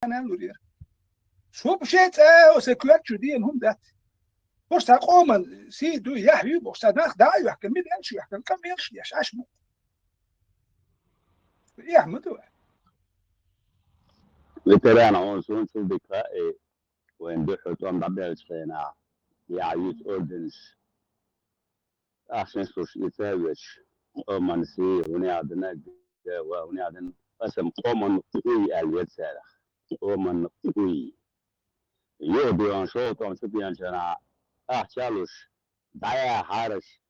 لورير شو بشيت وسكلات جديا هم ذات بس تقوم سيدو يحيي بس ناخ دايو يحكم مين يمشي يحكم كم يمشي يش عشمو يحمدوا veterana on soon to be when the hot on the bells now yeah youth ordens عشان سوش يتابعش ومن سي ونعدنا ونعدن قسم ومن قوي الواد سارخ ومن قوي يودي عن شوط عن شبيان شنا أحشالوش دايا حارش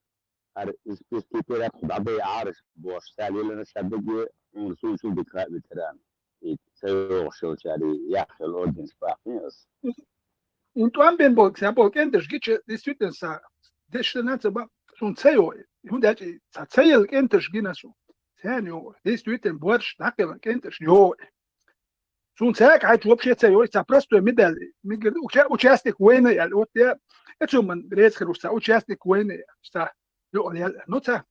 هر إسكيتيرات خدابي عارش بوش سالي لنا شبكة ونسوي شو بكاء بتران يتسوق شو شاري يأخذ الأودينس باقيس انتو هم بين بولك سابولك انتش جيتش ديستويتن سا ديش ناتبا سون تسيو هم داجي تسيل انتش جيناسو ثاني ديستويتن بورش ناقل انتش يو سون ساك عايز وبشي تسيو تابرستو ميدال ميجل وشاستيك وين يعني وقت اتشو من ريس خروسا وشاستيك وين ستا يو يا نوتا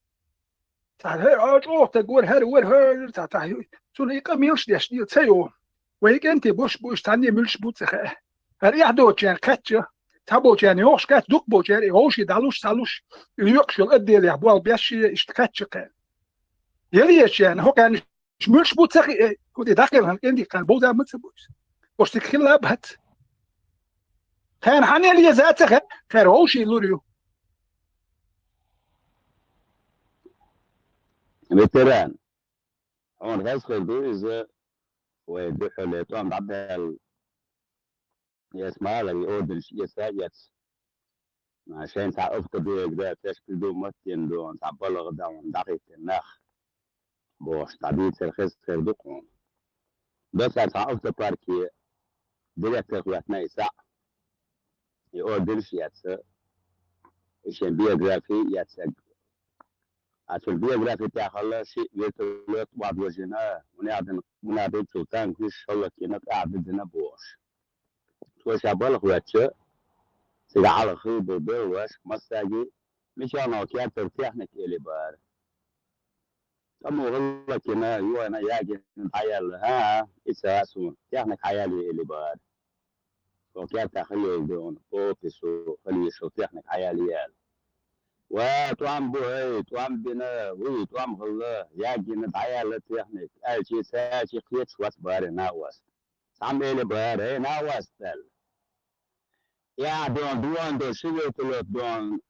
تا هر تقول هر تا سون يقاميش ديش دي تسيو ويك انت بوش تاني ملش بوتسخ هر يحدوش يعني كاتشا تابوش يعني هوش كات دوك بوش يعني هوش يدالوش سالوش يقشل قدي اللي يحبوال بيشي اشتكاتش كان يليش يعني هو كان ملش بوتسخ كنت داخل هن عندي كان بودا متسبوش وش تكخل أبهت كان حاني اللي ذاتخ خير هوش يلوريو veteran on guys could do is ودخل طعم عبد يسمع لي أودينس يساعد عشان تعرف تبي كذا تشكل دو متين دون تعبلغ دون دقيق النخ بوش تعبيت الخس تردقهم بس تعرف تباركي دلت تقويتنا يسع يأودينس يتس عشان بيوغرافي يتس عشان بيوغرافي تاخله شيء يتلوت بعض وجهنا ونعدن سلطان كيش الله كنا قاعدنا بوش وش أبلغ واتش سيجعل خيب بالوش مساجي مش أنا كيات ترتاحنك إلي بار أما والله كنا يوانا ياجي حيال ها إساسون تاحنك حيالي إلي بار وكيات تخلي دون أوفيسو خلي شو تاحنك حيالي يال وتوام بوهي توام بنا وي توام خلا ياجي نتحيال تاحنك أي شيء ساشي قيت شواس بار ناواس سام إلي بار هي ناواس تل يا دون دو شيء تلوت دون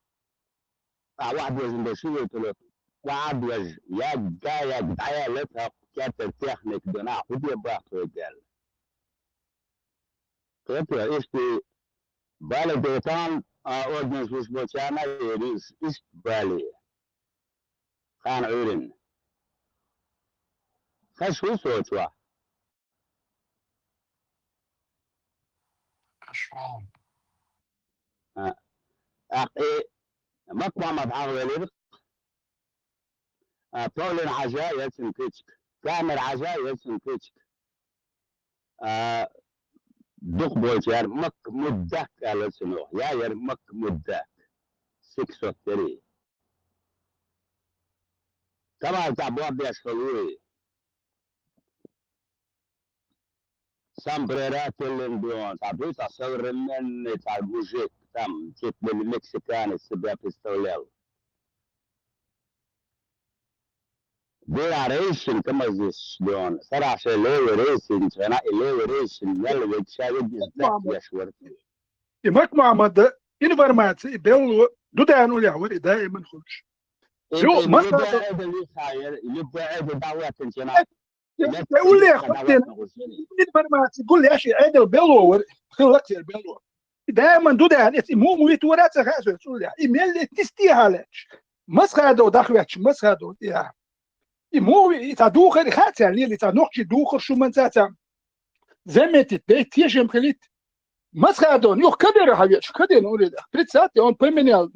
واحد وزن دو شيء تلوت واحد وجه يا جاي دعاية لتها كانت التكنيك دنا خدي براحته رجال كنت إيشتي بالي ديتان أودنس وش بوشانا يريس إيش بالي خان عورن خش وش وشوا أشوام أقي مطمع مبعغ وليد طول عجاء يلسن كيتشك كامل عجاء يلسن كيتشك دق بوشان مك مدك على سنوح يا مك مدك 6 طبعا تعبوا بيشتغلوا سامبريرات اللي تعبوا تصور من تعبوا جيت تم جيت بالمكسيكان السباب يستولوا دي ريشن كما زيش دون صراحة لو ريشن أنا لو ريشن يلا يتشاهد بالذات يا شورتي يمك معمد إنفرماتي بيلو دودانو اليعور دائما خلش يو مثلا اللي خاير يبقى عيد دعوات انتنا يقول لي اخوتي إنفرماتي قول لي يا شيء عيد البيلو خلقت البيلو دائما دودان مو مويت وراسه خاسو تقول لي إيميل تستيها لك مسخادو داخلش مسخادو يا مو يتدوخر خاطر اللي تنوخش دوخر شو من ذاته زمت بيت يجم خليت مسخادون يو كدر حاجه كدر نقول ده بريتسات اون بيمينال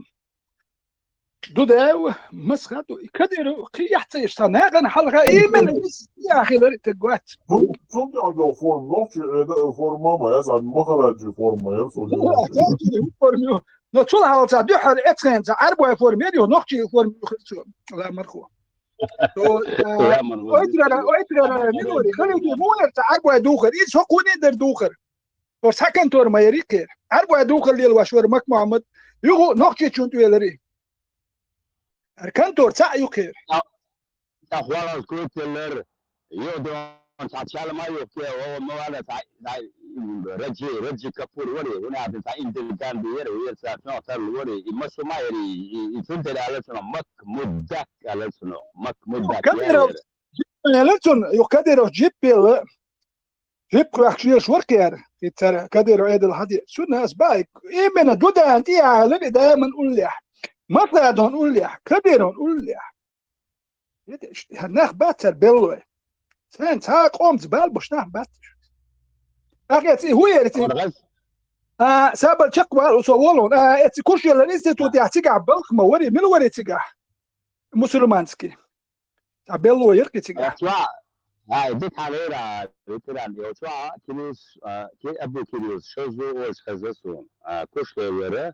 دوداو مسخادو كدر قي يحتاج يشتناغن حلقه ايمن يا اخي تقوات Sono formato formama يسعد مخرج forma فورميو نو تشول حالتا دحر اتسنت عربو فورميو نوخشي فورميو لا مرخو يا من oitrana minori khalidi muner ta agwa dukhar is hokune der dukhar or sakan tor mayriker agwa dukhar lil washwar mak muhammad yugo nokche chuntu eleri arkan tor sa yuker أخوان الكوتلر يودون تعال ما يوكي هو موالا رجي كفور وري هنا عند إنت كان بير ويرسا نوتر وري يمشي ما يري يفنت على سنة مك مدك على سنة مك مدك كدر لتون يقدر جيب كراكشير شوركير ترى كدر عيد الحديث شو الناس بايك إيه من جودة أنت على دائما نقول لح مثلا نقول لح كبير نقول لح هناخ باتر بلوه سان تا قومت بالبش ناخ باتر أخي هو يرتي سابل شقوا وصولون اتي كوشي لنيستي تودي احتيقع بالخ ما وري من وري تيقع مسلمانسكي بلوه يركي تيقع هاي ديك علينا ويتران يوشوا كيلوس كي أبو كيلوس شوزو أوش خزسون كوش يورا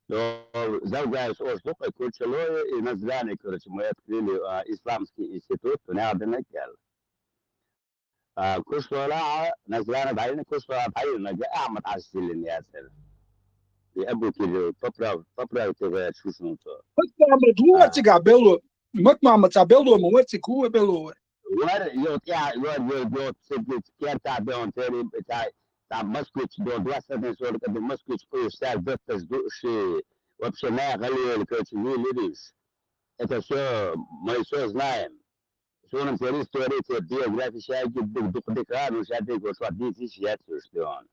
لو زوجة أصدق كل شيء ينزلاني كل شيء ما يتكلم إسلامسكي إنستيتوت ونعدنا كال كل شيء نزلنا بعدين كل شيء بعدين نجا أعمل عشرين الناس أبو كيلو طبرا تبغى شو شنو بس مجموعة تيقع بلوه مطمع متابلوه موتي كوه بلوه ور يوت سبت كيرتا دون تاني بتاع مسكوتش دون دواسة من صور كده مسكوتش كل ساعة بتش دوشي وبش ما غلي الكوتش ليريس شو ما يسوز نايم شو نمسيري ستوري بيوغرافي شاي دق دكان وشاديك وشوادي في شيات شلون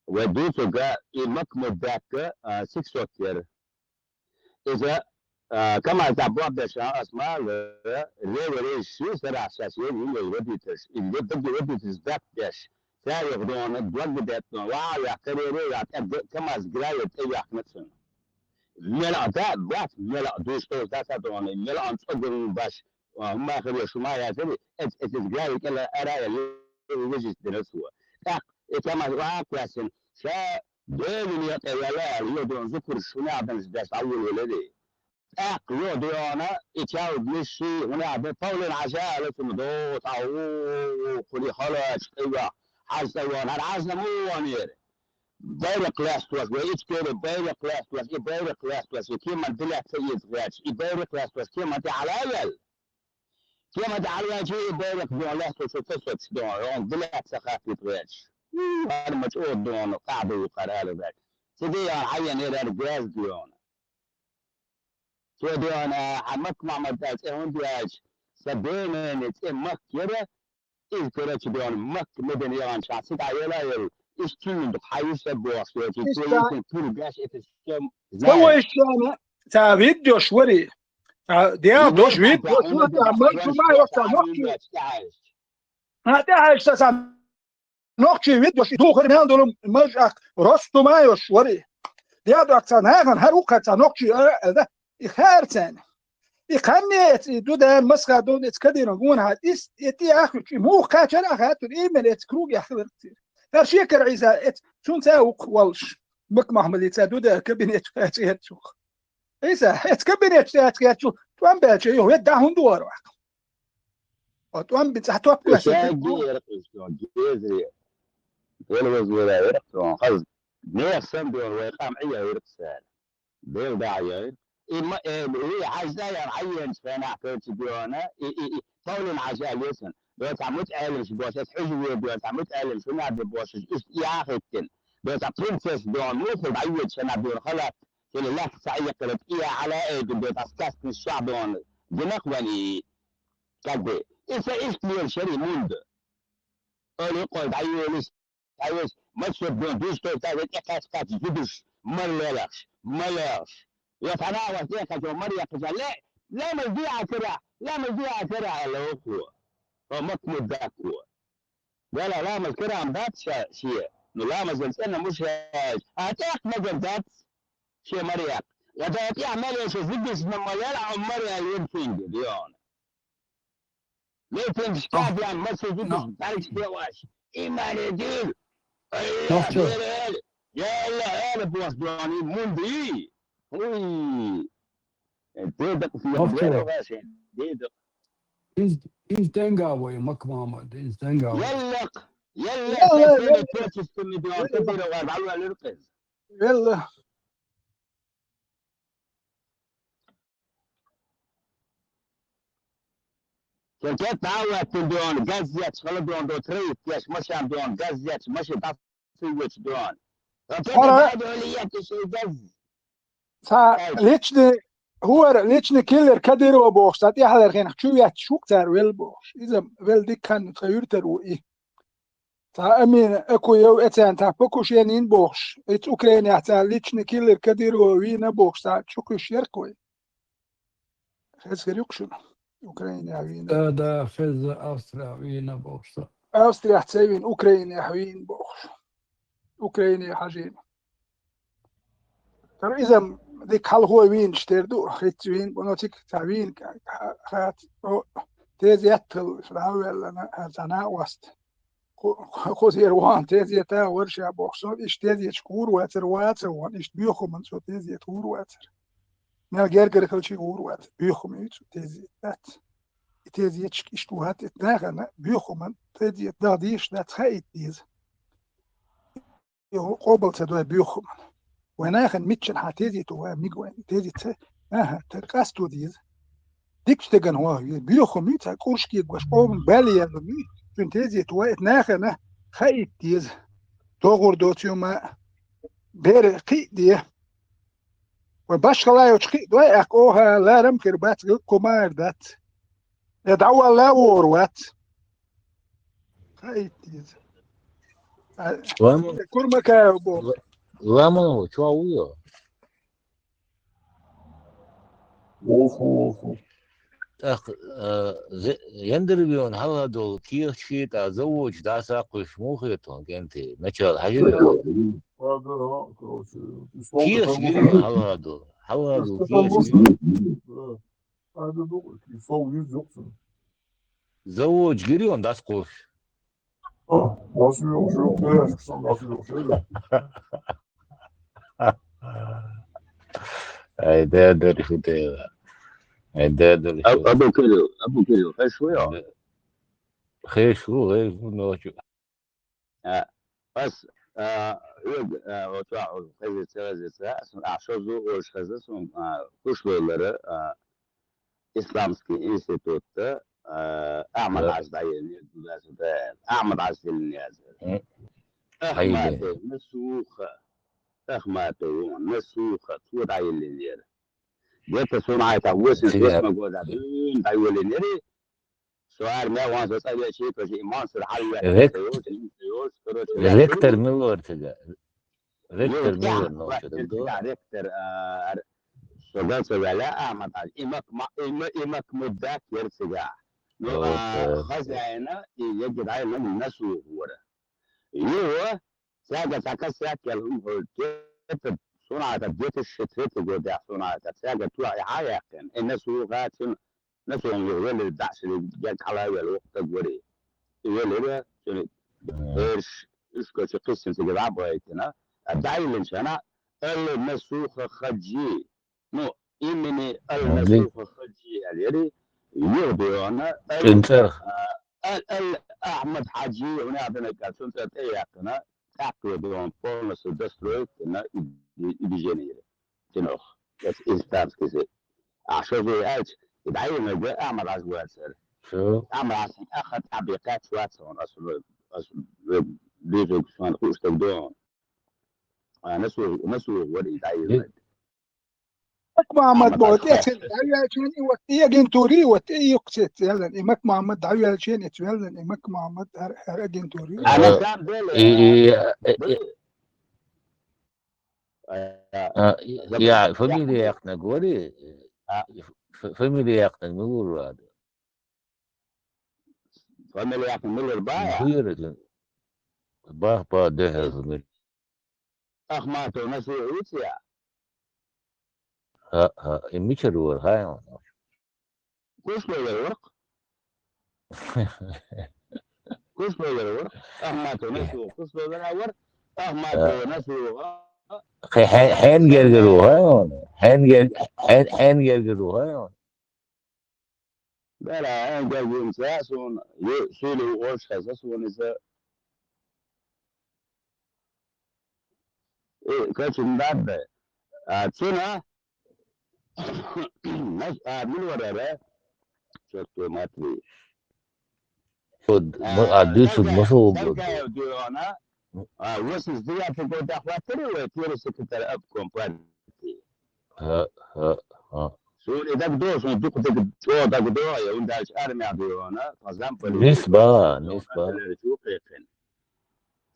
وديتو جا يمكمل ذاك سكس وكر إذا كما تعبوا بشا اسماء اللي شو سرع اساسيين اللي وديتش اللي بدي وديتش ذاك داش سايغدون الدوغدت واو يا كريري كما زغرايت اي احمدسن ملا ذات ملا دوستو ذات دون ملا ان صدر باش هم اخر شو ما يعتبر زغرايت كلا ارى اللي وجهت بنفسه كما واقعسن شا دين يا يدون ذكر شو نعمل داش اول ولدي يو ديانا إتشاو بلشي هنا بطول العشاء لكم دوت أو كل خلاص أيوة حاسة يوان هذا عازنا مو وانير بير كلاس توس وإيش كده بير كلاس توس بير كلاس توس كيما دلع سيد غاش بير كلاس توس كيما تعالى كيما تعالى شيء بير كلاس توس تسوت دون دلع سخافي غاش هذا مسؤول دون قاعدة وقرار ذاك سيدي عين إلى الجاز ديانا أنا عمك مع مدرسة هندياش سبينا نتمك كده إيه كده تبيان مك مدني عن شخصية عيلة إيش تين بحيس بواس يمكن كل جاش إتشكم هو إيش تا فيديو شوري ديا دوش فيديو شوري عملت ما يوصل نقطي هذا عايش تسع نقطي فيديو دوخر من دول مجأ رستو ما يشوري ديا دو أكثر ناقن هروقة نقطي هذا إخارتان إخانيت دودان مسخة دون إتكدر نقول هاد إس إتي آخر شيء مو خاتشان آخر إيمن إتكروج يحضر كتير فرشي كرعيزة إت شون تاوك والش مك محمد يتسادودا كابينيت فاتيتشوخ إيسا إتكابينيت فاتيتشوخ توان باتشي يو يدع هندوار واحد وتوان بتحتوى بكلاس جيزري ولوز ولا يرقصون خلص نيخسن دون ويقام عيا يرقصان بيل داعي إما هي عايزة يعين فانا كنت بيونا طول عشان لسن بس عمود ألمش بس حجوي بس عمود ألمش هنا بس يا أخي بس برنسس بيون مو في بعيد سنة بيون خلاص كل الله سعيد كانت إيه على إيه بس أساس الشعب بيون جنقوني كذا إيش بيون شري موند قال يقول بعيد عايز مش بيون دوستو تاعي إكاس كاس جدش ملاش يتناول فيك جمهورية لا لا مزيعة كرة لا مزيعة كرة على أخوة ومكمل ذاكوة ولا لا مذكرة عن ذات شيء لا مزلسلنا مش أتاك مزل ذات شيء مريك وتأتي عمال يشوفيديس من مليال عمري اليوم ديون ليه تنش كاب يعني ما تشوفيديس تعرف شيء واش إيمان يدير يا الله أنا بوصداني موندي ديدق في Hafta مدينة var. وغاشين ديدق İnstenga boyu mak Muhammed. İnstenga boyu. يلق يلا يلا سفينة توتش مليون يلا كثيرة واربعة الرقز يلا شركات تعاوت دون جازيت شغل دون دو تريت ياش مشان دون جازيت مشي تصيوت دون فكده ترى بعد عليات شيء جز ليتشني هو ليتشني كيلر كدير وبوخ ساتي حدا خين شو شوك تار ويل بوخ إذا ويل دي كان تغيرتر وإيه تا أمين أكو يو إتان تا بكوش ينين بوخش إت أوكرانيا تا ليتشني كيلر كدير وينا بوخ تا شوك شيركوي خس ريوكشن أوكرانيا وينا Da fez Avusturya yine borçlu. أوستريا تسوين أوكرانيا حوين بوخش أوكرانيا حاجين ترى إذا ديك هل هو وين اشتردو خيت وين بنوتيك تاوين خات تيز يتل فلاوي لنا هزنا وست خود يروان تيز يتا ورشا بوخصو إش تيز يشكور واتر واتر وان إش بيوخو من سو تيز يتور واتر نال جرجر خلشي غور واتر بيوخو من يتو تيز يتات تيز يتشك إشتوهات اتناغنا بيوخو من تيز يتداديش دات خايت تيز يهو قوبل تدوه بيوخو من وناخن ميتشن حتيزي تو ميغوين تيزي تقاستو ديز ديكش تجن هو بيوخو ميتا كورشكي غواش قوم بالي يا مي فين تيزي تو ناخن خايت ديز توغور دوتيو ما بير قي دي وباش لا يوشكي دو اكوها لا رم كربات كومار دات يدعوا لا وروات خايت ديز كورمكا بو Lemon çoğalıyor. Of. يندربيون هلا دول كيف شيت أزوج داسا قش موخيتون كنتي نشال حاجة Hadi ha. Короче, كيف شيريون هلا دول كيف شيريون Hadi dur. İslam 100 yoksun. زوج جريون داس قش Nasıl yok? Ne yaşmışsın? Nasıl yok? Şöyle. أي دادر في تيلا أي دادر أبو كيلو فشوية خيشو غير نوشو بس يود وتوعد خيزة سرزة أعشوزو وش خزسهم كشلولر إسلامسكي إنستيتوت أحمد عزدايني أحمد عزدايني أحمد مسوخة تود عيلين جت صنعة وسن اسمه جوز عدين عيلين يري سؤال ما وان سأل شيء فشي إيمان سر حلوة ريكتر ميلور تجا ريكتر ميلور نوشو تبدو ريكتر سودان سوالا أحمد عز إمك مذاكر سجا خزانة يجد عين الناس وورا يو ساقة ساكسات يلهم جت صنعة جت الشتريت جودع صنعة ساقة توعي عايقين الناس وغات ناس يقول الدعس اللي جاك على الوقت جوري يقول له ايش كنت قسم تجمع بويتنا الدعي اللي شنا المسوخ خجي مو إمني المسوخ خجي اليري يوديونا أحمد حاجي ونعطينا كاسون تأيقنا تعقل دون بولس ودسترويت إنه يبيجيني تنوخ بس إنستانس كذا عشان زي هالش يدعينا جاء أعمل عزوات سر شو أعمل عشان أخذ تعبيقات شوات سون أصل بيجوا شلون خوش تبدون نسوا ولي يدعينا مك محمد بوت إيه دعوة شيني وتيه جنتوري وتيه يقصد يلا إمك محمد دعوة شيني يلا إمك محمد هر جنتوري أنا كان يا فاميليا يقنا قولي فاميليا يقنا نقول هذا فاميليا يقنا نقول بايع خير با ده فاميليا أخماتو نسوا روسيا ها ميشرور هاي كوش بيورق كوش بيورق أخماتو نسوا كوش بيورق أخماتو نسوا حين جرجروها حين جرجروها لا أنا قال إنساس سولو وش خسس ونسا إيه كاش بعد تسونا مش من وراء شو ما تري عديس المصوب سلقا ديونا وش زيادة تقول دخلتني ويطير سكتر أب كومباني ها سوري دك دوس ودك دك دو يا ونداش أرمي ديونا فزامبل نسبة شو قيقن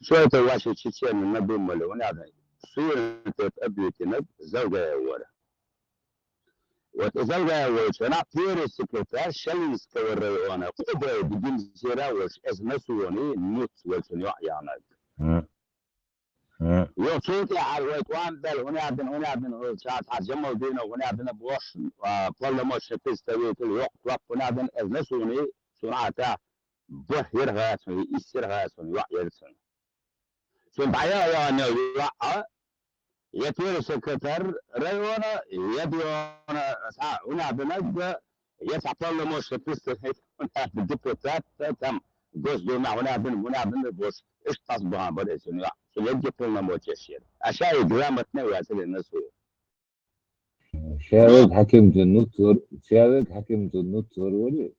شوية واشي تشيشين من نبي ملون هذا سوري تأبي تنب زوجة ورا وتزوجة وشنا طير السكرتير شل يستور أنا قدر بدين سيرة وش اسمسوني نوت وشنو يعني يو صوتي على ويتوان بل هنا عندنا ساعات حجموا دينا وهنا عندنا بوش كل ما شفت تسوي كل وقت هنا عندنا اسمسوني سرعة بحير غاسون يسير غاسون يرسون سن بعيا يا نيا يطير السكرتير ريونا يديونا ساعة هنا بنجد يسعى كل ما شفت هنا بالدبوتات تم جوز دوما هنا بن بوش ايش تصبح بدأ سنو سنجد كلنا موتشير أشياء جرامتنا ويصل الناس شارك حكم النطور ولي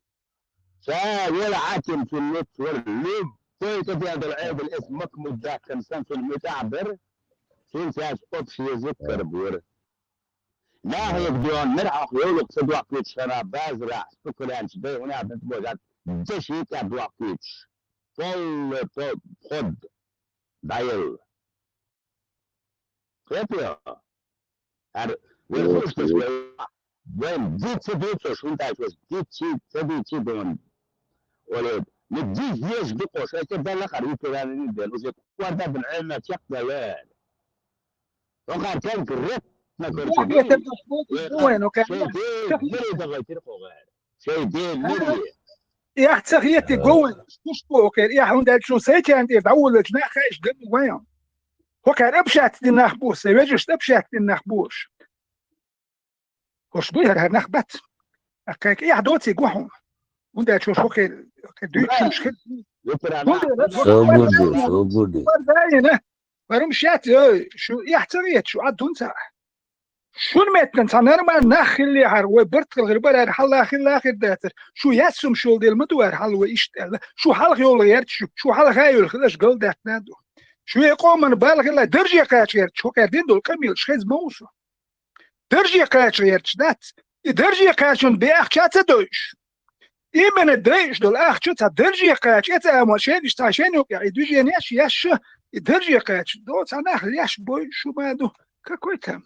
شاول حاكم في النطور لب تويت في هذا العيب الاسم مكمل ذاك كنسان في المتعبر سنساس أبشي يذكر بور لا هي بدون مرحق يولق صدوق كيتش شراب بازرع سكران شبه هنا بنت بوجات جشي كابدوق كيتش كل خد دايل كيف ويخش تسوي وين جيت سبيتو شو انت عايز جيت سبيتي دون ولا مديك ليش بقوش كده لا خريط كده ندير وزي ورده بالعلم تقبل وقال كان كريت ما كنت وين وكان شيء دي دغيت غير شيء دي مري يا تخيتي جوين مش بوكر يا هون شو سيتي عندي دول جنا خايش قبل وين هو كان ابشات دي نخبوس يجيش ابشات دي نخبوش وش بيها نخبت كيك يا دوتي جوهم وندي شو شو كده مش كده سو جودي باينه ورمشات شو يحتريت شو عدون ساعه شو المتن صنر ما نخلي عروي برت الغربة حلا خلا آخر داتر شو يسم شو ديال مدوار حلو يشتغل شو حلق يول غيرت شو حلق هايل خلاص قال دات نادو شو يقوم من بالغ لا درجة كاتشيرت شو كاتين دول كميل شخص موسو درجة كاتشيرت دات درجة كاتشون بأخ شات دوش إيمن الدريش دول أخ شات درجة كاتش أما شيء يستعشان يعني دوجي ناش ياش درجة كاتش دول صناخ ياش بوي شو ما دو كويتهم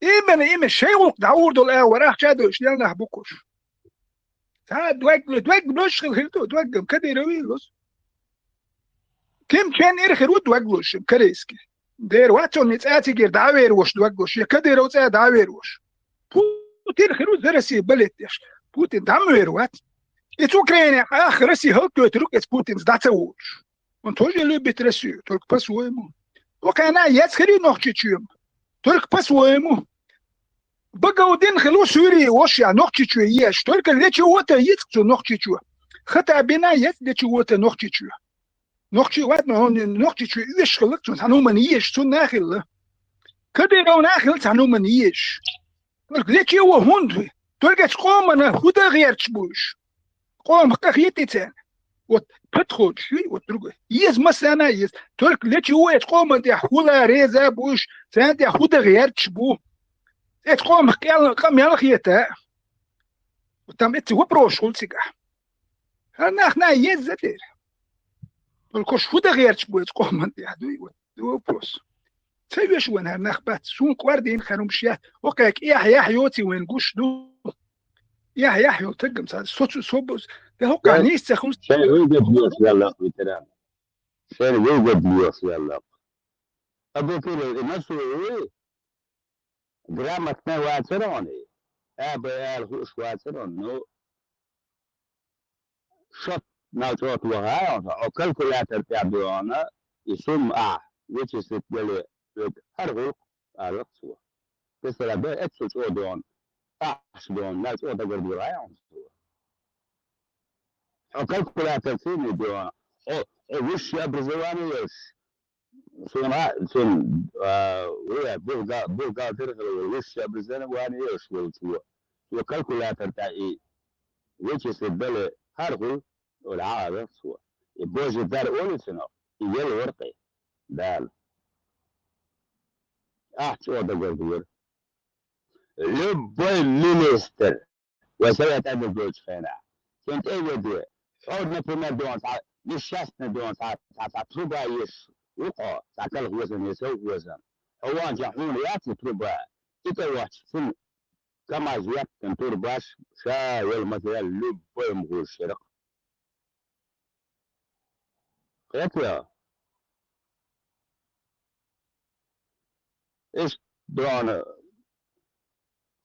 إيمن شيء وقت دعور دول وراح شادو إشلال نحبوكوش ساعات دوق نشغل خلتو دوق كده يرويلوس كم كان إرخي رود دوقلوش كريسكي دير واتون نتساتي غير دعوير وش دوقلوش يكده يروتسا دعوير وش بوتين خلود درسي بلتش بوتين دعوير وات إتس أوكرانيا آخر رسي هلتو يتروك إتس بوتين دعتوش وانتوجي اللي بترسيو تلك بس ويمو وكانا يتخري نوخشي تشيوم تلك بس ويمو بقى ودين خلو سوري وش يعني نوخشي تشويش تلك اللي تشوته يتكسو نوخشي تشوه خطأ بنا يتلي تشوته نوخشي تشوه نوخشي وات ما هون نوخشي تشوه إيش خلقتو سانو من يش سو ناخل كده لو ناخل سانو من يش تلك اللي تشوه هون تلك تقوم أنا هدا غير تشبوش قوم قخيتي تان وتدخل شوي وترجع يز مثلا يز تلك اللي تشوه تقوم أنت حولا ريزا بوش سانت هدا غير تشبوه تقوم قام يلخيتا وتم وبروش قلتك انا احنا يزتير الكوش فودا غير تبغى تقوم انت هدوي وبروس تسويش وين هنخبات سون قواردين خانوا مشيات وكاك يحيى حيوتي وين قوش دو يحيى حيو تقم صوت صوبوس ده هو كان يستخدم شيء يوجد ليوس يلا ويترام شيء يوجد ليوس يلا أبو كيلو نفسه جرامتنا واتروني أبا الخوش واترون نو شط ناوتوت وهاي أو كالكولاتر تعبيونا يسمى which is the هرغل الرقص تسلا ده اتسوس اودون أحسدون ناس أودا قربي رايهم حكيت كلها تفسير دون وش يا برزواني وش سون ويا بوغا ترخل وش يا برزواني وش وكالكولاتر تاعي which is the belly هرغل والعادة سوا يبوز الدار أولي سنو يجي ورقي دال أحسد قربي لبوي مينستر وسويت أنا جوج خينا كنت أي ودي عودنا في دون مش شاسنا دون ساعة تروبا يش وقع ساعة وزن يسوي وزن هو جحون ياتي تروبا يتوحش سن كما زيادة تنتور باش شاول مثلا لبوي مغول شرق قلت إيش دون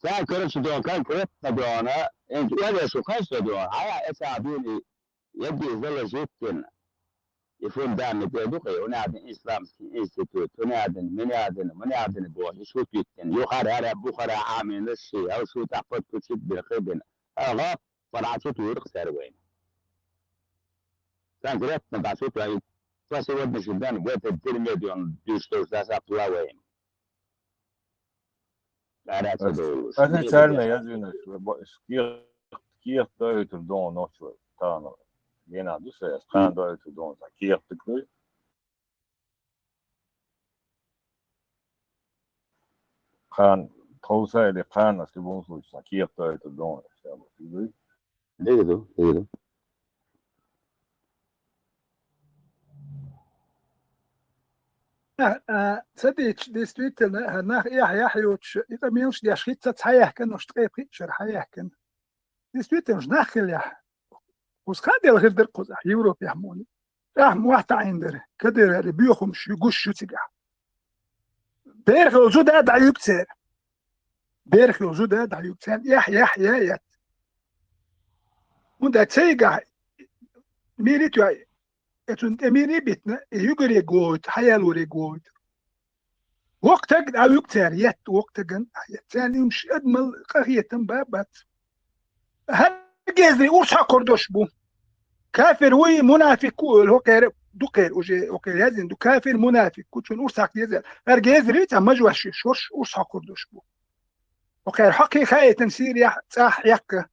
كان كرش دون كان كرت دون انت ولا شو خش دون هاي اسابيني يبدي زل جيتن يفون دام يدوقي ونادن اسلام انستيتوت ونادن من بوش شو تيتن يخر على بخرا عامل الشيء او شو تاخذ تشد بالخدمه اغا فرعت ورق سروين كان كرت بعثت لي فاسي ود شدان بيت الترميديون ديشتو ساسا بلاوين أنا سألنا yazıyorsunuz. Kiyakta ötürdü onu şu tanı. Yine adı sayıs. Kanda ötürdü onu. Kiyaktıklı. Kan tavsaydı kan nasıl bulmuş. Kiyakta ötürdü onu. ديرو صديق ديستويت هناك يحيوش إذا ميوش دي أشخيط تتحيح كن وش تقيقي شرحيح كن ديستويت مش ناخل يح وسخاد الغير در قزح يوروب يحموني رحم واحد عندر كدر اللي بيوخم شو يقوش شو تجح بيرخ الوجود هذا يكتر بيرخ الوجود هذا يكتر يح وده تيجح ميريتو اتون اميري بيتنا يجري جود حيالوري جود وقتك او يكتر يت وقتك ثاني مش ادمل قهية بابات هل جزري ورشا كردوش بو كافر وي منافق هو كير دوكير اوكي لازم دو كافر منافق كنت ورشا يزر ارجزري تما جوش شورش ورشا كردوش بو اوكي حقيقة تنسير يح صح يك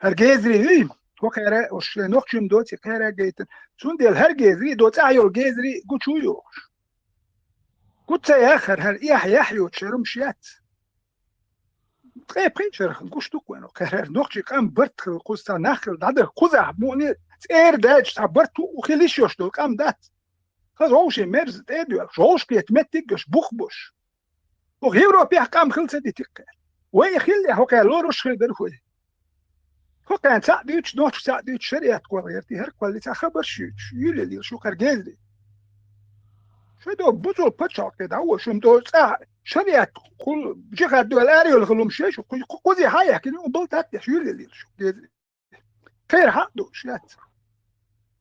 ارجزري وكيرا وش نوكشم دوتي كيرا جيتن شون ديال هرجيزري دوت اعيو جيزري قوتشويو قلت يا اخر هل يحيو تشرم شيات تقي بريتشر قوش دوك وينو كيرا نوكشي قام برت قوستا ناخل دادر قزح موني تير داج تعبرت وخليش يوش دول قام دات خلاص هوشي ميرز تيدو شوش كيتمتك بوخبوش وغيرو بيح قام خلصة دي تقل وي خلي هو كان لوروش خلدر خوي هو كان ساعديتش نوتش ساعديتش شريعة كواليرتي هر كواليتي خبر يلي شو كرجيزلي شو دو بطل بتشاك كده هو شو مدو ساعة شريعة كل جيخة دول آريو الغلوم شيشو قوزي حايا كده وبلت هاتي شو يلي شو جيزلي خير حقدو شيات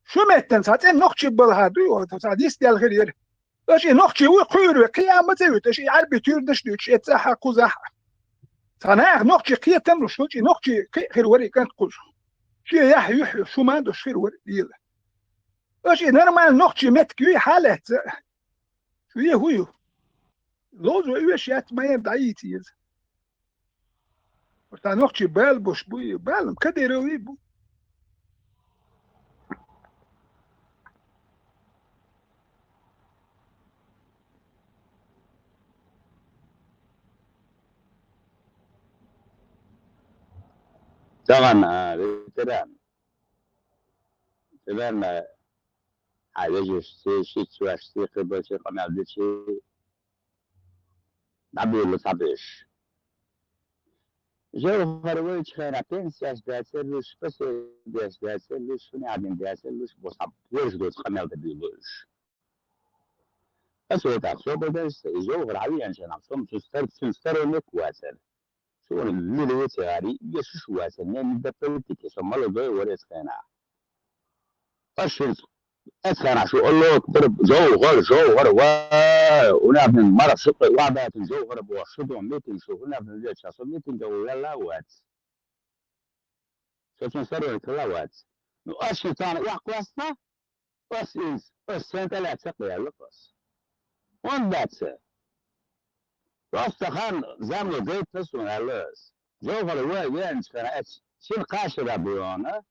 شو ميتن ساعتين نوخشي بالهادو ساعديس ديال غير اشي نوخشي وقيرو قيامة زيوت اشي عربي تيردش دوتش يتساحة قوزاحة صناعة نوخشي قية تمرو شوشي نوخشي خير وري كانت قوزو شي يحيو شو ما عندوش خير وري يلا اشي نرمال نوخشي متكيو حالة شو هو لوزو ايش يات ما يبدعيتي يز وتا نوخشي بال بوش بوي بالم كديرو يبو طبعا تمام حاجة شيء سواش سيق بس قم عبد شيء نبي ولا صعبش جوهر ويش خير بنسياش داسلوش بس داسلوش ونعدم داسلوش بصعب ويش دوت قم عبد بيلوش بس هو تاخذ بس جوهر عادي عشان عصام تستر واسل شو اللي هو تاري يش شو واسل يعني ده بوليتيك شو ماله ده ولا سكنا فشل أسرع شو أقول له ضرب جوهر ونبني مرة شقة وعبات جوهر بوشطه ميتين شو ونبني جيش شو ميتين جو لا وات شو تنسروا كلا وات نو أشي تاني وقوسنا بس إنس بس سنة لا تقيا لقص وان that's it بس تخان زمن جيت تسون علىs جوهر وين فرعت شين قاشر أبيانا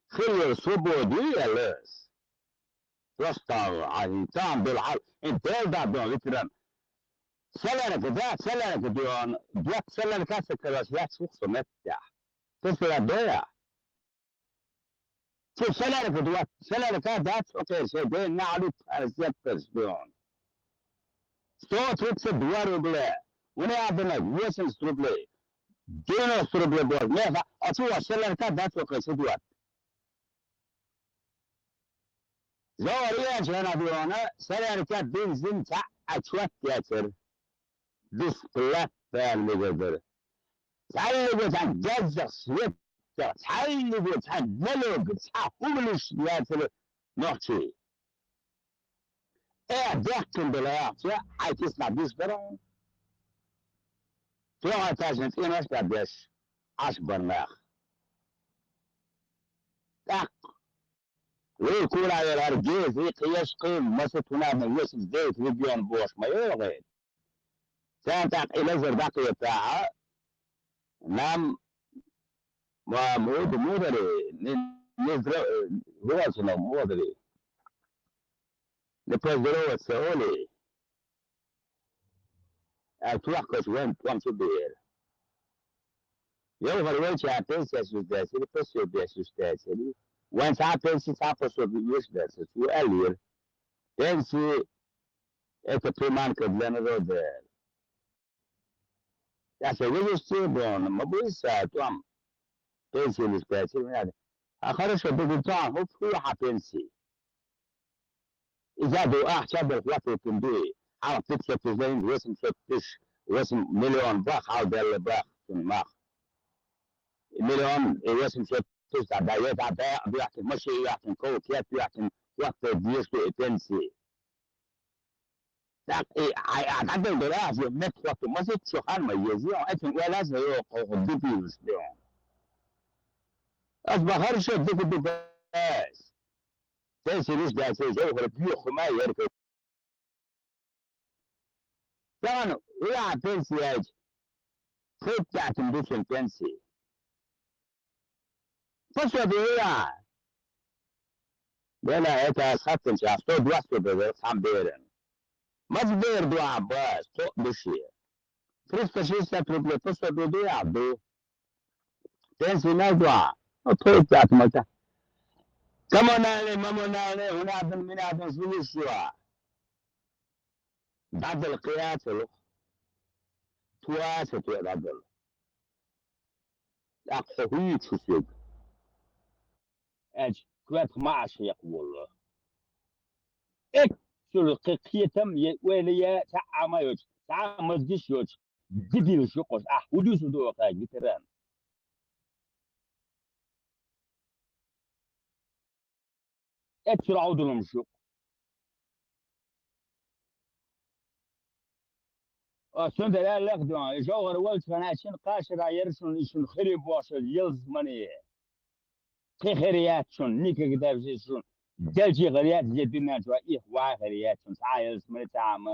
خير صبودي علىs رستار عيتان بالعرض انت ده بيان سلرك بيان دوات سلرك كاس لا تسوق متع تسلا بيع شوف سلرك دوات سلرك دات اوكي شيء بين نعرف الزبط بيان صوت فيكس دوار بلا وانا ابنا ويسن ستروبلي دينو ستروبلي بول ما اتوا سلرك دات اوكي دوات زوريا جانا بيانا سلرك بنزين تاع اتوات تياتر ديسبلات اللي قدر تعلقت على الجزء سويت تعلقت على الملوك تعقولش يا نوتي ايه ضحكن بالعياط هاي تسمع بيش برا فيها تاجن في ناس قداش اصبر ناخ تاق ويكون على الارجيز في قياس قيم مسط هنا من يوسف زيت فيديون بوش ما يغير سانتاق الى زرباقية تاعها نام مودري نزرع هو شنو مودري نبذلوا السؤالي أتوقع وين توم تبير يوم الوقت عبيس يسوستاسي بس يسوستاسي وين عبيس تعبس يسوستاسي وقالير تنسي إتبرمان كبلنا رودر يا سيدي يستيبون ما بيسا توم تنسي يسوستاسي من هذا آخر شو بيجتان هو في حبيسي إذا دو أحسب الخلاف التنبيه على تكسب تزين واسم فتش واسم مليون باخ على دل باخ في الماخ مليون واسم فتش عبايات عباية بيحكي مشي يحكي كوكيات يحكي وقت ديسو تنسي لكن عدد دولار في مت وقت ما زدت شحال ما يزيد أتم ولا زي قديتي وسبيون أصبح هرشة دك بس تنسي ليش ده سيجوهر بيخ ما يركب كانوا يا بنسي كيف تعتمدون بنسي فشو بيا بلا إتا خطن شافتو دوستو بير خام بيرن ما تبير دو عباس تو بشي فريستا شيستا تروبلي فشو بيدو عبدو بنسي نادوا تو تعتمد كما نالي ماما نالي هنا بن من هذا سويسوا بعد القياس له تواسط يا رجل أقصى تشوف أج كوات معش يقول إك شو القيتم ويليا ساعة ما يوج ساعة ما تجيش يوج جديل شو قص ودوس دو قاعد بتران إك شو العود لهم شو سنت لا لقدون جوهر ولد فناشين قاشر يرسون يشون خريب واصل يلز مني خيريات شون نيك كداب شون جلجي غريات جدنا جوا إيه واخريات شون سايلز من تعم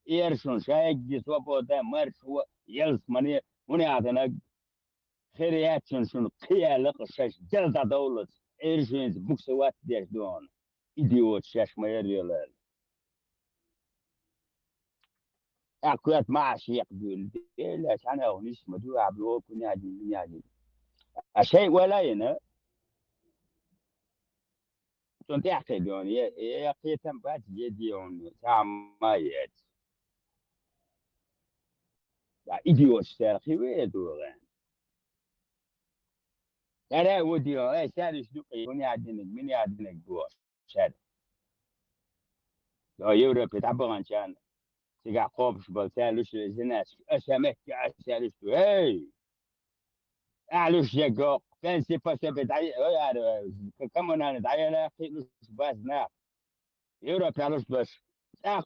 إيرشون شايك جسوا بودا مرش هو يلز مني وني عدنا خيريات شون قيالق شاش جلد دولة إيرشونز بوكسوات ديش دون إديوت شاش ما يريولال أكوات معش يقبل لا أنا ونيش مدو عبلو كني عادي الشيء ولا ينا كنت أحكي دون يقيتم بات يديون ما يد إديوت شارخي ويدوغان أنا وديو إيه شارش دوقي كني عادينك بوش شار لو يورو بتعبغان شان تقع قوبش بلتالوش الزناس أسامك أسالوش هاي أعلوش يقوق كان سي با سي بداي كم انا داي لا في باز نا يورو بيالوس بس اخ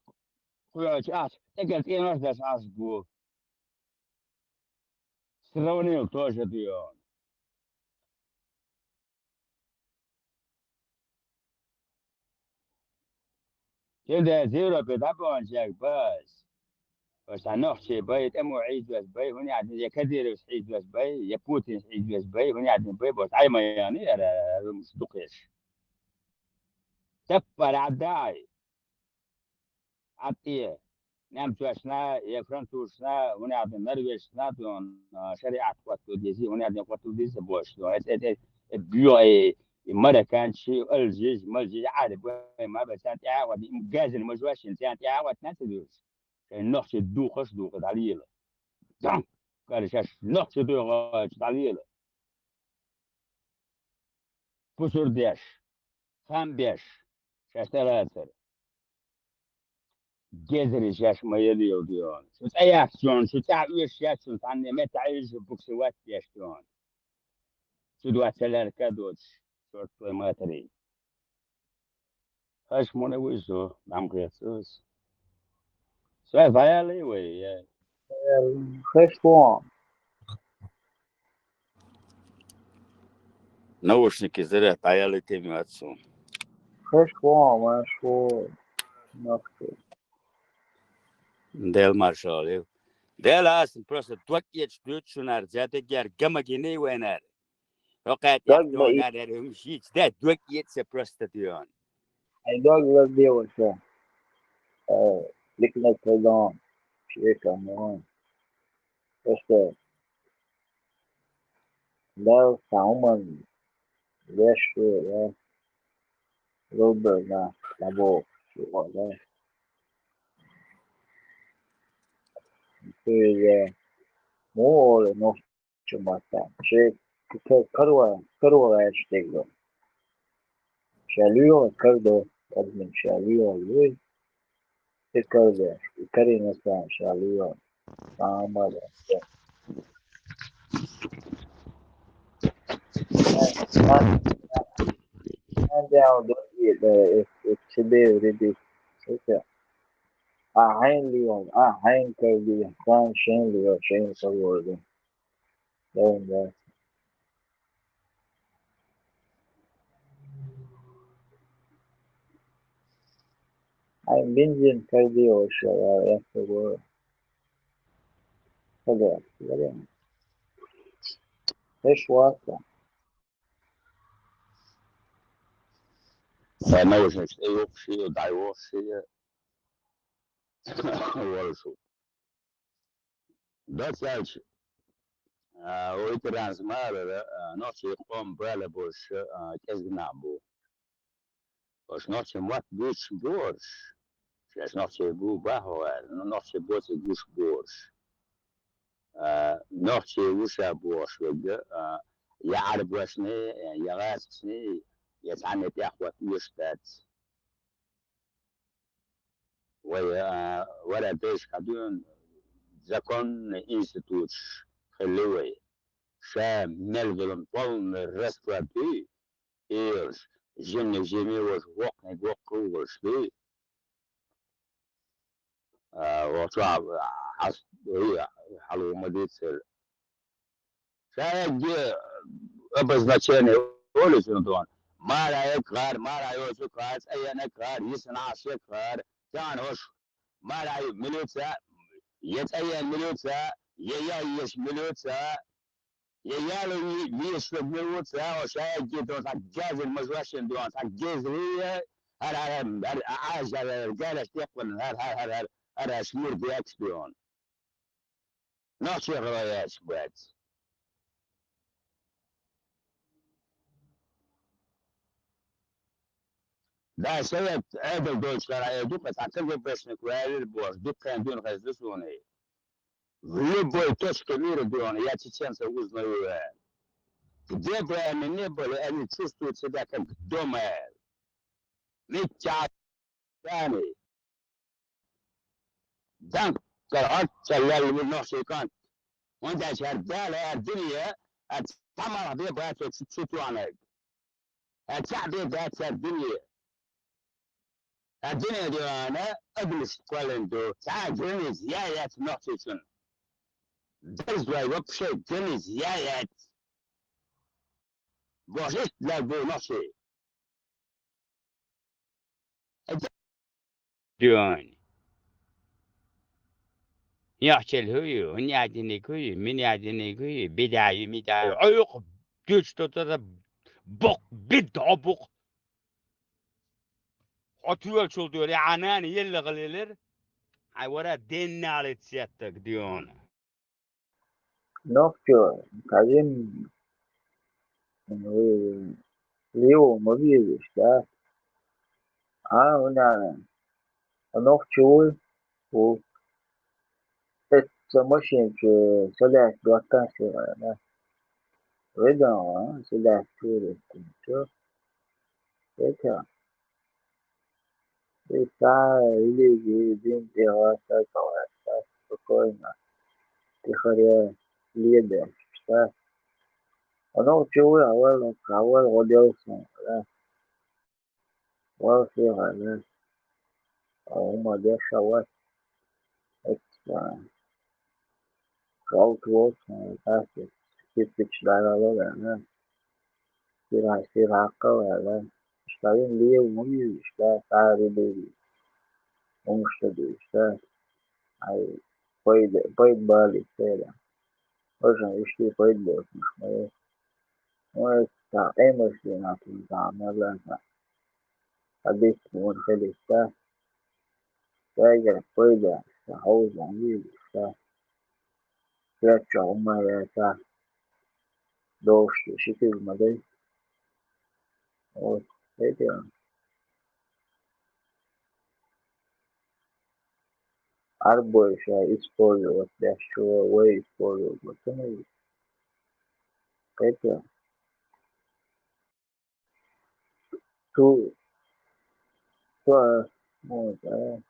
خويا اخ تقل في ناس بس اسبوع سروني توش ديون كده زيرو بيدابون جاك بس هنحشي بيت امو عيد بس بي هنا عاد يا كثير بس عيد بس بي يا بوتين عيد بس بي هنا عاد بي بس عاي ما يعني انا مصدقش تفر عداي عطيه نعم توشنا يا فرنتوشنا هنا عاد نرويجنا دون شريعة وقت ديزي هنا عاد وقت ديزي بوش بيو مرة كان شيء الجيج ملجي عارف ما بس انت عاود جازل مجواش انت عاود نتدوس نحشي دوخش دوخ عليه دان قال شاش نحشي دوخ عليه فسور ديش خام بيش شاش ثلاثة جزري شاش ما يلي وديون شو أي أكشن شو تعويش شاش شو عني ما تعيش بوكسوات يشتون شو دوات سلال كادوش شو ما تري ايش مو نويسو عم قياسوس سوي فايالي وي خشوع نوشني زرع فايالي تيمي واتسو خشوع مشهور نفسه ديل مارشال ديل أصلا بروس توكيت دوتشو نار زاتي جار جما جيني وينار وقعت دog ba يحتوى نار هم شيت ده توكيت سبروستاتيون ay dog ba biyo siya likna tadon şey kamon işte da sauman leşo ya Robert na labo şu orada şey mol no çumata şey karwa işte go şalıyor kardo admin şalıyor lui se kardo karina sa şalıyor ama and down if today already okay Ahayn Leon Ahayn Kirby Fan Shane Leo Shane Forward then I'm binging Kirby or show afterward okay fish water نوشني يوكشي ودايوشي ورشو That's actually ويترانز مال نوتشي قوم برالا بوش كزنابو بوش نوتشي موات بوش بورش شاش نوتشي بو باهو نوتشي بوتي بوش بورش نوتشي وشا بورش وجه يعرف وشني يغاسني يتعني تاخوات وشتات ولا ديش قدون زكون انستوتش خلوي شام نلقلم طلن الرسطاتي إيرش جن جيمي وقني وقوش لي وطلع هي حلو مدير شايد أبز نتشيني أولي سنتون ما رأيك غار ما رأيك غار أي أنا غار يصنع شيء غار كان هوش ما رأيك ملوتة يتأيّن ملوتة يش ملوتة يالو يشرب ملوتة وشايد جدون جاز المزواشين دون جاز هي هر عاج الرجال يقبل هر شمور بيكس دون ناشي غرايات بعد ده سيد عدل دوش كرا دوك تعتقد بس نكوال البوش دوك كان دون غزلسوني لبوي توش كبير دون يا تشين سوز نوال جدا من نبل أن تشوستو تسدك دوما نتشا ثاني دانك كرهت شلال من نحشي كان وانت شردال الدنيا طمع بيبغى تشوفونه الشعب يبغى الدنيا دي أنا أجلس كوالندو تعال جونيز يا نحسن درس واي وبشي جونيز يا بوجيت لا بو نحسي ديون يحكي الهوي هني عدني كوي من عدني كوي بداية مداية عيق جوش تضرب بق بد عبق عطول شو دوري عناني يلا غليلر هاي ورا دين على سيادتك ديون نوكتور بعدين ليو ما بيجيش ده هنا نوكتور و ماشين في سلاح دوكان في رجع سلاح توري كنتو إيه está ele de roça está coisa que faria líder está não tinha agora agora rodou só agora se vai uma dessa outra está alto tá se tirar agora né tirar agora está em livro muito está ali vamos estudar está aí pode bali será hoje isto pode bom mas tá emocionado tá mas حديث منفلسة تاجر قيدة تحوز عميل ترجع عماياتا دوش شكل مدي وكذا أربع شيء إسبوع وتدشوا وإسبوع وتني كذا تو تو موزة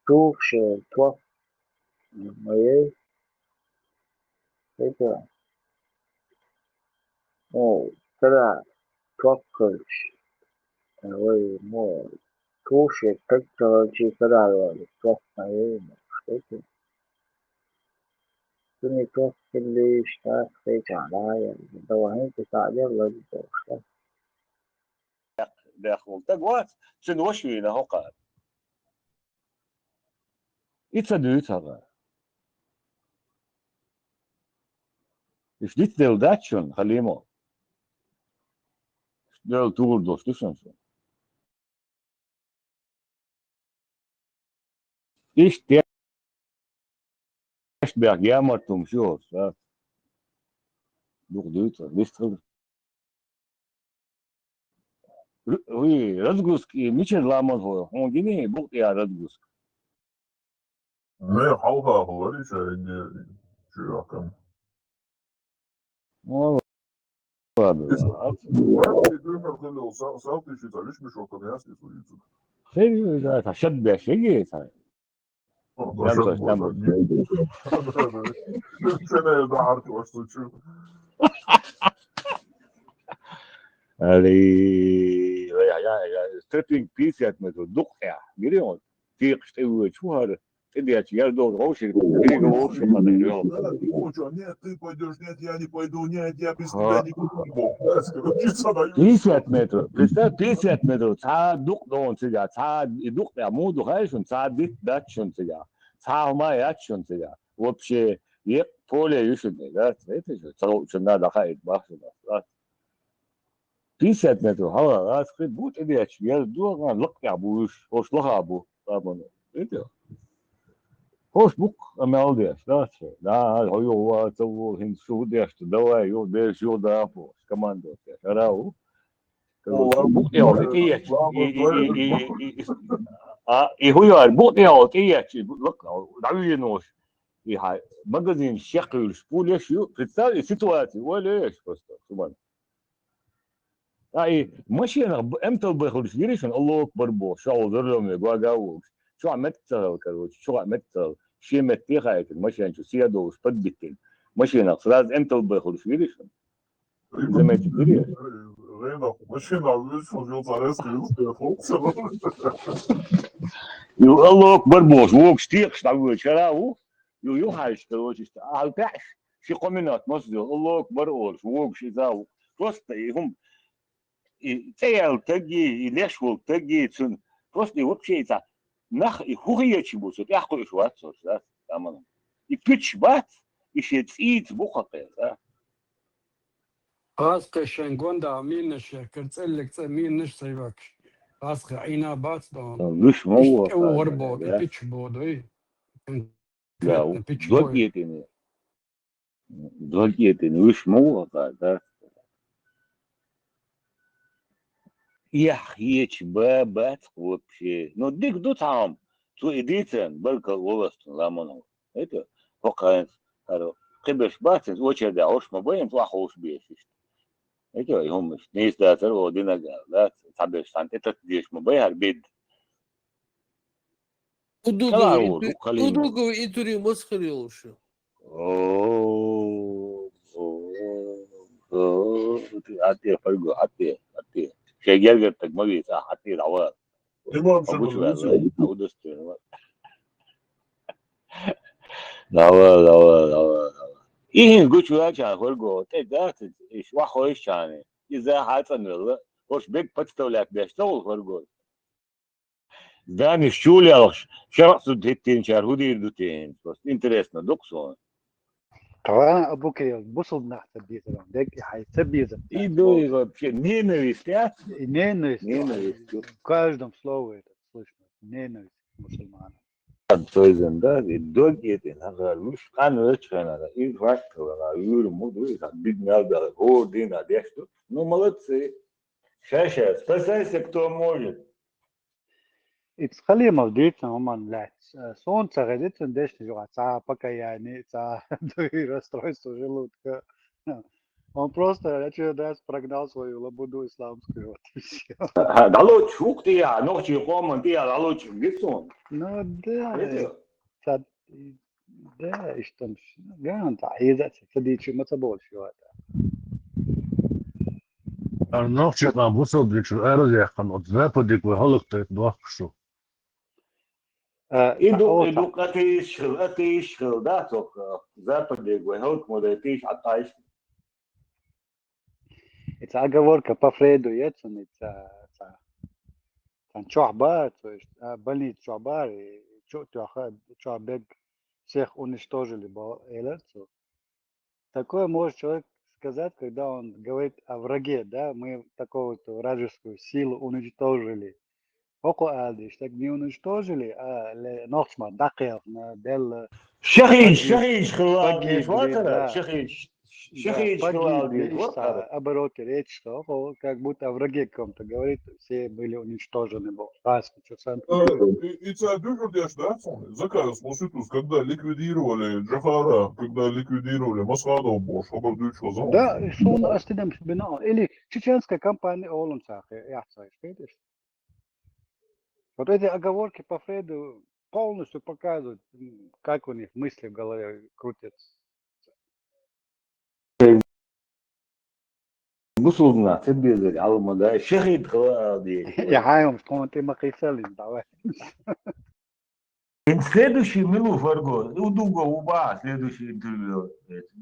توش توف ماي كذا مو كذا توكلش وي مو توش تكتشي كذا توف ماي كذا Quindi tutti gli stati speciali dovevano stare all'interno. داخل تقوات سنوشي له قال يتصدق يتهرى إيش ديت دل داتشون خليمو دل تقول دوش تشون إيش تيش بيع جامرتم شو دوق ديتر ليستر وي رزقوسكي ميشل لامون هو جيني بوق يا رزقوسك Mais حوضها هو ليش شو كم والله صوتي شو تعيش مش وقت ناس يسوي خير إذا تشد بشيء ثاني سنة بعرف وش شو علي ستريبينج بيس يا متو دقيا مليون تيق شو شو هذا تدي اتش دور غوشي تيجي غوشي ما ادري Нет, ты пойдешь, нет, я не пойду, нет, я без тебя не буду. 50 متر представь 50 метров 차 дукдон сега 차 дук야 모두 하이션 차 датчон сега 차 маячон сега вообще ек поле юшне да это же что надо хаит бахсуда 50 метров хава раз хит бут идеч я дуга лукя буш хош лохабу бабоно это хош бук амалдеш да да хойо то хин судеш давай ё деш ё да по команду рау بوقيا تيجي هو بوقيا تيجي لك دعوينوش هاي ماجازين شكل سبول شو представь ситуацию ولا просто سبحان هاي ماشي انا امتى بخلص جريش الله اكبر بو شو ضرهم يقاوش شو عملت كروش شو عملت شيمة تيخايت المشين شو سيادو وسبدتين مشينا خلاص انت البخل شويرش زي ما تدري Rena, машина, вышел, жил Зарецкий, русская функция. يو الله اكبر بوش ووك ستيق شتاوي شراو يو هايش كروش هالبعش شي قومينات مصدر الله اكبر اولش ووك شيزاو просто هم تيال تجي ليش ووك تجي تسن просто вообще это нах и хуя чебус я хуй шват да там и пич бат и шецит бухапе да Aska Shengonda Aminish, Kerzelik, Aminish, Sevak. Aska Ina Batsdon. مش مو Isto Warbo, the pitch board, لا pitch board. ضليتني مش مو да يا хеч бабат вообще но дик до там то идитен балька волостен ламону это пока قبش باتن وجه ده اوش ما بين تلاحوش بيش это يوم مش نيس ده ترى ودينا لا تعبش سانت تديش ما بين البيد كلارو خلينا Удугову итурию маскарил еще. هاتي فرقو هاتي شيء قال قلت ما بيسا هاتي العوال İmam ابو شو Şener, ابو دستور لا إيه قلت له عشان فرقو تقدر إيش واحد إيش يعني إذا حصل ولا وش بيك بتستولك بيشتغل فرقو داني شو اللي أخش شرط سدتين شهر هودي يردتين بس إنترسنا دكسون طبعا ابوك البصل نحت بيزا ديك حيتبيزا إيه دو يغب شيء نينويست يا نينويست نينويست в каждом слове это слышно ненависть к мусульманам. تويزن ده الدوج يتين هذا مش كان وش أنا إيه فاك ولا يقول مو ده بيج نال هو دين أديشتو ну молодцы сейчас спасайся кто может Ицхали мавдит оман лет. Солнце гадит дешт жуга ца пока я не ца расстройство желудка. Он просто через раз прогнал свою лабуду исламскую. Вот и все. دالو شوك تيا نوشي قوم تيا دالو شيكسون Ну да, да, и что ган تعيزة تديش ما تبول شو هذا. Nog zit naar Brussel, dus er is echt een ontwerper die ik wil half tijd doorgezocht. إدو أتيش ده توك западе гвехот модетиш атайш Это оговорка по Фрейду, это чохба, то есть больница чохба, и чохбег всех уничтожили, такое может человек сказать, когда он говорит о враге, да, мы такого-то вражескую силу уничтожили. Око адиш, так не уничтожили, а нохсма дакел на дел. شخيش خلال شواتر شخيش خلال обороте речь, что как будто о враге ком-то говорит, все были уничтожены. И тебя дюжердяш, да? Заказ, слушай, когда ликвидировали Джафара, когда ликвидировали Масхадов, Бош, обордючил. Да, что у нас там спинал. Или чеченская компания Олунцахе, я видишь? Вот эти оговорки по Фрейду полностью показывают, как у них мысли в голове крутятся. بصلنا تبي على المدى شهيد خلاص يا حيوم شكون انت ما قيسالين دعوة. следующий минут фарго удуго уба следующий интервью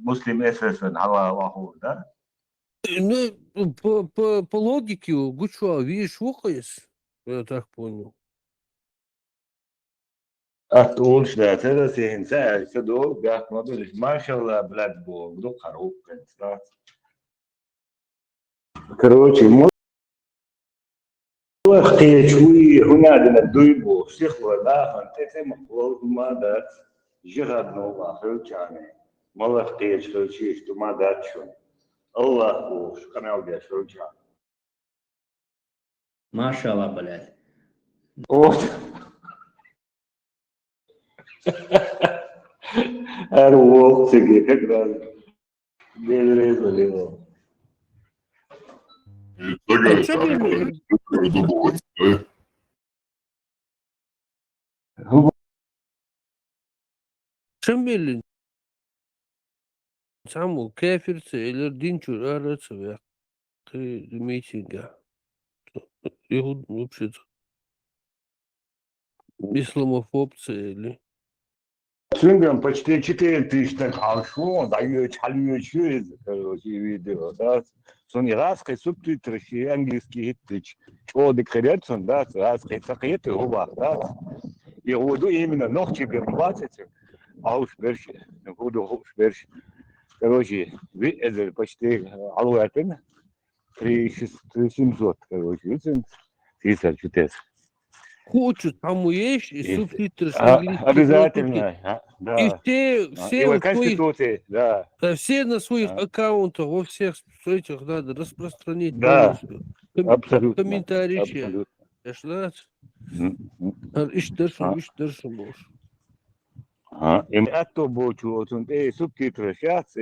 Muslim SSN على واحد да Ну, по логике, Гучва, видишь, вухаешь, я так понял. أقول شيء هذا سين ساعة كده بيعرف ما بيلش ما شاء الله بلاد بو بدو خروج كده كروتشي مو وقت شوي هنا عندنا دويبو شيخ ولا فانتي مقبول ما دات جراد نو آخر يعني ما وقت شوي شو ما دات شو الله هو شو كان يودي شو يعني ما شاء الله بلاد هذا هو سيجي فكرة بيدرس ولا هو شمل سامو كافر سيلر دينشور أرتس يا أخي الميتينجا يهود مبشت إسلاموفوب سيلي Слингам почти 4000 так алшу, даёт халюч, короче, видео, да. Сон иракский субтитры, английский хиттич. Чего декоряцию, да, иракский сакет и губа, да. И воду именно ногти бербатите, а уж берши, воду уж берши. Короче, вы это почти алуатин, 3700, короче, видите, 34. Хочет, там есть и субтитры с английским. Обязательно, И да. все Его в своих, конституции, да. все на своих аккаунтах, во всех этих надо распространить Да, полностью. абсолютно. Комментарии. Абсолютно. Иштершим больше. И это будет вот субтитры сейчас,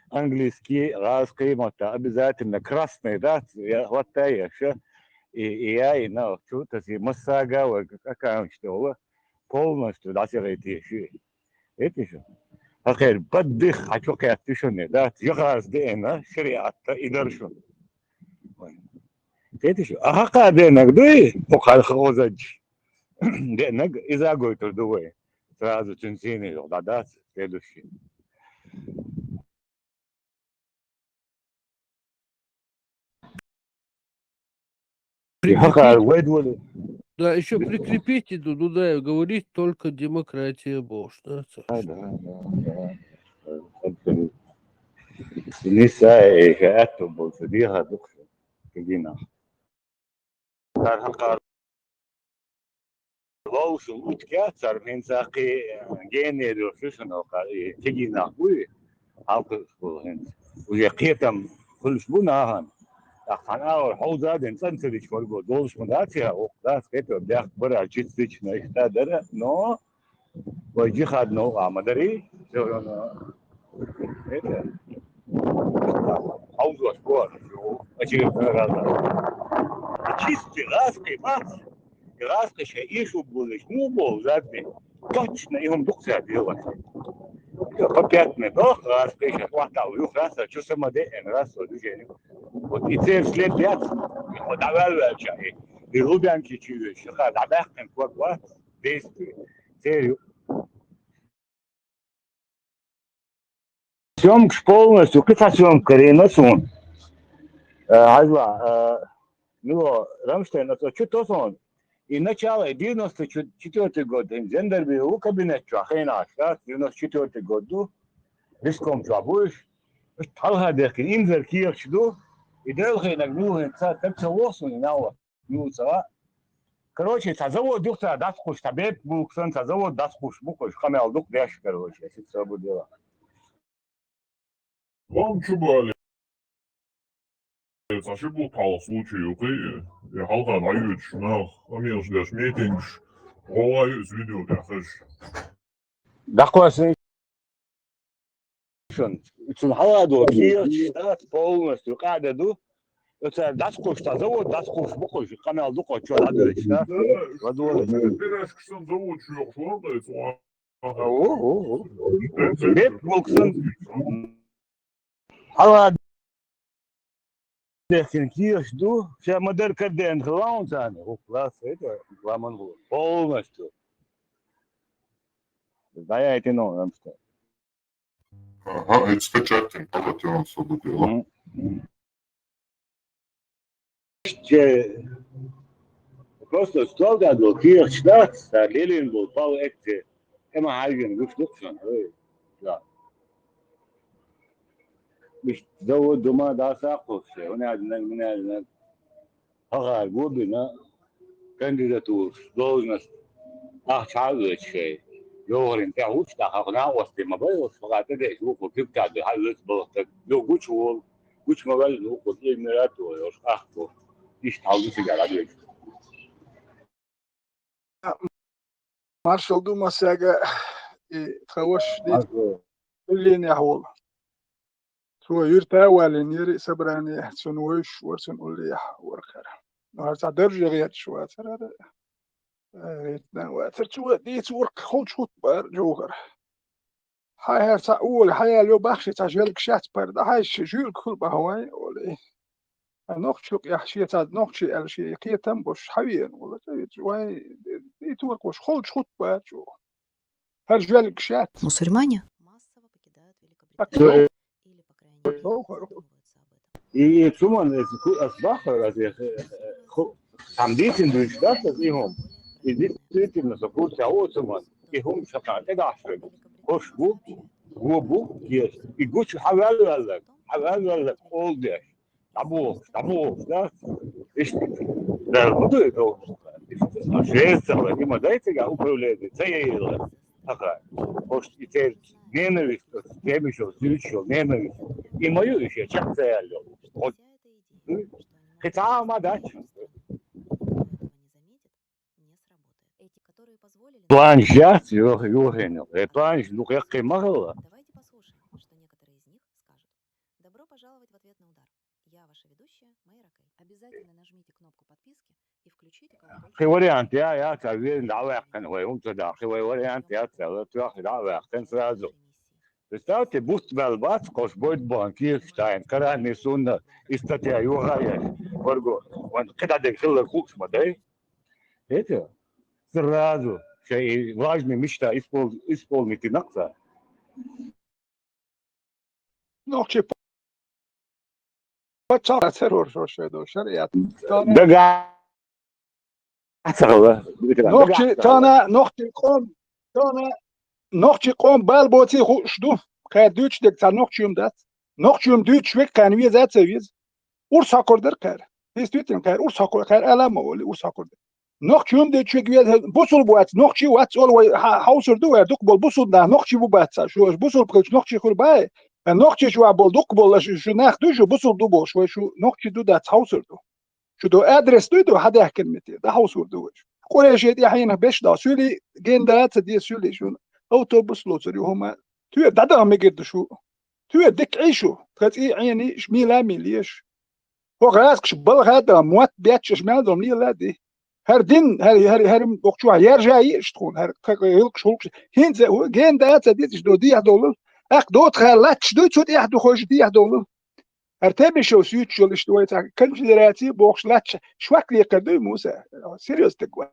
английский, русский, это обязательно красный, да, вот это и я, ну, что-то си массага, как что, полностью, да, сигареты, это же. أخير بدخ حشوكات تشوني ذات جغاز دينا شريعة إدرشون تيتشو أحقا دينك دوي وقال خوزج دينك إذا قلت دوي فهذا تنسيني غدادات تيدوشي حقا ويد ولي Да, еще прикрепите туда и говорить только демократия Бош. Да, النساء شاءتهم بوصديها دكتور تجينا كان حقا لوش وتكاثر من ساقي جيني دوشنا تجينا قوي عاقل هند ويقيتم كل شبونا هان أنا الحوزة دين سنتريش فولبو دولش مناتها وقتاس كتو بياخ برا جيتش نيستادر نو ويجي خاد نو عمدري حوزة سبور أجيب чистый русский мат, русский шеишу будешь, ну бол задний, точно им духся делать. По 5 минут русский шеишу хватал, юг раса, что самодеен раса движение. Вот и те вслед пять, вот давай чай, и рубянки чую, шиха, дабахтен квак действует, серию. Съемка полностью, как съемка реносун. Азла, ну, Рамштейн, это что-то сон. И начало 94 год, Зендерби у кабинет чахина, 94 году, риском чабуш, талха дехин, инзер кирчду, и делхи нагнухин, так целоsun, науа, ну, сава. Короче, завод духта дасхуш, табет буксан, завод дасхуш, букуш, хамел дух деш, короче, если все будет дело. Вам чубали. Это же был tal случай, окей? Я халка нають, на амил ждешь митингш, олаюсь видео дяхаш. Дахуасын, üçün haладу, кирчтат полностью, кададу, это дасхуш, завод дасхуш, букуш, хамел дух, что надо, да? Водолы. Берешь, кстати, завод, что швардается, Бет буксан. Hala derken kirchdu, ще модер карден глаунтан, класс это гламан был полностью. Знаете, ну, нам что. Ага, это скачать, погоди, он освободил. Просто стол да был кирчтат, Ленин был пал экте, эма хайген гуштуксан, да. مش تزود وما دا ساقف شيء هنا هغا قوبنا كانديداتور دوزنا تعالوا شيء يوهر انت وش دا هغنا وسط ما بيوس فقط ده شو كنت قاعد هذا بلطك لو قوش هو قوش ما بل هو قلت لي مراتو يوش اخو ايش تعالوا سيجار عليك مارشال دوما ساقا تخوش دي اللي يحول سو يرتا والين يري سبراني سنوش ورسن أوليح وركر وهرتا درجة غيات شوات هذا غيتنا واتر شو ديت ورك خل شوت بار جوهر هاي هرسا أول هاي لو بخشي تجول كشات برد هاي شجول كل بهواي ولا نقشق يحشي تاد نقشي الشيء قيتم بوش حوين ولا جواي يتوك وش خلد شخط باجو هرجول كشات Мусульмане أكلو И чуман асбахар тамдитин душтат ихом. И действительно закурся оцуман. Ихом шакат эгашрэг. Хошбу, губу есть. И гуч хаваллак oldu. Tabu, да? Да, вот это. Шесть, има дайте га управляет. Цей така. Хоч і це ненависть, темішов, зючов, ненависть. І мою ще чак це алло. От. Хоча мадач. План жат, Юргенов. План, ну як і могла. Добро пожаловать в ответ на удар. Я ваша ведущая, Майя Ракай. Обязательно нажмите кнопку подписки и включите колокольчик. Хи вариант я تعبير دعوة كان هو يوم تدا خي واريانت يا تروح دعوة كان سرازو Представьте, будь балбат, кош будет банки, штайн, карани сунна, истатья югая, ворго, он когда дехил кукс мадай, это сразу, что важная мечта исполнить инакса. نقشي بتشارع ترور شو شدو شريعة دقا نقشي تانا نقشي قوم بالبوتي شدو كان دوتش دك تا نقشيوم دات نقشيوم دوتش ويك كان ويز ات سويز ورساكوردر كار هيستويتن كار ورساكور كار ألم ولا ورساكوردر نقشيوم دوتش ويك ويز بوصل بوات نقشي وات اول هاوسر دو دوك بول بوصل دا نقشي بوات شو بوصل بقولش نقشي خل باي نقشي شو بول دوك بول شو ناخدو شو بوصل دو بول شو نقشي دو دات هاوسر دو شو دو ادرس دو حدا كلمتي دا هاوسر دو قريش دي حين بيش دا سولي جين دات دي سولي شو أوتوبوس لوتري هما توي دادا ما قد شو توي دك عيشو تقطي عيني شميلا مليش هو غاسك شبل هذا موات بياتش شمال دوم لي لادي هر دين هر وقتو يرجع يشتخون هر يلك شولك هين جين دات ديتش دو دي دولار اخ دوت خلاتش دو تشوت يحدو خوش دي دولار هر تبي شو سيوت شو لشتوي تاع كونفدراتي بوخش لاتش شواك لي قدو موسى سيريوس تقوى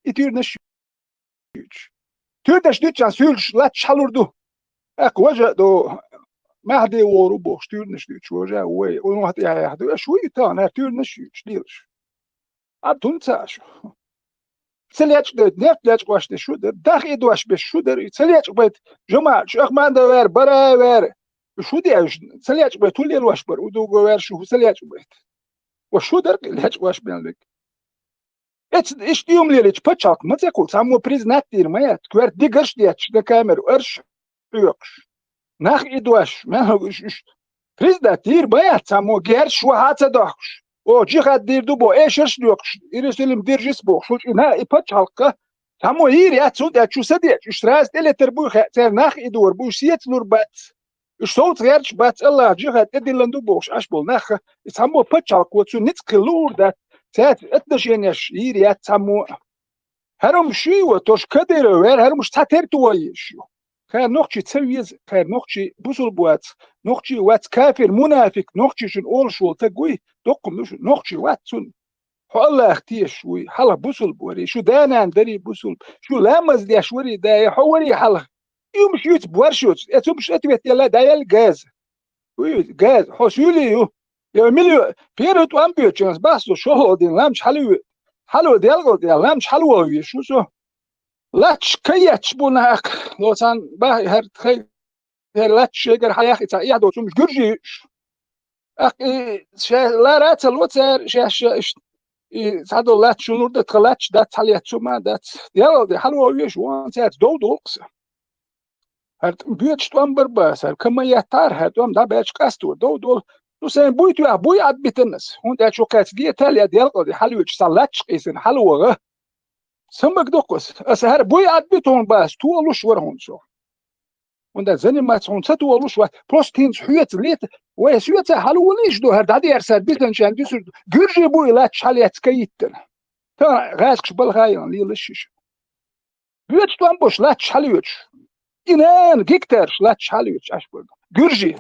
يتير نش تودش ديتشان سولش لا تشالوردو اك وجه دو ما هدي ورو بوش تورنش ديتش وجه وي ونو هدي هدو شوي تانا تورنش ديلش ابتون تاش سلياتش دو نفتلاتش واش دي شو داخ يدواش بش شو در سلياتش بيت جماعه شيخ ما عنده وير برا وير شو دي سلياتش بيت تولي الواش بر ودو وير شو سلياتش بيت وشو در لياتش واش بينلك ايش ديوم ليليش باتشاك ما تقول سامو بريزنات دير ما تكوير ديغرش دياتش دا كاميرو ارش يوكش ناخ ادواش ما هو بريزنات دير ما سامو غيرش وهات داخش او جي خد دير دو بو ايشش يوكش يرسلم دير جيس بو شو انا باتشاك سامو يري اتسود اتشو سدي اشتراس ديل تربو خاطر ناخ ادور بو سيت نور بات صوت غيرش بات الله جي خد ديلندو بوش اشبول ناخ سامو باتشاك وتسو نتقلور دا ساعات اتنشينيش يريات سامو هرم شيو توش كدير وير هرم شتاتر تويشو خير نوخشي تسويز خير نوخشي بوصل بوات نوخشي وات كافر منافق نوخشي شن اول شو تقوي دقم نوخشي وات سن الله اختيش شوي حلا بوصل بوري شو دانا دري بوصل شو لامز دي شوري دا حوري حلا يوم شيوت بورشوت اتومش اتبت يلا دا الغاز وي غاز حسولي يا مليو بيرت وامبيوتشنز بس شو دين لامش حلو ديالغو ديال لامش حلو شو سو لاتش كياتش بوناك لوسان باهي هر تخيل لاتش شجر حياخي تا يحدو مش جرجي اخ لا رات الوتر شاش سادو لاتش نور ده تخلاتش ده تحليات ما ده ديال دي حلو ويش وان سات دودوكس هر بيوتش تومبر باس هر كما يتار هر دوم دا باش قاستو دودول سين بويتو بوي عاد بيتنس هون دا شوكات دي تاليا ديال قدي حلوش صلاتش قيسن حلوه سمك دوكس اسهر بوي عاد بيتون باس تولوش ورهون شو وندا زني ما تسون تولوش بروستين حيت ليت وي سويت حلوليش دو هر دادي ارسال بيتن شان ديسر غيرجي بوي لا تشاليات كيتن تا غاسكش بالغايان لي لشش بيت تومبوش لا تشاليوش إنان جيكتر شلات شاليوش أشبرد جرجي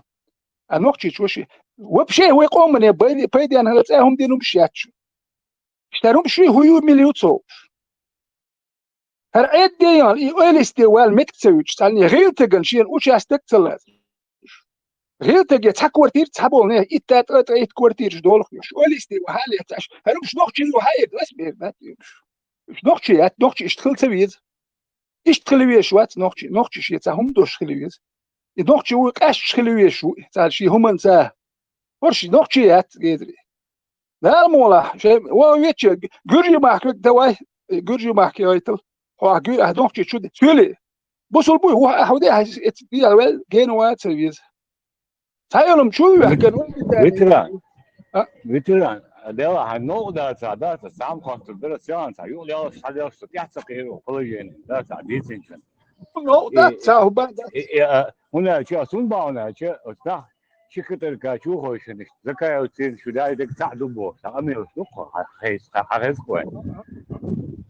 النقطة شوشي وبشيء هو يقوم من بيدي أنا هتلاقيهم دينهم شياتش اشتروا بشيء هو مليوتو هر عيد ديان إيوال استوال مكتسويش سالني غير تجنشين وش أستكتلات غير تجي تكورتير تحبولني إتات أتريت كورتير دولخ يش إيوال استوال حالي تاش هرب شنوخشي وهاي بس بيربات شنوخشي نوخشي اشتغل تبيز اشتغل ويش نوخشي شيء تهم دوش خلويز نوخشي وقاش خلويش شو تال شيء هم انساه ورشي نوخشي قدري لا مولا شيء ويتش جرجي معك دواي جرجي معك يايتل هو جرجي نوخشي شو سولي بوصل بوي هو أحودي دي الوال جينوات سيرفيس تايلهم شو يحكوا فيتران ده هنو ده سعادات السام خاص الدرس يان سيقول يا شحال يا يحسق هيرو كولاجين ده سعديت إنسان no that's how bad هنا شيء أصلا باونا شيء أصلا شكتر كاشو خوشني ذكاء يصير شو ده يدك سعدو بو سامي يسوق حخيس كوي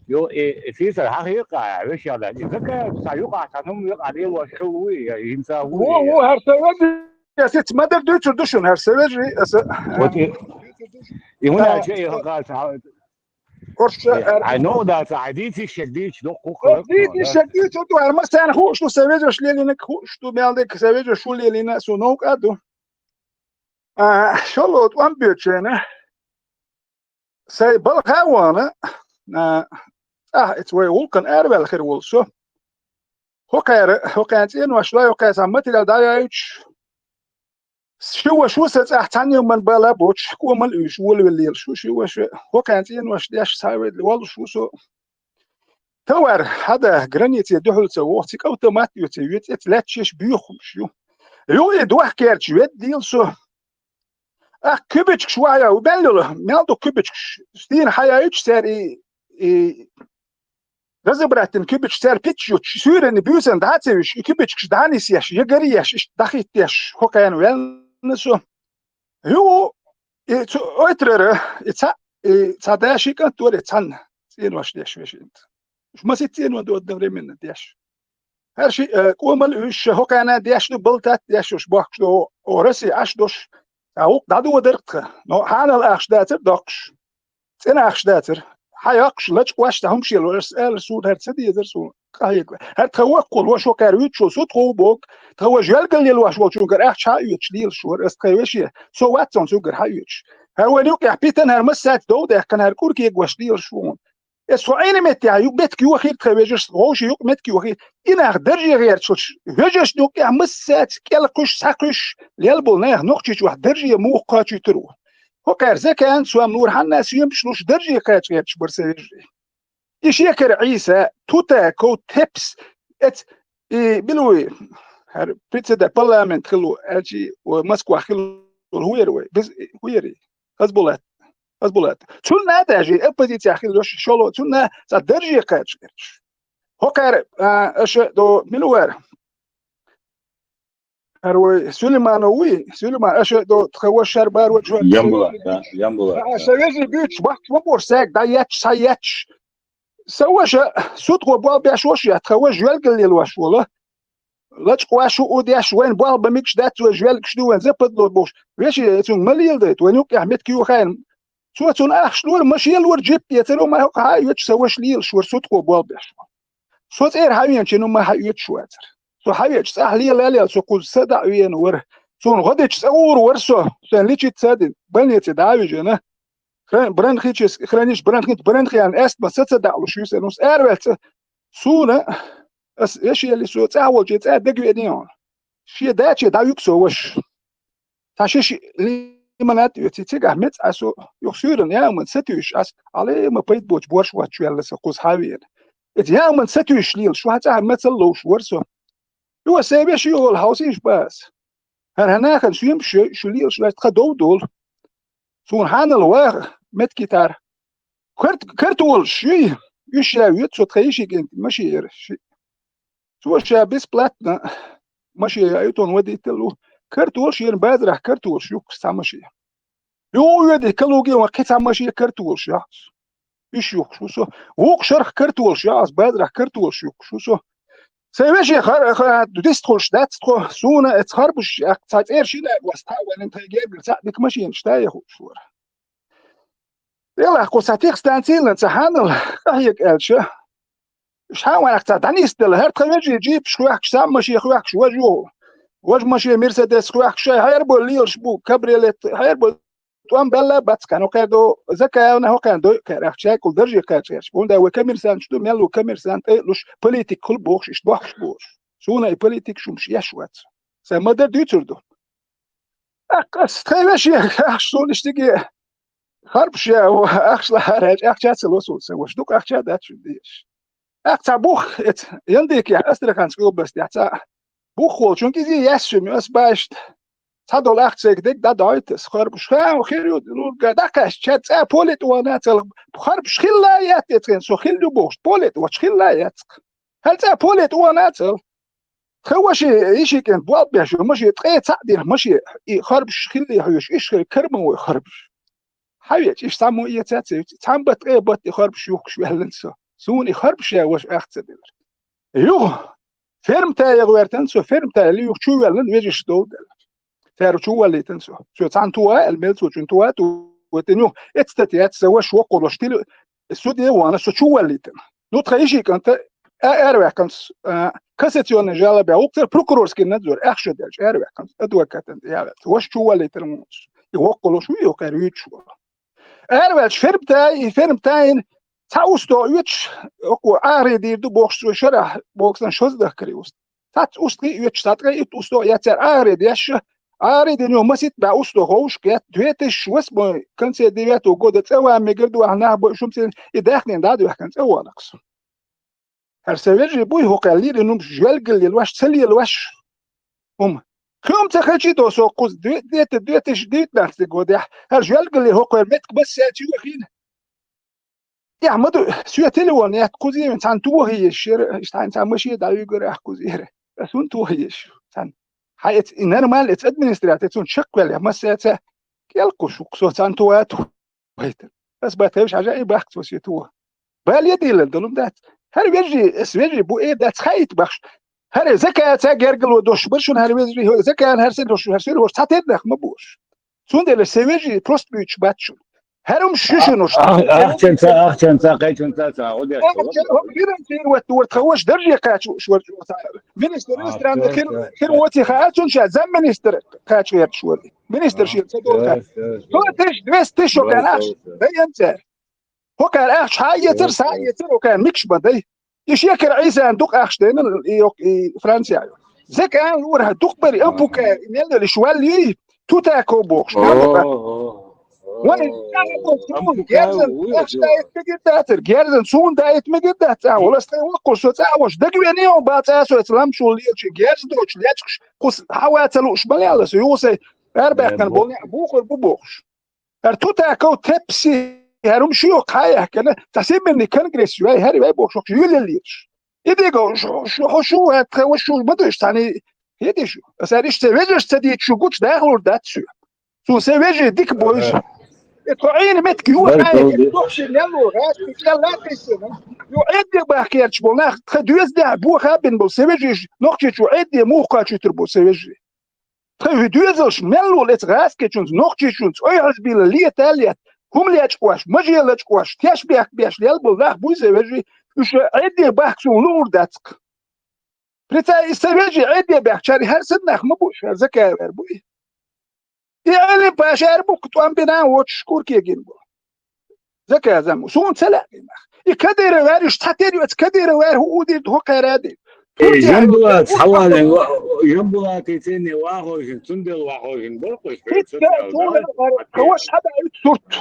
يو في سر حقيقة وش هذا ذكاء سيوقع عنهم يقع عليه وشوي ينسى هو هرسوج يا ست ما در تردشون هرسوج هنا شيء قال قرش I know that عديتي شديد شنو قوقلك دي شديد تو مثلا هو شو سويج شو اللي لك هو شو مالك سويج شو اللي لنا سو نوك ادو شلو تو ام بيتشنا سي بالغاوانا اتس وي ولكن اربل خير ولسو هو كانت ان وشلا وكاس عمتي دايتش شو ستحتني من بلا بوتش كومل ايش والليل شو هو كانت ان وش داش ساوي والله شو توار هذا جرانيتي دحول سووتك اوتوماتيك يوت لا تشيش بيخم شو يو يدوح كيرتش يد ديل سو كبتش شويه وبلله مالدو كبتش ستين حيايتش ساري رزبراتن كبتش سار بيتشوتش سورن بيوسن داتسيش كبتش دانيسيش يغريش دخيتش هو كان ولنسو هو اترر تصداشي كانت توري تصن سين واش داش واش انت ما ستين ودو الدوري من داش هرشي قومل وش هو كان داش بلتات داش وش باخش دو اورسي اش دوش او دادو ودرت نو حال الاخش داتر دوكش انا اخش داتر حيقش لاتش واش تهم شي السؤال سود هرتسدي يدرسو قايق هر توقل واش كارويت شو صوت بوك تو جلقل لي واش شو كر اخش هايوتش ديل شو اسقيوش سو واتسون سو كر هايوتش هو نوك يحبيتن هر مسات دوده كان هر كوركي واش ديل شو اسو عين متى يو بيت كيو خير تخويجش غوش يو مت كيو خير انا درجي غير تشوش هجش دوك مسات كلكش ساكش ليلبل نه نقطه واحد درجي مو قاچي ترو هو كارزه كان سوام نور حنا سيم شلوش درجي قاچ غير برسيج ايش يكر عيسى توتا كو تيبس ات بلوي هر بيتزا دا بارلمنت خلو اجي ومسكو خلو الهويروي بس هويري حزبولات شو ناتجي ابدي تاخي لوش شلو شو نا درجي قاچ هو كار اش دو ملوار هروي سليمان اش دو تخوش شربار وجه يمبلا سويجي بيتش وقت مبور ساك دايتش سايتش سواش سوتو بوال بيشوش يتخوش يلقل الواش والله لا تقواش ودياش وين بوال بميكش دات وجوالك شنو وين زبط لو بوش ويش يتون مليل ديت وينوك احمد كيو خاين سوتون اخ شنو ماشي يلور جيب يتلو ما هاي يتش سواش ليل شور سوتو بوال بيش صوت اير هاوين شنو ما هاي يتش واتر سو هايتش سهلي لا سو كل صدع وين ور سون غدش اور ورسو سن ليش تصدق بنيت داوي جنا بران خيتش خرانيش بران خيان است ما صدع شو سنوس ايربت سونا اس ايش اللي سو تعول جيت دق اديون شي داتش داويك سو وش تاشيش لي منات يتيجا مت اسو يخسرن يا من ستوش اس علي ما بيت بوش بورش واتش يلا سقوس هاوين يا من ستوش ليل شو حتى مثل لوش ورسو هو سيبي شو الهاوسيش بس هناك شو يمشي شو ليل شو تخدو دول سون حان الواغ مت كيتار كرتول شي يشاويت سو تخيشي كنت ماشي يرشي سو شابس بلاتنا ماشي ايتون وديت له كرتول شي بادرح كرتول شو كستمشي يو يدي كلوغي وقت ماشي كرتول شي يشوك شو سو ووك شرخ كرتول شي بادرح كرتول شو سو سويش خر دستخلش دستخو سونا اتخربش اقتصاد إيرشي لا واستعمل أنت جايب لساعدك ماشي نشتايه شو يلا قصتي استانسيل نتحانل هيك ألشة شحال اقتصاد عني استل هرت خيجي يجيب شوية سام ماشي شوية وجهه وجه ماشي مرسيدس شوية شيء هيربو ليش بو كابريلت هيربو توام بلا بس كانوا كادو زكاة أنا هو كان دو كرافشة كل درجة كاتشش بوندا وكمل سان شتو ميلو كمل سان لوش بوليتيك كل بوش إيش بوش بوش سونا بوليتيك شو مش يشوات سما ده ديتردو أقص تخيلش يا أخش سون اشتكي خربش يا أخش لهرج أخش هتسلوسو سوش دوك أخش هذا شو ديش أخش بوخ ينديك يا أسترخان سكوب بس يا بوخ وول شون كذي يسمي أس باش صدول أخشك ديك ده دايتس خربش خا وخيرو دلور دكاش شات بوليت وانا تل خربش خلايات يتكن سو خلو بوش بوليت وش خلايات هل تا بوليت وانا تل خوشي إيشي كان بوال بيشو ماشي تقيت تعدي ماشي خربش خلي هيش إيش كرمو وخربش حياتي إيش سامو إيه تاتي سام بتقي بتي خربش يوك شو هلنسو سوني خربش يا وش أخت دل يوه فيرم تاعي غيرتن سو فيرم تاعي اللي يوك شو هلن ويجيش دو فيرو شو اللي تنسو شو تان توا الميل سو تون توا وتنيو اتستاتيات سوا شو قولو شتيل السودي وانا شو اللي تن دو تخيشي كنت أروح كنت كاسيتيون جالا بيوقتر بروكورورسكي نزور أخشى دلش أروح كنت أدوكاتن يا وش شو اللي تنموش يوقلو شو يوكارويت شو أروح فيرم تاين تاوستو يوتش أكو أريدي دو بوكس وشرح بوكسن شوز دكريوس تات أستري يوتش تاتري أستو ياتر أريديش أريد إنه مسيت بأستو هوش كات دويتش واسمه كنت دياتو جودة سوا ميجردو أهنا بشومسين يدخلين دادو كنت أول نقص هرسويجي بوي هو قليل إنهم جوالجل الواش تسلي الواش كم تخشي دوسو قوس دويتش نفس جودة هرجوالجل هو قرمتك بس ياتي وخين يا مدو سويتلون يا كوزي من سان تو هي الشر اشتاين سان مشي دا يقرا كوزي اسون تو هي سان حيت ان مال اتس ادمنستراتيشن شكل ما سيتا كيلكو شو سان توات بس بتهمش عجائب بحث وسيتو بال يدي لندلم دات هل بيجي اسويجي بو ايه دات خايت بخش هل زكاه تاجرجل ودوش برشون هل بيجي زكاه هرسل دوش هرسل وش تاتدخ مبوش سوندل سويجي بروستبيتش باتشون هرم شوشنوش أخشن ساقيت أنت ساعود يا خير وتخوش درجة كاتش شو مينستر عند خير وتي خاتون شا زم مينستر كاتش غير شو مينستر شيء صدق هو تش بس شو كان اخ بينت هو كان اخ حاجه ساعه وكان مكش بدي يشكر عيسى عندك اخشتين فرنسا زي كان ورها دقبري ابوك نل شوالي توتاكو بوخش وانا جيرزن سون دايت مجدات ولا استوقف سو تاوش دغويني وباتاسو اسلام شو ليش جيرز دوش ليش قص حواتلوش بليالس يوسي اربع كان بوني بوخر بوخش ارتوتاكو تبسي هرم شيو قايه كان تسمني كونغرس واي هري واي بوخش يوليش يديغو شو هتخوشو بدوش ثاني هدي شو اساريش تيجش تدي شو قوتش داخل داتشو سو سيفيجي ديك بويش تعين متك يو حاجه تخش يلو غاش لا تسمع يعد باكيرش بوناخ تدوز ده بو خابن بو سيفيجي نوختي يعد موقع تربو سيفيجي تدوزش ملو لت غاس كيتشونز نوختي شونز اي حسبيل لي تاليات هم لي اتقواش ماجي لا اتقواش تاش بيك بيش يلبو لا بو سيفيجي يش عد باكسو لور داتك بريتا سيفيجي عد باك شاري هر سنخ مبوش زكا بوي يعني باشر بوكتوان بنا وتشكور كيجين بو زكا زمو سون سلا يكدر وارش تاتير يتكدر وار هو دي هو قرادي جنبوات حوالي جنبوات يتني واخوشن تندل واخوشن برقش كوش هذا صورت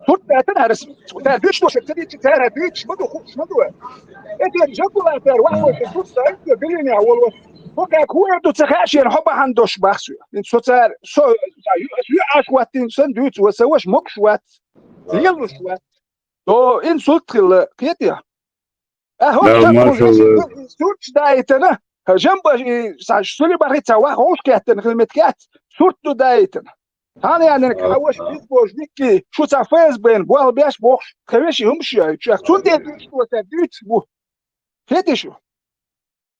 صورت انا رسم تعرفش واش تدي تعرفش مدو انت جنبوات واخوشن صورت بليني اول وكاك هو دو تخاشي نحب عندوش بخسو صار سو يعاش واتين سندويتش وسواش مكش وات يلوش وات تو ان سوتخل قيتيا اهو سورت دايتنا جنب سولي بريتا واخوش كاتن خدمتكات سورت دايتنا انا يعني كحوش بيسبوش ديكي شو تفاز بين بوال بيش بوخش خويشي همشي تشون دي دوش وتدويت بو فيتشو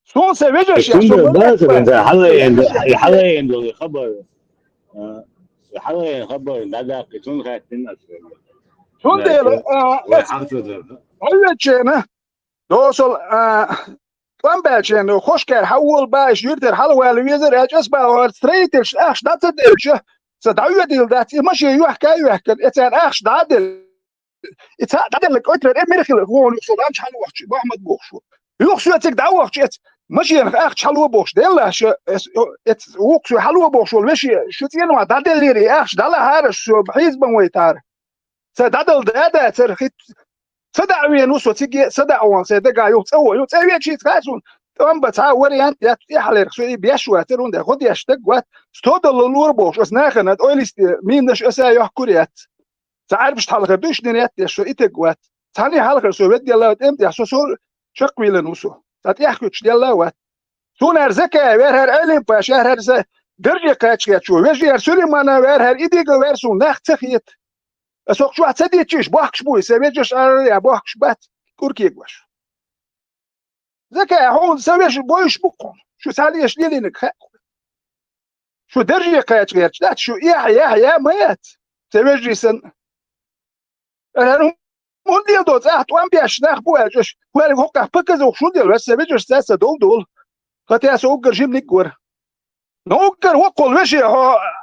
سون سويجش يا كنت سون بس انت حلقين دول خبر حلقين خبر لا كتون خاتين سون ديل وحرته هيتشنا دوسل Pampechen, Hosker, Howell Bash, Jurter, Hallowell, Wieser, Edgesbauer, Streeters, Ash, that's a dilge. So Dawidil, that you must you it's an Ash Dadil. It's a Dadil, Otter, a miracle of one, so that's Hallowach, Mohammed Bosch. You also take that watch, it's Machine Ash Hallow Bosch, Delash, it's walks to Hallow Bosch, or Michi, should you know that really Ash, Dalla Harris, so he's been waiting. So Dadil, that's a hit. صدق نص وتيجي صدق وان صدق يوت شيء تكاسون تمام بتعوري أنت يا حلير شو بيشوا ترون ده خد يشتق وات ستود اللور بوش بس ناخن أوليست مين نش أسا يحكوريات تعرفش تحلق دوش دنيات يشوا إتقوات ثاني حلقة سو بدي الله تمت يحسو سو شقوي لنوسو تيحكوش دي الله وات سو نرزكا ويرهر علم باش يرهر ز درجة كاتش شو ويجي سوري ما أنا ويرهر إيديك ويرسو نخ تخيت أسوق شو هتصدق تشيش بوحش بوي سويجش يا بوحش بات كوركي قوش ذكاء هون سويش بويش بقون شو ساليش ليلينك شو درجة كاتش غيرش لا شو يا ميت سويجي سن أنا مون ديال دوت وان بيش ناخ بواجش وين هوكا بكز شو ديال بس سويجش ساسا دول خاطر سوق جيم نيكور نوكر وقول وشي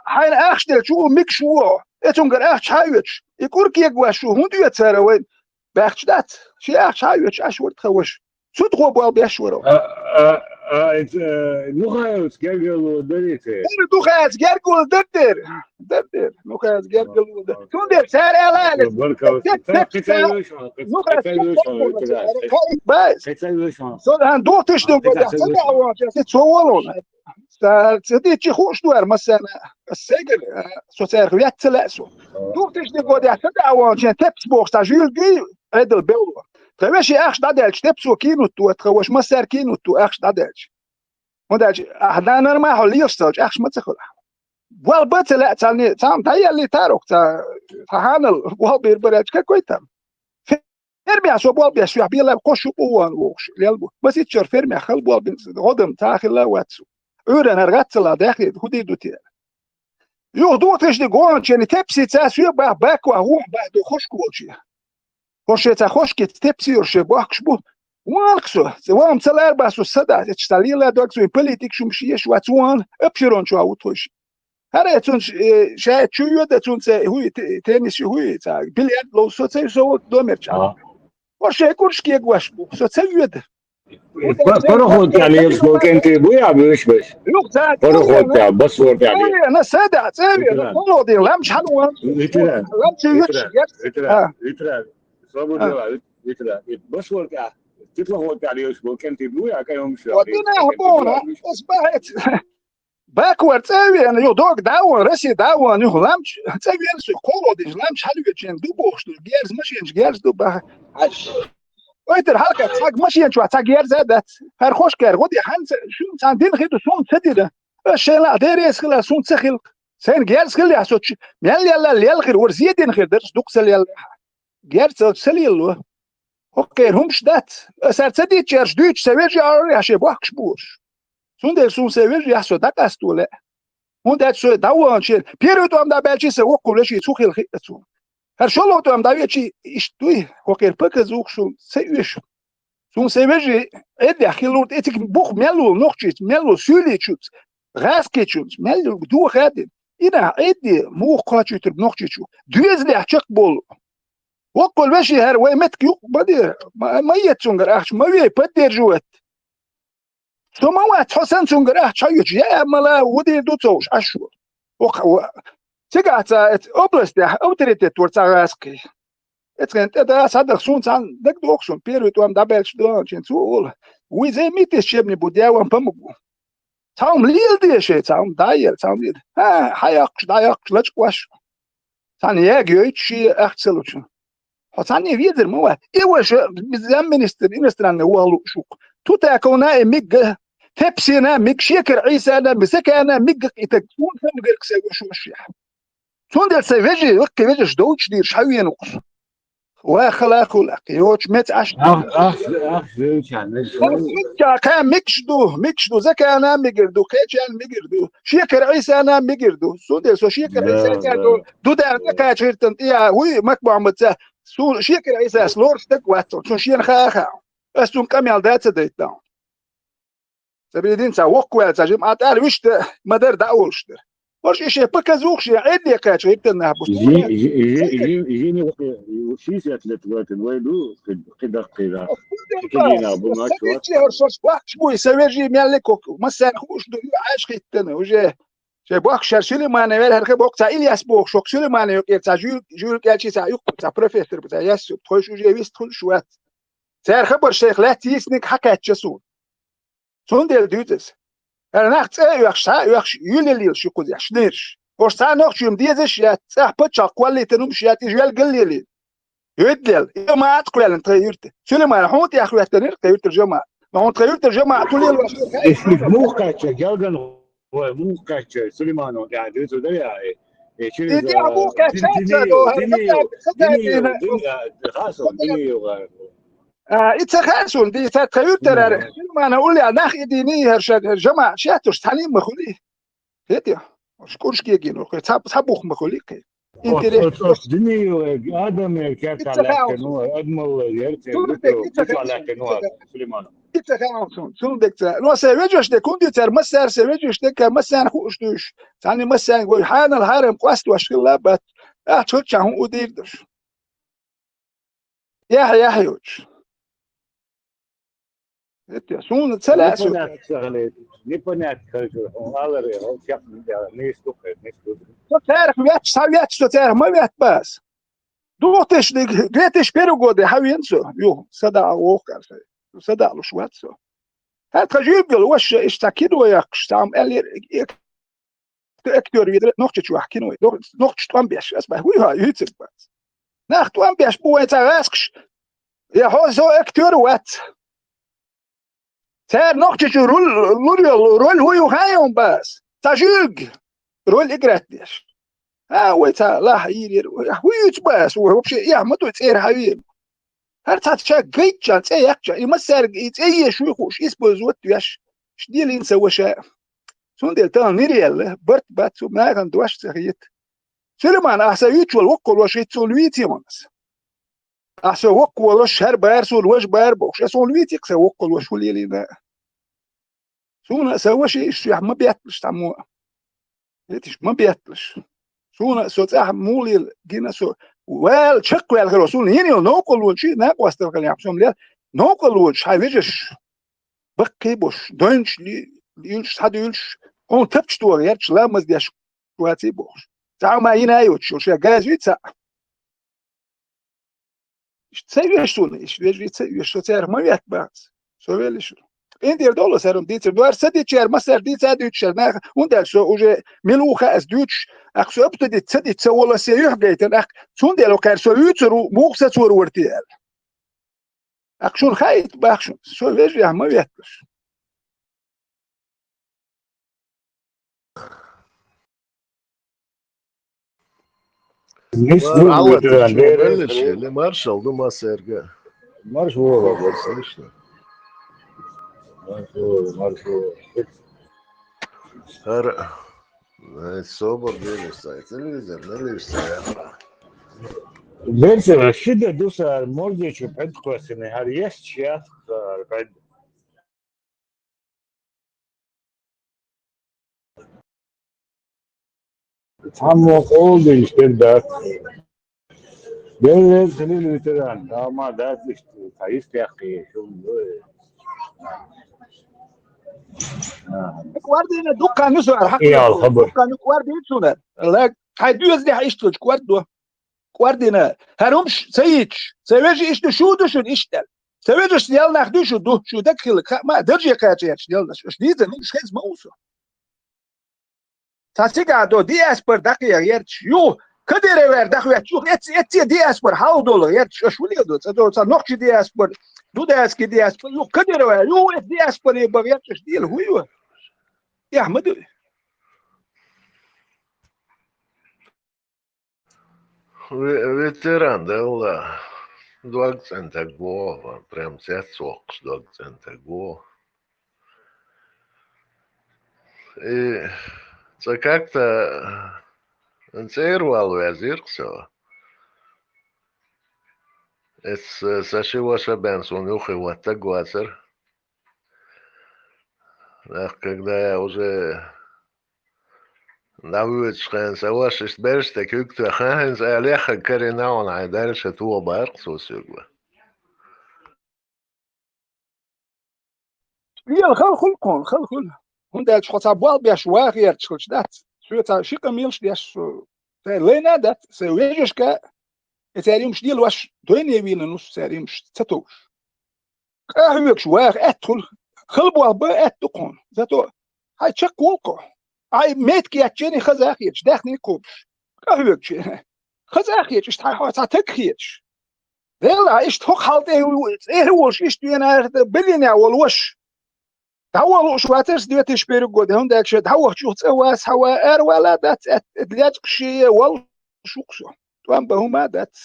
حين أخشدل شو ميك شو اتونجر أخش هايوش يكور كي يقواش شو هون ديت ساروين بأخش دات شي أخش هايوش أشور تخوش شو تقول بوال بيشورو نخايس جرجل دريته نخايس جرجل دردر نخايس جرجل دردر شو دير سار إعلان صار هندو تشتغل بدأ صدق واجه تتصورون سديتي خوش دوار مثلا السجل سوتير ويا تلاسو دو تشتغل بدأ صدق واجه تبس بوكس تاجيل جي هذا البلو تمشي أخش دادلش تبسو كينو تو تخوش مسار كينو تو أخش دادلش مداج أحنا نرمى حلي يستوج أخش ما تخل والبت لا تاني تام تاي اللي تاروك تا هانل والبير برج كويتام فيرمي عشو بوال بيشوح بيلا قشو بوان ووش ليلبو بس يتشر فيرمي خل بوال غدم تاخل لا واتسو أورن هرغت لا داخل هدي دوتي يو دو تشدي جون يعني تبسي تاسيو باك وهو بعد خوش كوشي خوشيتا خوشكي تبسي ورشي باكش بو وانكسو وام تلار باسو صدا تشتاليلا دوكسو بوليتيك شو مشيش واتوان ابشرون شو اوتوش هذا تون شاي شو يدا تون هو تنس هو تا بليارد لو سو تسي سو دوميرچا ورشي كورشكي يغواش بو سو تسي يدا فرخوت يعني يسمو كنت بويا بيش بس فرخوت يا بس ورد يعني انا صدا تسوي والله دي لامش حلوه لامش بس ورد تطلع ورد يعني يسمو كنت بويا كيوم شو ودينا هبونا اصبحت باكورد تسوي انا يو دوغ داون رسي داون يو لامش تسوي نسو كولو دي لامش حلوه جن دو بوخش جيرز ماشي جيرز دو با ويتر حلقة تاج ماشي شو تاج يرز هذا هر خوش كار غدي حنس شو ساندين خيتو سون سديده الشيء لا ديريس خلا سون تخيل سين جيرز خلي حسوتش مال يلا يلا خير ورزيدين خير درس دوكسل يلا جيرز سليلو اوكي همش دات صار تدي تشرش دوتش سويجي اري عشان بوخش بوش سون دير سون سويجي يحسو داكاستوله هون دات سو داوان شي بيرو تو ام دا بالشي سو كل شيء سوخيل خيتو هر شلون تو ام داويتشي اشتوي وكير بكزوخ شو سيوش سون سيفيجي ادي خيلوت اتك بوخ ميلو نوختشيت ميلو سوليتشوت غاسكيتشوت ميلو دو خادم انا ادي مو قاتشيت بنوختشيتشو دوزلي حشق بول وقل بشي هر وي متك بدي ما يتسونغر اخش ما وي بدير جوت سو ما وات حسن سونغر اخش يا ملا ودي دوتوش اشو تقعد اوبلست اوتريتيت ورتاغاسكي اتكنت دا صدق سون سان دك دوكسون بيرو تو ام دابلش دون تشنسول وي زي ميتش شبني بوديا وام بامغو تاوم ليل دي شي تاوم داير تاوم ليل ها حياقش دايقش لچ واش سان ياغيتشي اختسلوچ حساني ويدر مو ايوش بزام مينستر ان هو شوق تو تاكونا ميغ تبسينا ميغ شيكر عيسى انا مسكانا ميغ يتكون فمغرك سوي شو مشيح سون ديال سيفيجي وكي فيجي دوتش دير شحال نقص وخلاقولك يوش مت أشت زوج يعني كان مكشدو زكا أنا مجردو كيش أنا مجردو شيك رئيس أنا مجردو سودي سو شيك رئيس أنا دو ده زكا شرطن يا وي مكبع متسا سو شيك رئيس أسلور ستك واتو سو شين خاخا أستون كميال دات ديتاون سبيدين سا وقوة تجمع أتعال وشت مدار داولشت وش إشي بكزوخش عدي كاتش يبتنا يجيني وشي سياتلت وقت ويدو كده كده تجينا ابو ماتشوات شو يسوي جي مالك مثلا خوش دو عاش خيتنا وجه شي بوك شرشلي ما نوال هرخه بوك تا إلياس بوك شوك شلي ما نيو تا جول كالشي تا يوك تا بروفيسور تا ياسو تخش وجه ويست كل شوات تا خبر شيخ لا تيسنك حكات جسون سون ديل دوتس انا ناخت يخش يوليل شو قد يحشنيرش وش تا نوخ يوم ديزش يا تا بتشا كوالي تنوم شيات يجوال قليلي يدل ما أتقول أنت غيرت شنو ما نحوت يا أخوي تنير غيرت ترجمة ما هو تغيرت ترجمة تقول لي اسمك مو كاتشا جالجن هو مو كاتشا سليمانو قاعد يزو ده يا شنو دي أبوك دينيو خاصو دينيو يتخاسون دي تغيرت ترى شنو ما أنا أقول لي أنا أخي ديني هرشاد جماعة شاتوش تعليم مخولي هدي مش كورش كيجينو تابوخ مخولي انت ليش دينيو آدم كانت على كنوع أدمو يرتي يطلع على كنوع سليمانو شنو بدك لو سيرجوش ده كوندي تر مسار سيرجوش ده كمسان خوش دوش ثاني مسان يقول حان الهرم قاست واشكلا بات اتشوتش هون وديردش يا حيوش انت شنو ثلاثه نيبونات كلشو والله هو شاف نيستو تعرف ياتش تعرف ما يات بس دوتش ديتش بيرغو ده حوينسو يو صدع ووكر صدع له شواتسو هات جيبل وش اشتكيدو ياكش تام اللي اكتور ويدر نوختش وحكينو نوختش تامبيش اسمع هو يوتيوب بس ناخت تامبيش بو يتعاسكش يا هوزو اكتور وات تار نوختش رول هو هايون بس تاجوج رول اجراتيش ويتا لا حيير هو يتباس وهو بشي يا مدو تير حبيب هل تاتشا جيتشا تيكشا يمسر اي شوخوش يسبوز وتياش شديل ينسى وشا سون ديل تان نيريال برت باتو ما كان دواش تخيت سليمان احسا يوتشول وقول وش يتسون ويتي مانس احسا وقول وش هر بارسول وش باربوش سون ويتي احسا وقول وش وليلينا سون سواشي الشيح ما بياتلش تعمو يتش ما بياتلش سون سوتاح مولي جينا سو وال شقوا على الرسول هنا نوقل وشي ناقوس تلقى يحسون ليه نوقل وش هاي فيجش بقي بوش دونش يلش هذا يلش هون تبش تو يرش لا مزديش واتي بوش تعال ما هنا يوتش وش جاز يتسع تسوي شلون ايش بيجي تسوي شو تعرف ما يتبع سوي لي شو انت يردولو سرم ديت دوار سدي تشير مسار ديت سدي تشير ناخ وندل شو وجه ملوخه اس دوتش اخ سو ابتدي تسدي تسولا سيح جيتن اخ سون ديلو كار سو يوترو موخسه سور ورتيال اخ شون خايت باخشون سو فيجي ما يتبش على بلش اللي مارشال دو ما سيرجع مارش هو слышно هر صوبر بيلش تلفزيون بيلش بنت الشدة دوسة المورجيج بعد كويس إن هذه يشتيات بعد تحمل قول الشدة بين سنين الوتران ما دات تعيش يا أخي شو guarda duka nisso يا الخبر duka no guarda isso né lá hay duas de isto guarda هرمش سيتش سيجي isto شو ده شو isto سيجي ديال ناخدو شو ده شو دخل ما درجه كاتش ديال ايش دي ده مش خاز موسو تاسيغا دو دي اسبر دقي يرتش يو كدير ور دخل شو اتي دي اسبر هاو دولار يرتش شو لي دو نوخش دي اسبر دو ده اسكي دي اسبر يو كدير ور يو دي اسبر يبغى يرتش ديال هو يا احمد ветеран да والله 2 prям цецок 2. И это как-то цервал вязирксо. Это сашиво шабенсон ухо тагуацер. Когда я уже навыч саваш изберешь таких ханс алеха каринаун а дальше туо барксо сюгва. يلا خل هون دالش خاطر بوال بيش واغير تشلش دات شو تا شي كميلش ديش لينا دات سويجش كا اتاريوم شديل واش دويني وين نص ساريم تتوش كاهمك واغ ادخل خل بوال با اتقون ذاتو هاي تشك ولقو هاي ميت كي اتشيني خزاخيتش داخني كوبش كاهمك خزاخيتش اشتاي تا تكخيتش ديلا ايش تخ حالت ايه وش ايش انا بليني والوش هو شو هترس ديت شبيرو جود هون داك شد هو شو تسواس هو ار ولا دات دلات شي وال شوكسو توام بهما دات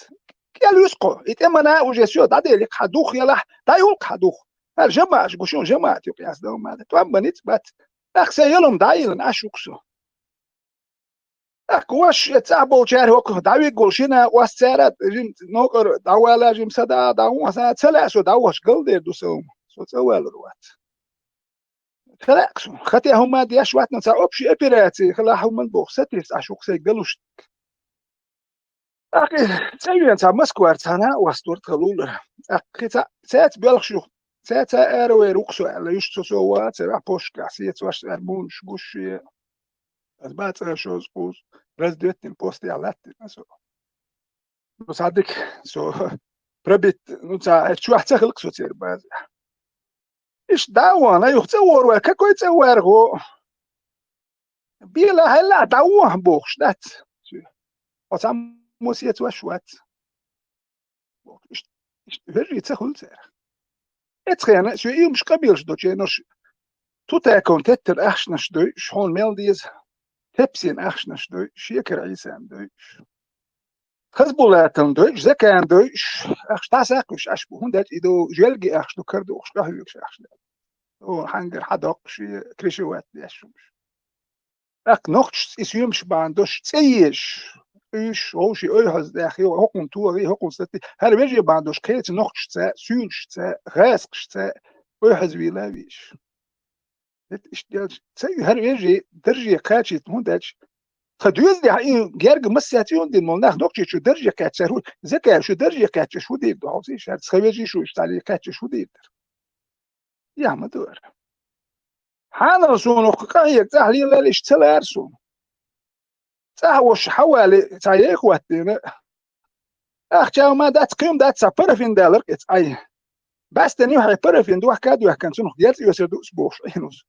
كيال يسقو يتمنا وجسيو دادي لك حدوخ يلا دايول حدوخ الجماعه شو جماعه يقياس دوم هذا توام بنيت بات اخسا يلوم دايل اشوكسو اكواش تعبوا شهر وقت داوي يقول شنا واسرات جيم نوكر داوالا جيم سدا داو سنه ثلاثه داوش قلدي دوسوم سو تسوال الوقت خلاص خاطر هما دياش وقت نتاع اوبشي ابيراتي خلاهم من بوخ ستيس اشوك سي قالوش اخي تسوي نتاع مسكوار تاعنا واستور تقولوا اخي ساعات بيلخشو ساعات اروي روكسو على يشتو سوا تاع بوش كاسيت واش اربونش بوش اسبات شوز قوس رزدت بوستي على بس عندك سو بربيت نتاع شو حتخلق سو تير باز ايش دعوة انا يختصور وكاكو يتصور هو بيلا هلا دعوة بوخش دات وتعم موسيت وشوات ايش هري تسخل سير اتخينا شو ايه مش قبيلش دوتش نش توتا كونتتر اخشنش دو شحون ميلديز تبسين اخشنش دو شيكر عيسان دو خزبولاتن دو زكان دو اخش تاساقش اشبو هندات ايدو جلجي اخش دو كردو اخش قهويكش اخش او حنجر حدق شي كريشوات ديشومش اك نوختش اسيومش باندوش تسيش ايش هو شي هز داخل حكم توري حكم ستي هل بيجي باندوش كيت نوختش تا سونش تا غاسكش تا هز ويلاويش ايش ديالش تسي هل بيجي درجي كاتشي تمونداتش خدوز دي حقيقي جارج مساتيون دي المناخ نوختش شو درجي كاتشي زكا شو درجي كاتشي شو دير دو عاوزيش تسخيجي شو اشتالي كاتشي شو دير يا مدور حانا رسون قاية تحليل ليش تلارسون تاوش حوالي تايك واتنا اختيار ما دات قيم دات سابرفين دالر ات اي بس تاني هاي برفين دو كادو كان سنخ ديال يسدو اسبوش اينوس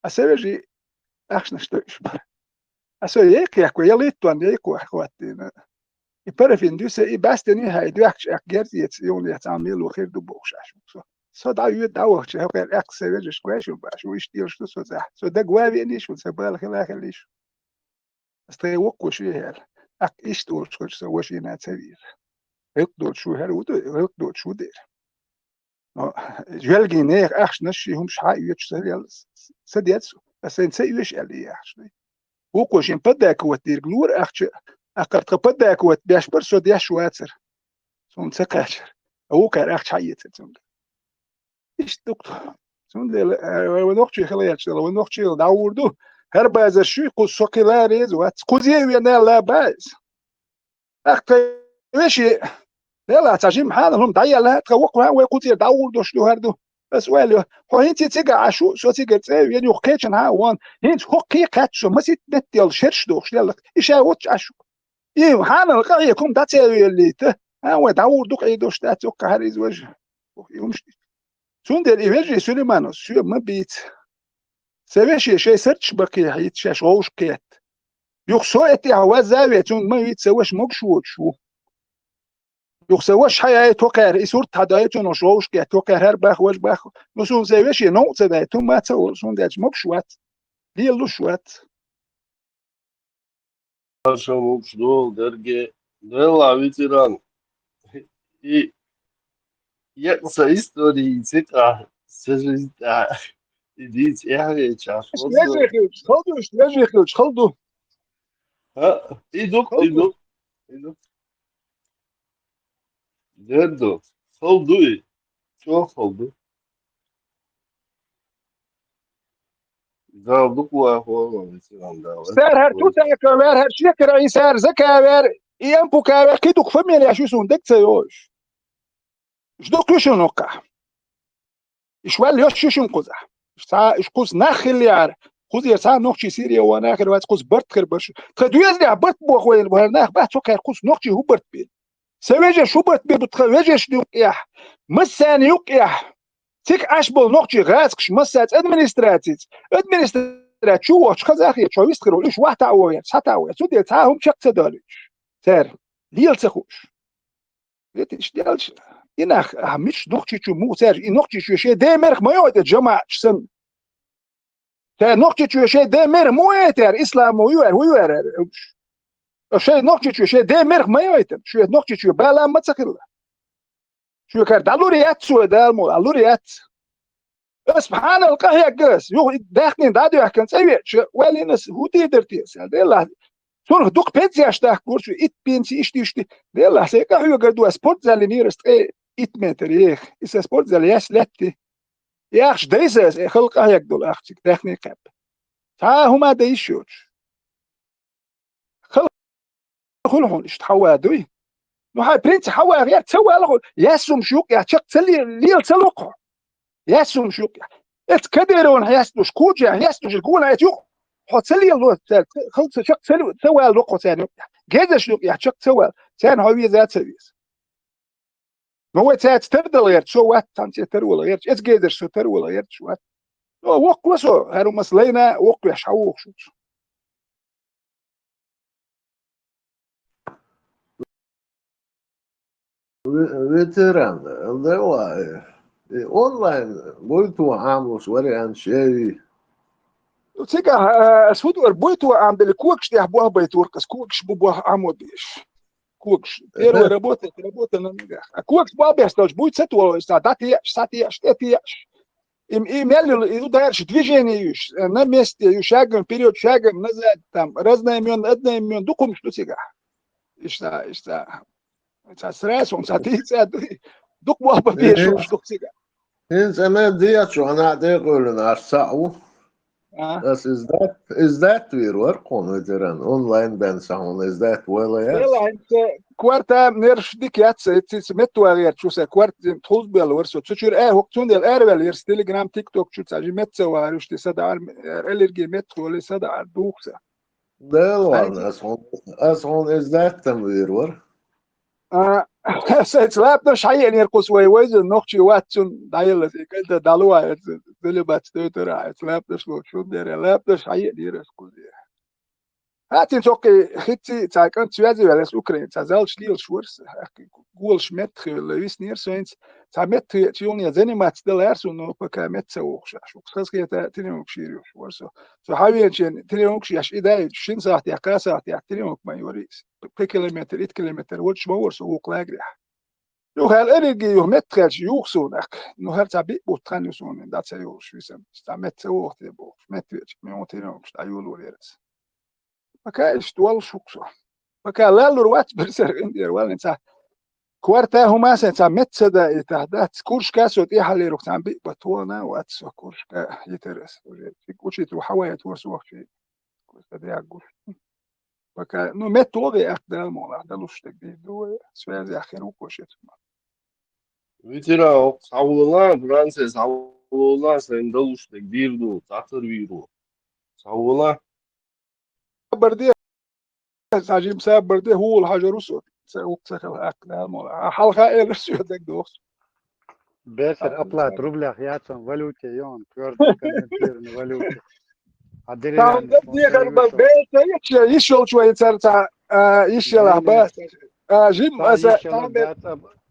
اسيجي اخشنا شتوش اسو يك يكو يليتو ان يكو اخواتنا برفين دو سي بس تاني هاي دو اخجرت يتسيون يتعمل وخير دو بوش اشو سو دا يو داوخ شي هاك اكسيج شكواش باش ويش دير شتو سو سو دا غوافي نيش وسبال خلاخليش استي وقو شي هال اك ايش دول شو سو شي ناتسير يقدر شو هل يقدر شو دير جلجي نير اخش نشي هم شحاي يتشتري سديتسو بس انت يش اللي اخشني وقو شي بدك وتدير جلور اخش اكرت بدك وت باش برسو ديش واتر سون سكاشر او كان اخش حيت ايش دكتور سون ونوختي خليت ونوختي داوردو هر باز شي قصقلاريز وات قوزي وينا لا باز اخت ماشي لا تاجيم حالهم دايا لا توقع ويقوتي داوردو شنو هردو بس والو هو انت تيجا عشو سو تيجا يعني وقيتش ها وان انت حقي كاتشو ما تديال شرش دوخ لك ايش اوت عشو ايه حانا القايكم داتي اللي هو داوردو قيدوش تاتوقع هريز وجه يمشي سوندر ايفيجي سليمانو سو ما بيت سويشي شي سيرتش بقي حيت شاش غوش كيت يخسو اتي هوا زاوية ما يتسواش مقشوت شو يخسواش حياة توقر يسورت هدايتون وشوش كيت توقر هر باخ وش باخ نسون سويشي نوع تدايتون ما تسوى سوندرش مقشوات ليلو شوات Шамук, что, Дерге, Дела, ветеран. И як за історії цікаво, скажіть, ідіть, я час, خلدو іду. Дедо, холдуй. Чого холду? Да, буква голову, سر هر تو تکاور هر چی که این سر زکاور یم پوکاور کی دوک فامیلی شوسون دک تيوش جدوك يشون نوكا إشوال يوش يشون قزح إش قز نخل يعر قز يسا نوكشي سيريا وانا آخر وقت قز برت خير برش تخدو يزلع برت بو أخوين بوهر ناخ بحت سوكا قز نوكشي هو برت بيل سواجه شو برت بيل بتخواجه يوك إيح مسان يوك إيح تيك أشبل نوكشي غازكش مسات أدمنستراتيت شو وش خزاخي شو يستخروا ليش واحد تعوية ساتعوية سودي تعاهم شق تدالش سار ليل تخوش إيش ديالش إنخ مش نقطة شو مو سار نقطة شو شيء دايمر ما يود الجماعة سن سار نقطة شو شيء دايمر مو يتر إسلام ويوار شيء نقطة شو شيء دايمر ما يود شو نقطة شو بالا ما تسكر شو كار دالوريات سو دالمو دالوريات سبحان الله يا جالس يو داخلين دادو يحكن سوي شو ولينس هو تيدرتيس ديلا سون دوك بيتزي اشتاك كورشو إت بينسي إشتي ديلا سيكا هو قدوا سبورت زالي نيرست إت متر يخ إس سبورت زالي ياس لاتي ياخش ديسس خلق يقدول أختك داخلين قب هما ديشوش خلهم اشتحوا دوي نو هاي برنس حوا غير تسوى له ياسوم شوك يا تشق تسلي ليل تسلقه ياسوم شوك اتكدرون ياسوش كوجا ياسوش الكولا يتيوق حتسلي الله خلص شق سوى الوقت ثاني جاز شوك يا تشق سوى ثاني هو ذات سويس ما هو تستردل غير شو وات تانتي ترول غير اس جاز شو ترول غير شو وات وق وسو هارو مسلينا وق يشحوق شو فيتران اللي هو اونلاين قلتوا عاملوا سوري شيء تيجا اسود بويتو عم بالكوكش دي ابوها بيتور كس كوكش بوها عمو بيش كوكش ايرو رابوت نمجا كوكش بابا استاج بويت ستو ساتي شتاتي ايميل يدارش движение на месте шагом вперед шагом назад там разные имен одно имен дуком что тига ишта سراس ومساتيسات دوك بابا بيشو شو تيجا in زمان ديت شو انا اقول نارساو Das is that weer werken met een online benzamen is that wel ja. Ela انت كوارتا نيرش ديك ياتس اتس متو غير شو سا كوارت تولز بيل ورسو تشير هوكتون ديال اربل يرس تيليجرام تيك توك شو تاجي متو وارش تي صدع الرجي متو ولا صدع دوكسا ده as on is that dan weer hoor. سلاب نش حي يعني يرقص ويوز نوختي واتسون دايل زي كده دالوا زي بات ترى سلاب نش شو دير لاب نش حي يعني يرقص هاتين توكي خيتي تاكن تشوازي ولا اوكرين تزال شليل شورس جول شمت لويس نير سوينس تامت تيوني زني ما تدلارس انه بكا متسو شو خلاص كده تنيوك شيريو ورسو فحاول تنيوك شيش ايداي شين ساعه يا كاسه يا تنيوك ما يوريس كيلومتر 8 كيلومتر وش باور سو قلاغريح يو هل اريجي يو مترج يوكسونك نو هل تابي بوترانيسون دات سيو شويسم استعمت سو تبو مترج ميوتينوك ايول وريرس فكاش طوال شوكسو فكا لا لروات برسر اندير ولا انت كوارتا هما سنتا متسدا يتهدات كورش كاسو تي حالي روك تام بي بتوانا واتسو كورش كا يترس في كوشي تو حوايا تورسو وقتي كوستا دي اقول فكا نو متو غي اقدال مولا دلوش تقدي دو سوازي اخيرو كوشيت Ветеран, саулан, Франция, саулан, сендалуштек, дирду, татар виру. Саулан. بردي عجيب ساب بردي هو الحجر اسود وقتك الاقدال مولا حلقه ايه السودك دوس بيسر أطلع تروبلي حياتهم فالوتي يوم كورد كنتيرن فالوتي عدري تاون دي غرب البيت يشل شويه ترتا يشل عباس جيم اسا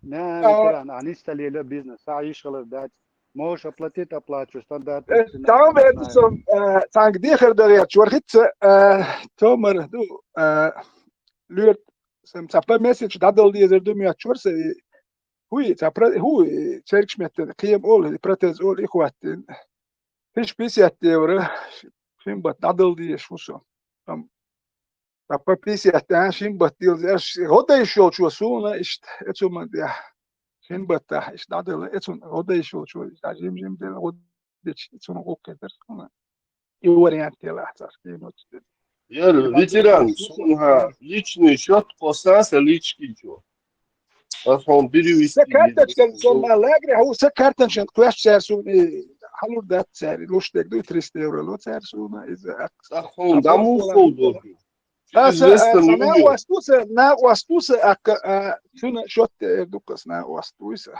نعم ترى أنا نستلي له بيزنس ساعة يشغل ذات موش أبلاتيت أبلاتشو ستاندرد تاون بيتسون تانك دي خير دغيات شو رخيت تومر دو لورت سم سابا مسج دادل دي زر دو ميا شورس هو تشاركش متى قيم أول براتز أول إخواتين فيش بيسيات تيورا شين بتعدل دي شو Papa pisi até shin batil roda isho chu suna ist etzu man der shin bata ist da der etzu roda isho chu da jim der roda etzu no okeder suna и варианты лахтар кинут Я ветеран, сонга личный счет косаса лички чё. Он перевести. Карточка на Alegre, هو كارتن كويس سوني حلو ده سعر لوش تقدر 300 يورو لو سعر سونا إذا Сахон даму фолдор. na wastusa šuna šot dukas na wastusa.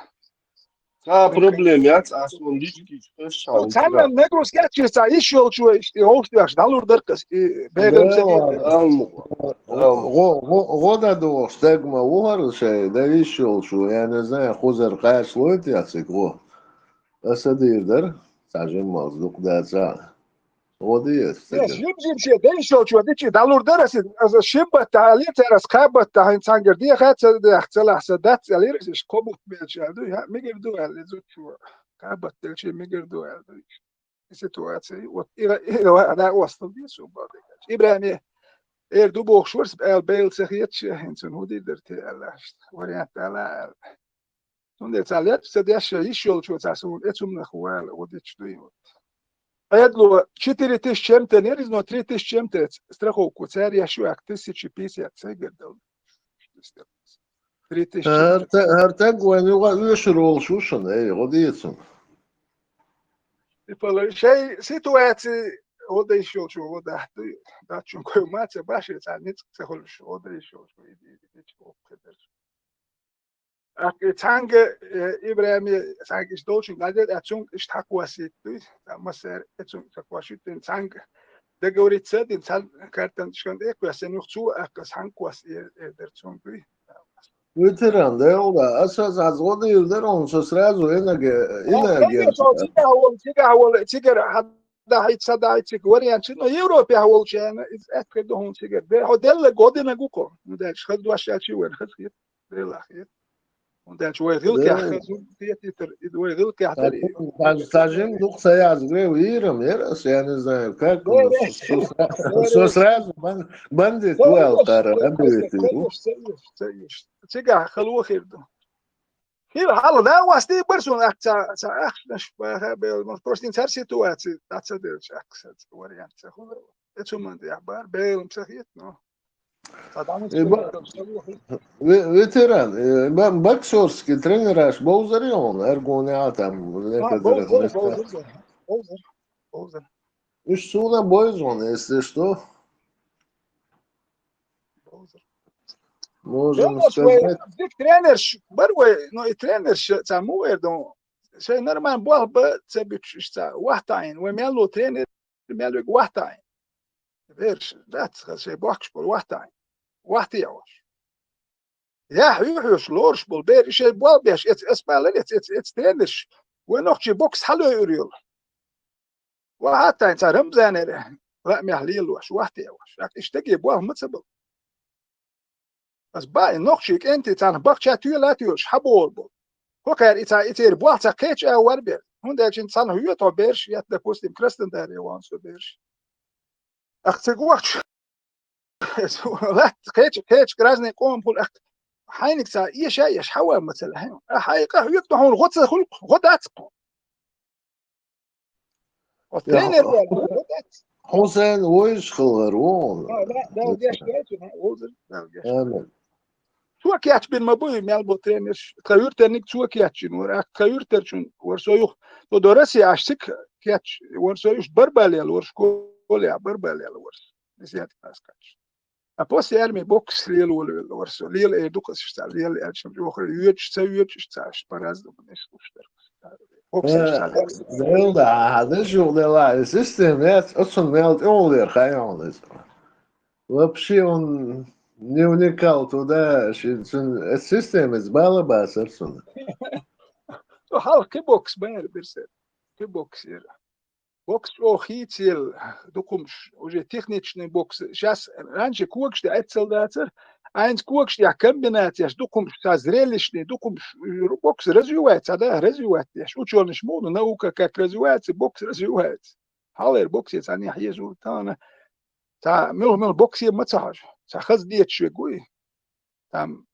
Kā problēma asun lički speciāli. Cena negros skačies išvēl šo augstāk dalur darkas bēgam غدا دو استجمع وهر شيء ده يشول شو يعني زي خوزر قاش لويت ياسك هو أسدير در ساجم مصدوق ده سا ودي جيب شيء ده يشول شو ديك دالور درس از شبت عليه ترس خابت هين سانجر دي خات ده احتلا حسدات عليه ايش كوبت بيجادو يا ميجردو على شو خابت شيء ميجردو على سيتواتسي انا وصل دي شو بعد ابراهيم du boxers bel seghet hinten hoe die er te last variant ala toen dit al het ze des ishol chu tsasun etum na khwal odit shtuy ayadlo 4000 чемте неризно 3000 чемте страховку царь я шу ак 1050 сегедал 3000 هرتق وين يشرول شوشن اي غديتسن يفضل شيء سيتواتي oda išel šo oda daču koju mace baš je sad nic se holiš oda išel šo idi opkeder. Ak tange Ibrahim sag ich deutschen gadet erzung ist hakwasi da maser erzung hakwasi den tange der goritze den karten schon ekwasen noch zu ak hankwas der zum ветеран да ода асас аз ода юдер он со сразу тигер da hit sada hit variant no Европе holchen is ekred do hontiger der hodel godina guko und der schad do ashati wer khit der lakhit und der shoy gil ka khit do gil ka tajim do sayaz greu iram eras yani знаю как со сразу bandit well cara ability tiga khalo khirdo Hier halen nou was die persoon echt prostin ter situatie dat ze dus echt variant zeg het zo man ja maar bij hem zeg je het no ветеран боксерский тренераш боузер он эргоня там уж сюда бойзон если что можем сказать. Тренер, ну и тренер, саму это, все нормально, был бы, це бычишься, вахтайн, вы мелу тренер, мелу вахтайн. Верш, да, це бокс был вахтайн, вахтияш. Я хюш лорш был, бер, ще был беш, اسمع it's тренер, вы noch чи бокс hallo uriol. وحتى رمزان لا محليل واش وحتياش، اشتكي بوه متصبل. بس باي نقشك انت تان بقشة تيولاتيوش حبول بول هوكر إتير بوحتا كيتش أو بير هون ده جن تان هو تو بيرش يتدا كوستيم كريستن داري وانسو بيرش أختك وقت لا كيتش كرازني قوم بول أخت حينك تا إيش حوا مثلا هون حقيقة هو يكتو هون غطس غطات والترينر حسين ويش خلرون لا ده جاش جاش Tua kiach bin mabuy melbo trener kayurternik tua kiachin or kayurterchun or soyuch to dorasi ashtik kiach or soyuch barbalel or skole barbalel or nisiat kaskach apos yermi box real or so real edukas shtal real elchim jokhre yuch shtash paraz do neshushter ده هذا شغل لا السيستم اصلا ميلت اولر خيال вообще он не уникал туда, система избала басарсона. Хал кибокс бэр берсер. Кибокс era. Бокс охитил докумш, уже техничный бокс. Сейчас раньше куакште эцелдатер, eins guckst ja kombinācijas, dukums tā zrelišņi, dukums boks razvijāts, да, развивается. Ученый шмону, наука как развивается, бокс развивается. Халер бокс jetzt an Jesu tana. Ta mil boks je massage. Ta khaz diet shgui. Tam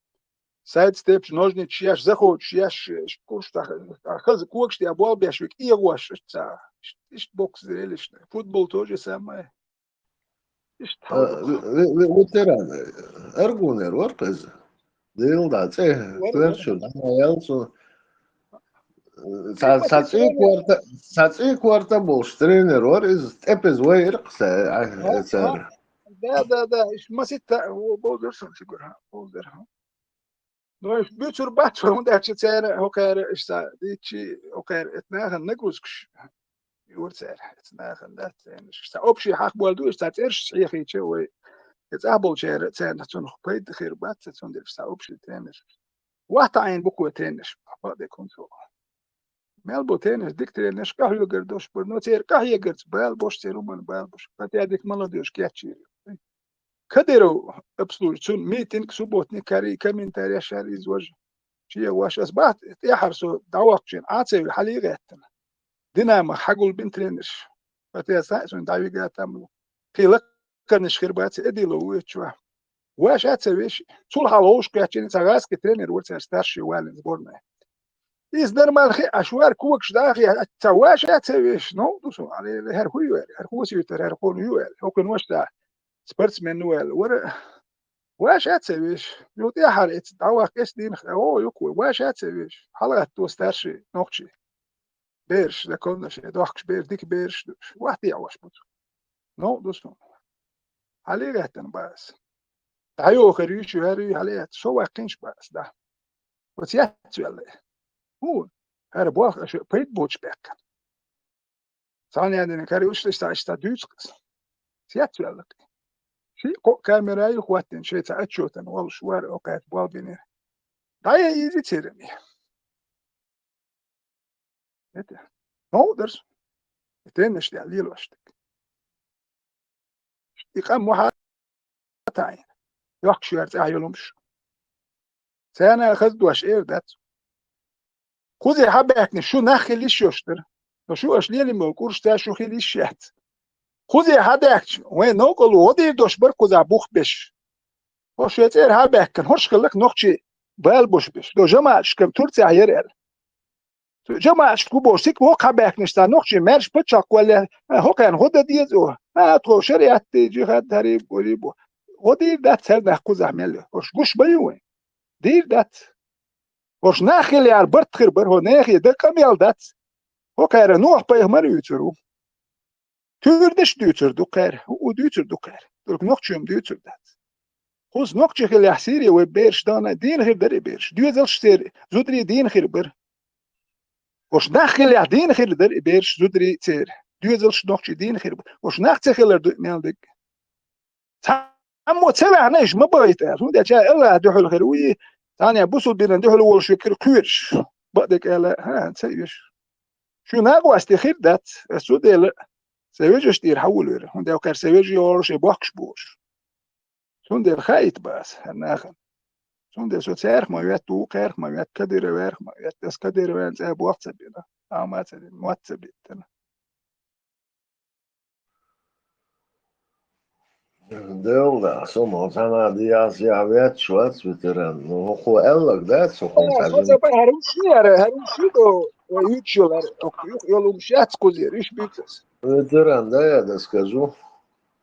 side steps ножницы, я заходишь, я курс та khaz guckst ja bol бешвик и вош. Ta ist бокс зрелищный. Футбол тоже самое. Ist Veteran, Arguner var kız. Değil da, Klerçul, Yalçın. Saçı kvarta boş trener var, epez vayır kısa. Да, ich muss it bolderson sigura, bolder. No ich bütur bat von der tsere, hoker ist da, die hoker etnagen negusksh. Jurtser, etnagen dat en ist da opsie hak boldu ist das erst sichiche we. Jetzt abelcher tsere so noch bei der gerbat so der sta opsie trainer. Wat ein buku trainer, aber der konso. Melbo trainer dik trainer kahyo gerdosh por no tser kahye gerts bel bosh teruman bel bosh. Patyadik молодежь кячи. كدروا ابسلوشون ميتينغ سوبوتني كاري كمنتاري شاري زوج شي واش اصبحت يحرسوا دعوقشين عاتسي حليغاتنا ديناما حقول بنترينش فتيا سايسون دايغاتام قيلك كنش خربات اديلو ويتشوا واش اتسويش طول حلوش كاتشين ساغاس كترينر ورت ستارشي والن زبورنا إذا نرمال خي أشوار كوكش داخي تواش اتسويش نو دوسو على هرخوي هرخوسي هرخون يوال هوكن واش دا sportsman wel واش اتسويش يوتي حريت دعوة كاس دين يكو واش اتسويش حلقة تو ستارشي نوكشي بيرش دا كنا شي دوخش بير ديك بيرش واحد يعوش بوتو نو دوسو علي غاتن باس تعيو خريش هاري عليها سو واقينش باس دا وتيات ولا هو هربوخ اشو بيت بوتش باك ثاني عندنا كاريوش تشتا دوتس تيات ولا شيء كاميرا يخواتن شيء تأتشوتن والشوار أوقات بالبنير دايا يزي تيرمي نتا نو درس تنش دي عليل واشتك يقام محاتاين يحكشو يرتاح يلومش سانا خذ واش اير دات خذي حبك شو ناخي ليش يشتر شو اش ليلي موكورش تا شو خيليش شات خذي حدك وين نقول ودي دوش بركو ذا بوخ بش hoş yeter ha bekken hoş kıllık nokçi bel boş beş do jamaş kem turtsi ayerel jamaş ku boşik o kabek nişta nokçi merş bıçak wala hokan hoda diye o ha to şeriat cihad tarif gori bu o değil dat ser da ku zamel hoş guş bayu değil dat hoş nakhil yar bert khirber ho nakhi de kamel dat ho kayra nuh paymar yuturu türdeş dütürdü kayr o dütürdü kayr dur nokçum dütürdü خوز نقطة خلي حسيري وبيرش دانا دين خير دري بيرش ديو زل شتير زودري دين خير بر وش نخلي دين خير دري بيرش زودري تير ديو زل نقطة دين خير بر وش نخلي خير دو مالدك أمو تسوي عناش ما بايت هو ده جاء الله دحول خير وي ثانية بوصل بين دحول وش يكر كيرش بعدك على ها تسويش شو ناقو استخير دات السودة لا سويجش دير حول وير هو ده وكر سويجي ورش يبوكش بوش Zonder geit bas, hernagen. Zonder zo zerg maar wet toe, kerg maar wet kadere werk maar wet das kadere werk ze bocht ze binnen. Ama ze din wat ze binnen. Deel da, soms aan die Azië weet schwarz veteran. No ho elk dat zo kon Ja, zeggen. ze bij herum shido, ючилар, yolum şats kuzer, iş bütes. Veteran da ya da скажу.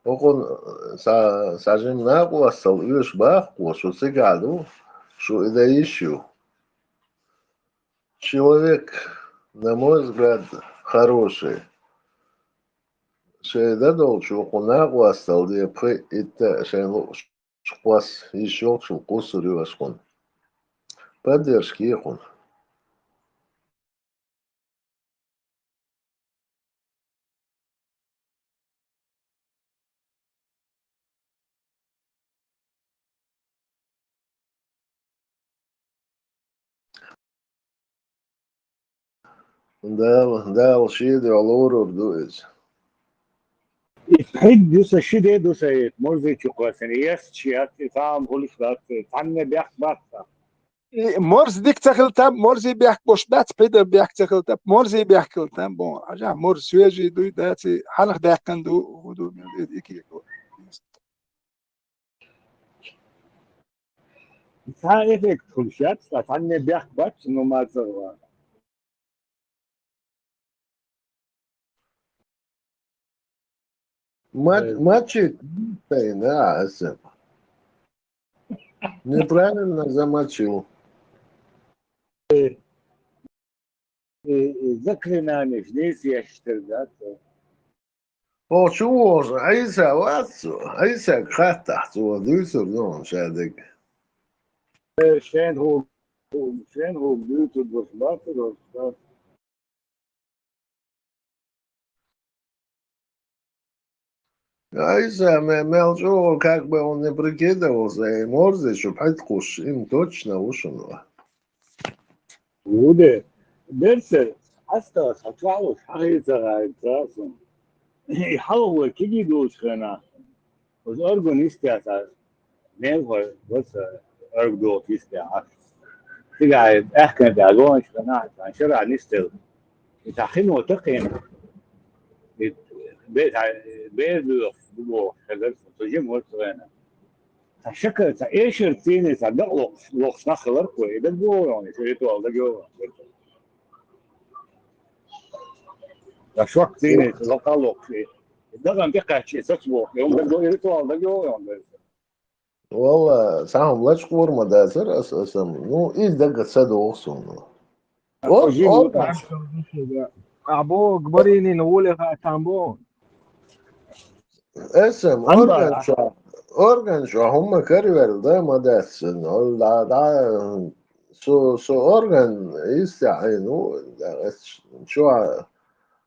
Он сажен на квасал юж бах квасу сигаду что это еще человек на мой взгляд хороший что это должен на квасал где при это что квас еще что кусурю ашкон поддержки он Да, шиде алорор дуэс. حد دوسا شده دوسا مرزي تشوكوسن يس شيات تام هولش دات تانne بيخ باتا Morz dik takıltam, morzi biyak boş bat peder biyak takıltam, morzi biyak kıltam bon. Aja morz süeci duy dati halak biyakkan du hudu iki. تا افك كلشات تانne بيخ بات نو مازوا Матчик, да, неправильно замочил. ذكرنا نجلس يشتريات هو شو عيسى واتسو عيسى خاتح تو دوسر نون شادق شين هو بيوت البصمات والبصمات عيسى مالجو как бы он не прикидывался и морзе, чтоб حتخش им точно وشنو. وده درس حتى خطلعوا حاجة زغاية يحول كذي دوش خنا وز أرجونيستي أساس نيفر بس أرجو كيستي عارف تقعد أحكي تعجون خنا عن شرع نستل يتحين وتقين بيت بيت بو خلال تجيم ورث خنا شكل إيش التيني صدق لوخ نخلر كوي ده بو يعني شريته على جو شوك تيني لقى لوخ ده كان تقع شيء سكبو يوم ده جو يريته على جو يعني والله ساهم لاش قور مداسر اساسا نو ايش دقة سادو وصلنا أورغان أبو كبريني نقول تامبون اسم أورغان شو هم كارير ده مداسن ولا دا سو أورغان يستعينوا شو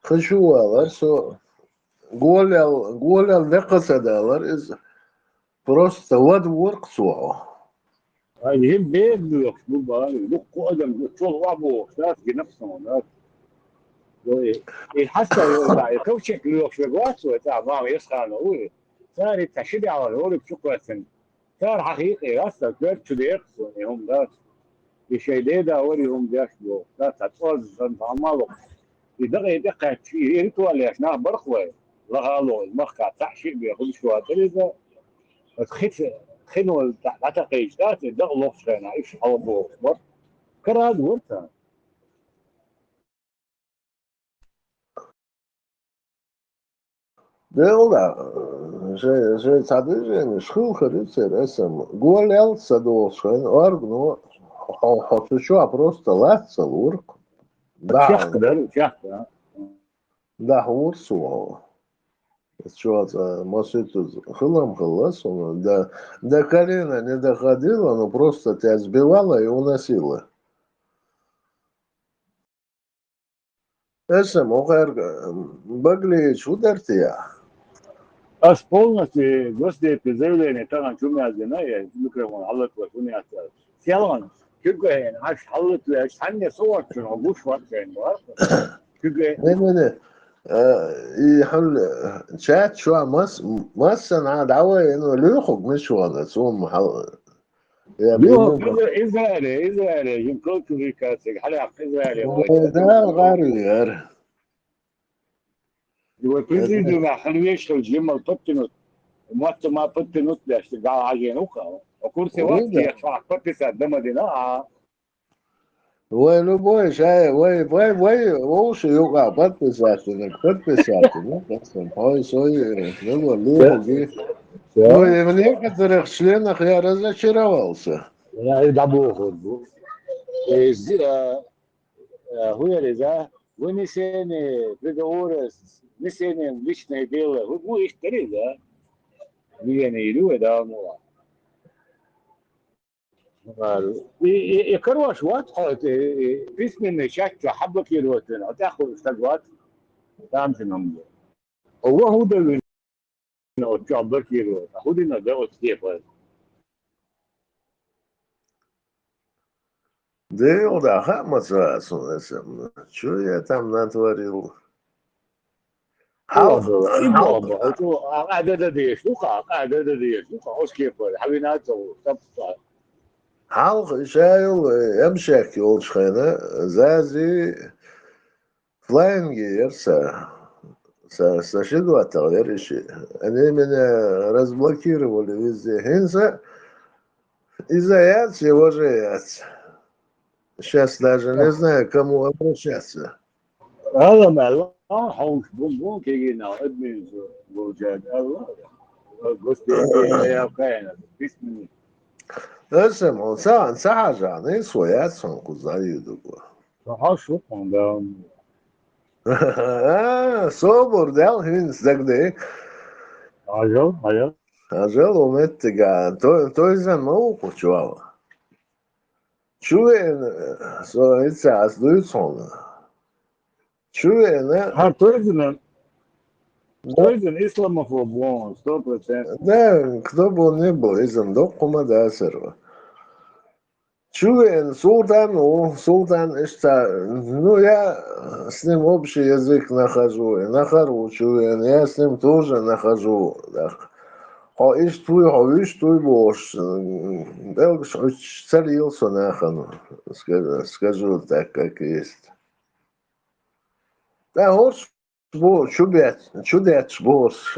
خشوة سو قول الدقة دالر is просто what works well. هذه بيت لوخ بوبا لوخ قدم شو وابو ناس بنفسهم ناس حتى كوشك لوخ شغوات وتاع ما يسخن هو صار تشبع على هو بشكل صار حقيقي اصلا كيف تدير هم ناس بشيء ده وريهم بيشبو ناس تقول عمالو يدقي دقة يريتوا اللي احنا برخوه لغالو المخ تحشي بياخذ شو هذا تخف خنو تعتقد ذات دغلو خنا ايش حوضو كراد ورثا Дело, že sadržajni šhulhari esam goljal sadolšan orgnu, hoću šo просто лаца урк. Да, урсу. Что может хылом хылас, до колена не доходило, но просто тебя сбивало и уносило. Esam, Baglič udartija. Аз полностью госдепи заявление طبعا شو مازنايا ميكروفون حلت وشوني أثر سيالون كيف عاش حلت ليش حني صور شنو بوش وقت يعني كيف نه يحل شات شو مس أنا دعوة إنه ليخوك مش ولا سوم حل يا ليخوك بينو إسرائيلي يمكن تري كاسك حلقة إسرائيلي ده غير وبريزيدو ما خلويش الجيم البطنوت موت ما بطنوت لاش تقع عجينوكا وكرسي وقت يخفع بطسة دم دينا وين بوي شاي وي وش يوقع подписаться ну هاي сои ну легкий ой в некоторых членах я разочаровался я дабуху هو رضا ونسيني بدورس نسيني ليشنا ديله هو مو يشتري ذا يعني يلوه ده مو يكروش واضحة باسم النشاط حبك يروتين هتاخد استقوات تامسنهم هو ده اللي نوتشابك يروت هو ده ده استيفاز Дел, да, хамаса, что я там натворил. حلق إبوابا قاعدة ديش قاعدة ديش أوش كيف حبينات وطبطة حلق شايل يمشي يقول شخينة زازي فلاينجي يرسى سشدوا التغيير شيء أنا من разблокировали везде هنسى إذا ياتي وجهات сейчас даже не знаю, к кому обращаться. هذا ما حوش بوم كيجينا ادمي بوجاد الله قلت يا كائن بسم اسم انسان سحجة نيس وياتسون كوزايدو الله شو قام صبر دال هنس دقدي أجل أجل ومتقان تو إذا موقع شواوا شو سو إتسا أسدويتسون شو تويزن إسلاموفوبون 100%. да, кто бы он ни был, изм докума да серва. Чуен Султан, ну я с ним общий язык нахожу, чуен, я с ним тоже нахожу. Иш твой бош, белгш царился нахану, скажу так, как есть. Да, хош, чудец бош,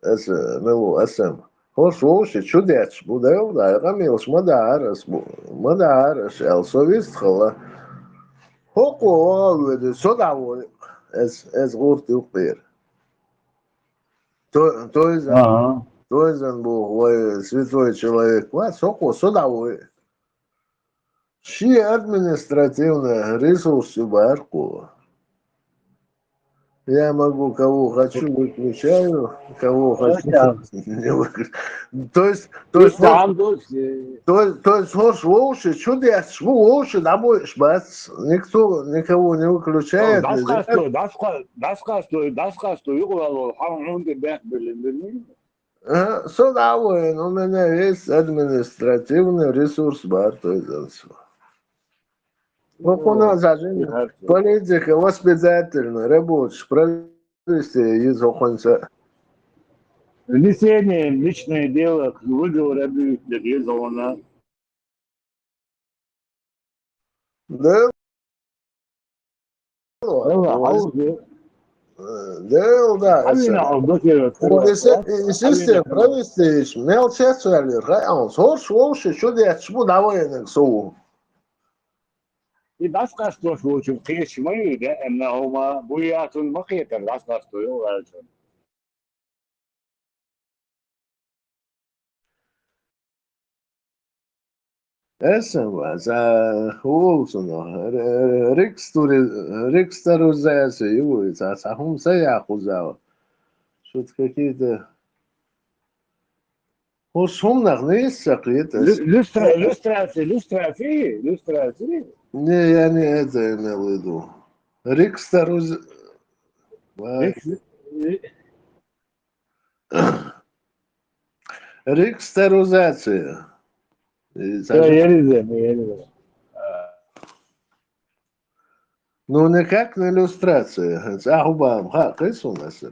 милу, асем. Hoş hoş çudet bu da yok da kamilş madaras el sovist khala hoko ve sodavu ez gurt yuqir то изан bu святой человек вас hoko sodavu ши административно ресурсы барку. Я могу, кого хочу, выключаю, кого хочу, не выключаю. То есть, хош лучше, чудес, лучше домой шбац, никто никого не выключает. С удовольствием, у меня есть административный ресурс бар, то есть вот у нас политика воспитательная, рабочая, провести из оконца. Внесение личное дело, выговор объявлено. Да. Да. Система провести, мелчествовали, хош лучше, чудес, что довольно су. И дасқасту случай қиешмай да أنهما بويات مخيطر دасқасту يوالجون. Esam vas улсуно рекстаризация юица сахум саяхузава. Что-то какие-то шумных не какие-то. Иллюстрации. Не, я не это имел в виду. Рекстаризация. Ну, никак не иллюстрация. Ахубам, кайс у нас?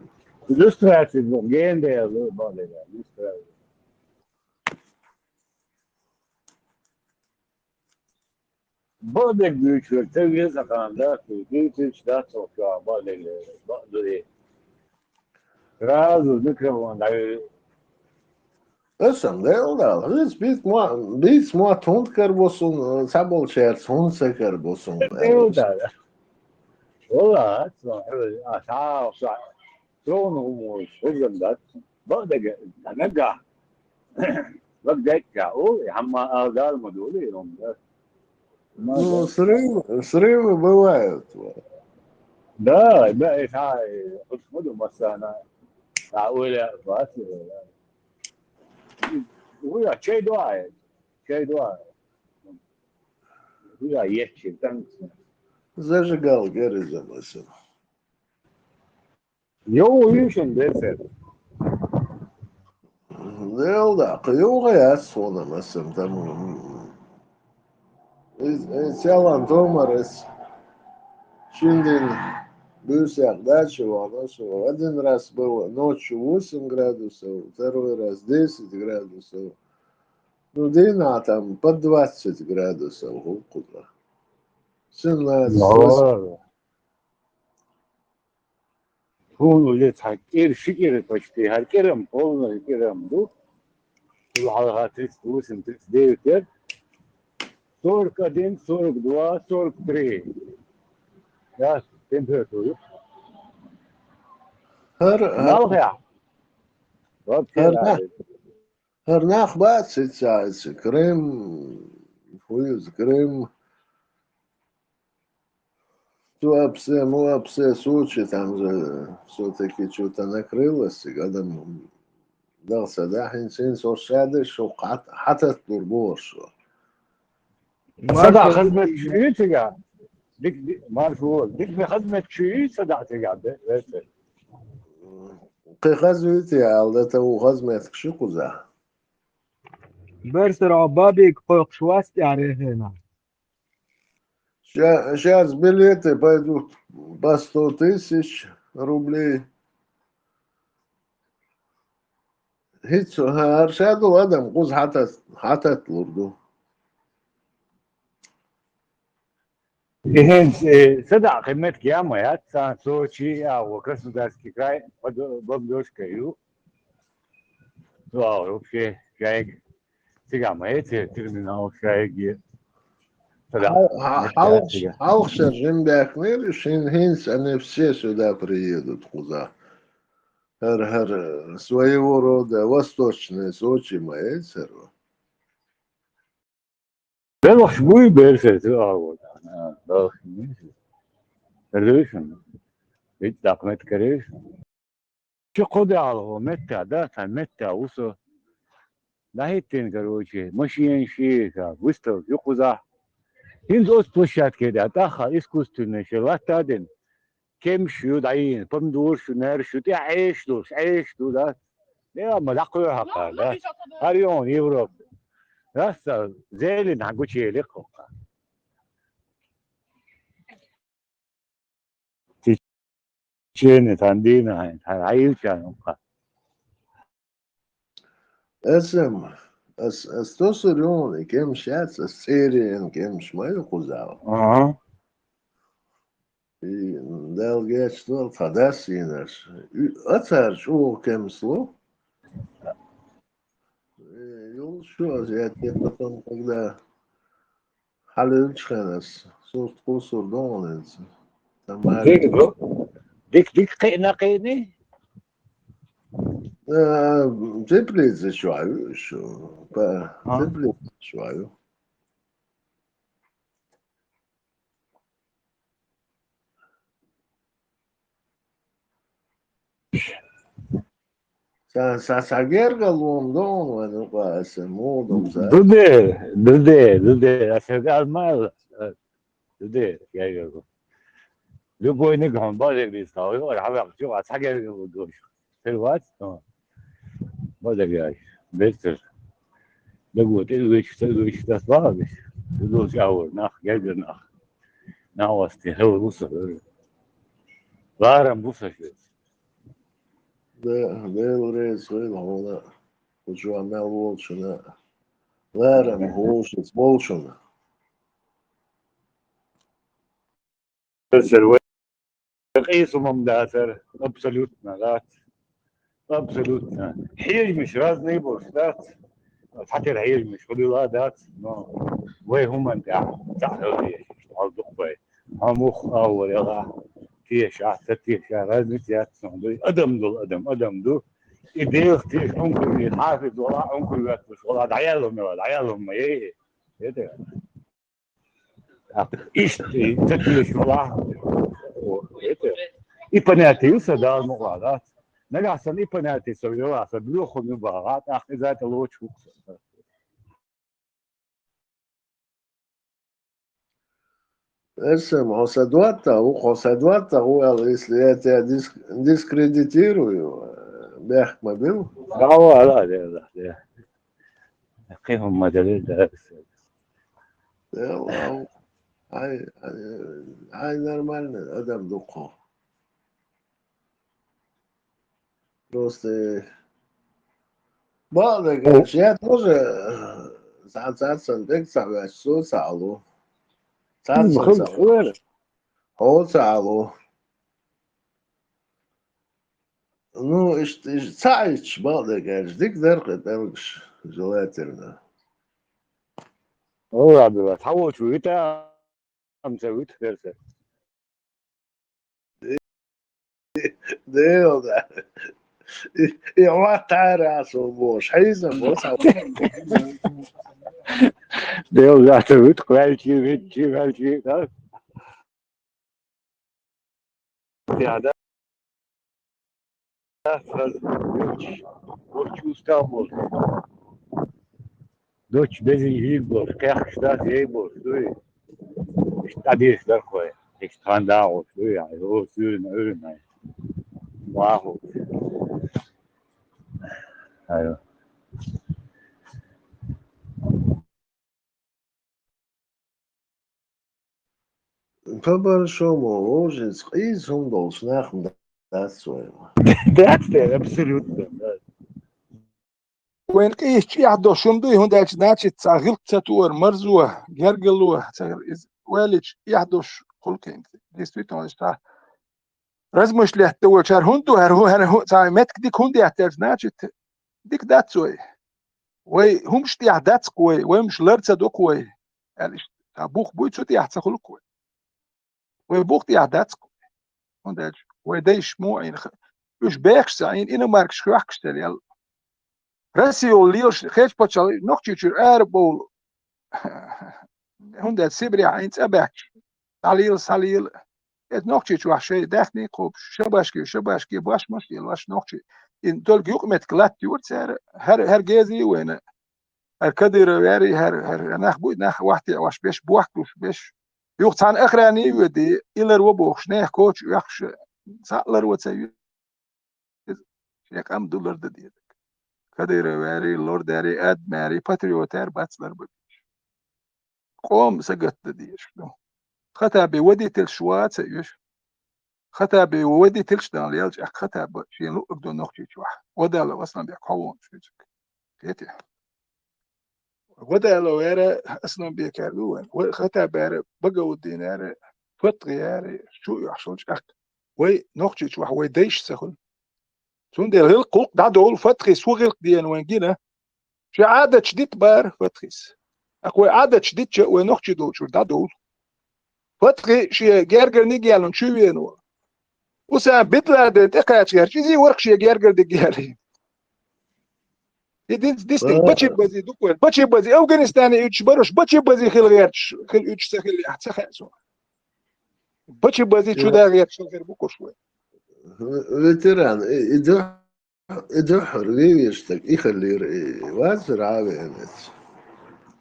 Иллюстрации, генде, иллюстрации. Balık büyütüyor, tevye zakanda, büyütüş daha çok ya balık. Razı mikrofondayı. Esam değildi. Biz biz muatun karbosun, sabol şehir hunsa karbosun. Değildi. Ola, aşağı. Çoğunu umuş, hocamda. Balık nega. Balık ya o, ama ağzal modülü yolunda. Ну, срывы бывают. Да, это подходу масана. А оля васи. Уя чей дуает. Уя ехи танк. Зажигал горизонт. Yo uyuşun derse. Да, кыюга я сонамасым там. Сялан томарыс. Шиндин бюсях дача, волношево. Один раз было ночью 8 градусов, второй раз 10 градусов. Ну, Дина там под 20 градусов около. 17, 8. هو اللي تحكي الشكل بشتي هالكلام قولنا الكلام دو العلاقات تسوس انت دير سورك دين سورك دوا سورك تري يا تمبرتور نالها هرناخ بقى ساعة كريم فويز كريم то апсе случай, там же все-таки что-то накрылось, и когда дался, да, хинсин сошады, что хата турбо, что. صدع خدمة شيء تقع ديك ما عرفوا ديك بخدمة شيء صدع تقع كي خزوتي على تو خزمتك شو قزح برسر عبابي قوق شواست يعني هنا Сейчас билеты пойдут по 100 тысяч рублей. هيتسو هرشادو أدم قوز حتى تلوردو. إيه صدع خدمة كيامة يا تسان سوتشي أو كرسم داسكي كراي بدوش كيو واو شيء جاي تيجا ما ترمينا أو شيء Хаухшер Жимбяхмир, Шинхинс, они все сюда приедут, куза. Своего рода восточные Сочи, Маэцеру. ده مشبوه بيرسل تقول أنا ده ريليشن بيتدق متكريش شو قضي على متى ده كان متى وصل ده هيتين كروشي ماشيين شيء كا وستو يقوزا هين زوج بوشات كده داخل إسكوستن شلات تادن كم شو داين بمدور شو نار شو تعيش دوش عيش دو ده ده ما دقوا هكا ده هريون يوروب راسا زين هنقولي لكم تيجي تاندينا هاي كانوا اسم استوسرون كم شات السيرين كم شمال قزاو. دال جاتش دول فداسينش أثر شو كم سلو يول شو زيادة يتقن كذا حللش خناس صوت قصر دونز تمام ديك قيني تبليز شوي شو تبليز شوي ساعير قالوا دون وأنا قاسم مودم دودي عشان المال دودي يا يو لو بوي نقهم بالي بيساوي ولا حبيب شو ساعير ودوش في الوقت بالي جاي بيتر لو تلويش ده صعب تلوش أول ناخ جد ناخ ناوستي هو وصل غارم بوسش ده وريس غير هونا وشو عمال وولشنا غارم هوش وولشنا قيس ممداتر ابسولوتنا ذات ابسولوتنا حيج مش رازني بوشتات حتى الحيج مش خلي ذات وين هم انت تعالوا لي على الدقبه هموخ اول يلا تيش تيش رازني تيات ادم دو يدير تيش ممكن يحافظ ولا ممكن يوقف ولا عيالهم ايه كده ايش تتلش ولا إبناتي وسدا المغادات نجحسن إبناتي سويوا سبلوخ من بعض أخذ ذات الوجه اسم حسدوات هو если я тебя дискредитирую бях мобил لا قيهم ما دليل هاي نورمال ادم دقه Просто بعض الأشياء ساعات صندوق ساعات سو سالو ساعات بخلص وين هو سالو Ну, цаич балдагаш, дик дерхет элгш желательно. هو عبد تحول شويتها أم سويت خير Deel da. Je wat daar aan zo boos. Heizen boos. ديو ذات سويت كوالشي ده هذا وش استعمل دوتش بزي هيبور كيخ شتا هيبور دوي اشتاديس در خوي اشتان داو دوي يعني هو سورن واو ايوه Papa shomo hojes is hundos nach das so. That's it, absolutely. وين إيش يحدو شمدوي هون داش ناتش تساغل تساتور مرزوه جرجلوه والش يحدوش كل كين ديستويتون إشتا رزمش له تو شار هندو هر ساي متك ديك هندي احتاج ناتش ديك داتسوي وي همش دي عداتس كوي وي مش لرتsa دو كوي يعني بوخ بويتسو دي احتsa كل كوي وي بوخ دي عداتس كوي هون داش وي دايش مو إن مش باكش إنه ماركش خواكش تلي راسيو ليش خيش بتشال نقطة أربعة هون ده سبري عينت أباك ساليل نقطة وحشة دفني كوب شباشكي باش مشكلة واش نقطة إن دول جوك متكلات يورت هر جازي وين هر كدر واري هر نخ واحد واش بيش بوحكوش بيش يوقت عن أخراني ودي إلر وبوخش نه كوتش يخش سالر وتسوي يك $1 ددي كدر واري لورد داري اد ماري باتريوتر باتسلر بيش قوم سقط دديش خطا بودي تلشوات سيش خطا بودي تلش دان ليلج خطا بشي لو بدو نقطي واحد ودا لو اصلا بيقوون فيك كيتي ودا لو يرى اصلا بيكالون خطا بار بقوا الدينار فطغي ياري شو يحصلش اخ وي نقطي واحد وي ديش سخن تون دير غير قلق دا دول فتخي سوغل ديان وين جينا شي عادة شديد بار فتخيس اكو عادة شديد وين نقطي دول شو دا دول فتخي شي جرجر نيجيالون شو وينو وسا بيتلا ده تقاش غير شي ورك شي جرجر ديجيالي ديس باتشي بازي دوكو باتشي بازي افغانستان يوتش بروش باتشي بازي خيل غيرش خيل يوتش سخيل احتسا خاصو باتشي بازي شو دا غير شو غير بوكو شوي ветеран إذا حرية يشتك يخلي وازر عابينت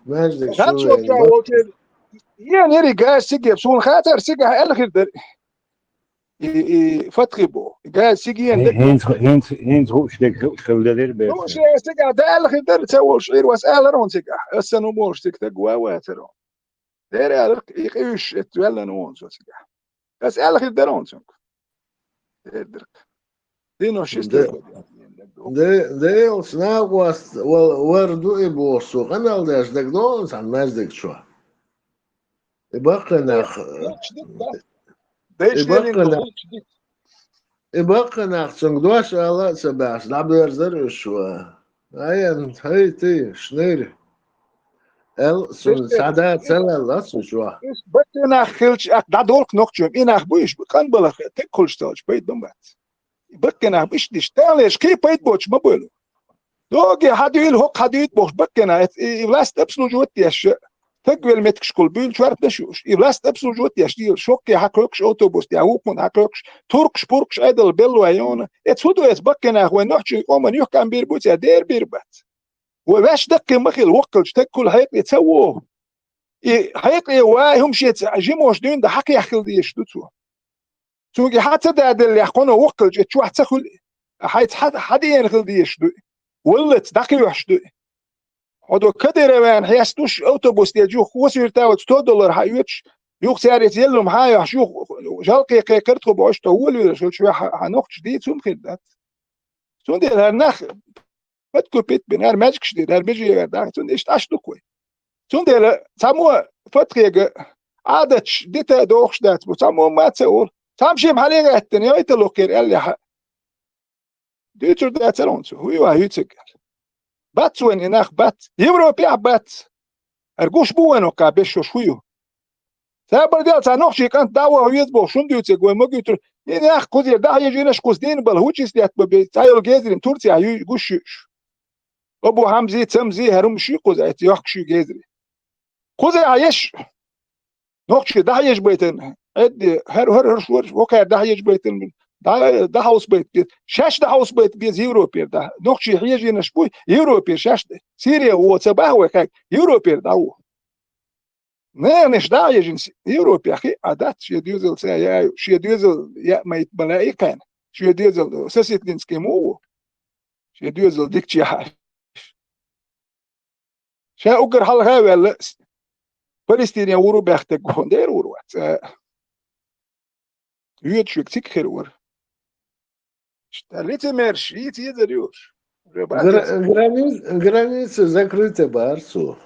ماجدك شو هاتشو جاوتي يعني رجع سيجي بسون خاطر سيجي الاخر در فتخي بو جا سيجي عندك هينز هو شتك خلدير بيت هو شيء سيجي ده الاخر در تسوي شعير واسال رون سيجي السنو موش تكتق واترون دير الك يقيش تولى نون سو سيجي بس الاخر درون سونك دير دينو شيستر ده السناق وردو يبوسو قنال داش دك دون عن ماجدك شو يبقى ناخ يبقى ناخ سنقدوش على سباس لعبو يرزر شو هاي تي شنيري سن سعدات سنة لا شو بس ناخ خلش دا دولك نقطة ناخ بويش كان بلخ تكل شتاج بيت دمبات بكنا بيش ديشتالش كي بيت بوش ما بقوله دوغي حديل هوك حديد بوش بكنا يلاست ابسلو جوتيش تقبل متكش كل بيل شوارت نشوش يلاست ابسلو جوتيش ديل شوكي حكوكش اوتوبوس دي هوكون حكوكش تركش بوركش ادل بيلو ايون اتسودو ات بكنا هو نوحش يقوم نيوح كان بيربوت يا دير بيربات وباش دقي مخيل وقلش تكل هيك يتسووه هيك واي هم شي جيموش دين ده حكي يحكي ديش دوتو سوقي حتى ده اللي يحقونه وقل جت واحد تاكل حد ينخل ديش دو ولت دقي وحش دو هذا كده روان حيستوش اوتوبوس يجو وسير تاوت $2 حيوتش يوق ساريت يلهم حايا شو جلقي كرتو باش تقول شو حنوقش دي تم خدات Toen die haar nacht, wat kopit ben, haar magic stuur, haar magic weer daar, toen is het doek. Toen die samen vertregen, dit doorgesteld, maar samen met ze hoor. Samen schim halige het, en je weet het ook keer, elia. Dit soort dat ze ons, hoe je huidig. Bat zo in nacht bat, Europa bat. Goes boeren ook aan best goed. Ze hebben dat ze nog je douwen hoe het boos, zo'n duwtje, gewoon moet je terug. Je nacht kost je daar je jenes kost deen bal, hoe is dat bij Tayo Gezer in Turkije, goes. Abu Hamzi, Tamzi, herum shi kost het, jak shi Gezer. Kost عايش نقش ده عايش بيتن ادي هر شور وكا ده عايش بيتن ده هاوس بيت شاش ده هاوس بيت يوروبير ده نقش يجي نشبوي يوروبير شاش سيريا وصباح وكاك يوروبير ده نش ده يجي يوروبير اخي عادات شي ديوزل سا شي ديوزل يا ما يتبلاقي كان شي ديوزل ساسيتنسكي مو شي ديوزل ديكتي شا اوغر حال هاوي Palestina Uruberta Gonder Urwat. Uurtje zeker hoor. Лите мерш, лите даешь. Границы закрыты барсу.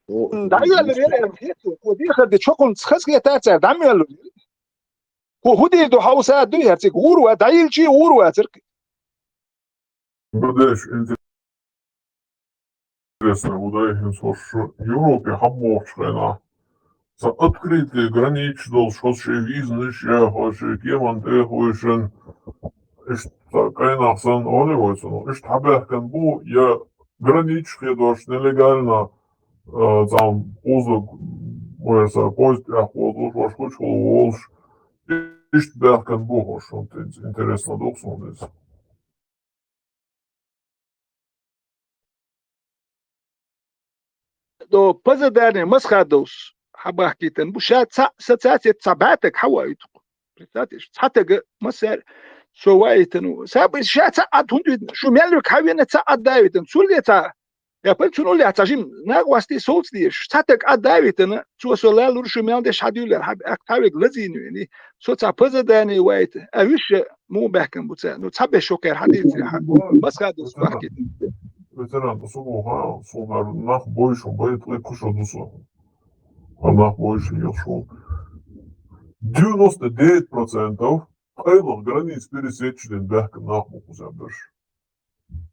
Да я левел хиту, وديخ دي شوكون خسكي تاعتر دعم يلو. هودي دو حوسا دو يرتك وروا دايلشي وروا ترك. بداش интересно, удаехим в Европе, Хамморшрена. За открытые граничные, что визны, что кеман техуешен, что кайнахсан оливойсон, что хабехкен бу, я граничные дождь нелегально, там узок, моя поезд, я ходил, ваш хочешь, волш, что бехкен бу, что интересно доксон здесь. دو بزداني مسخادوس حباكيتن بوشات ساتساتي تبعتك حوايتك بتاتش حتى مسار سوايتن ساب شات عندهم شو مالك حوينا تسعد دايتن سوليتا يا بنتو لي عتاجين ناغواستي صوت دي شتاتك دايتن سو سولال شو مال دي شاديولر حب اكتاويك لزين يعني صوت بزداني وايت اويش مو باكن بوتا نو تبع شوكر حديث مسخادوس باكيتن ветеран посугуха, солдар нах больше, будет легче дусо. А нах больше не шел. 99% айлов границ пересечены бяхка нах мукузабеш.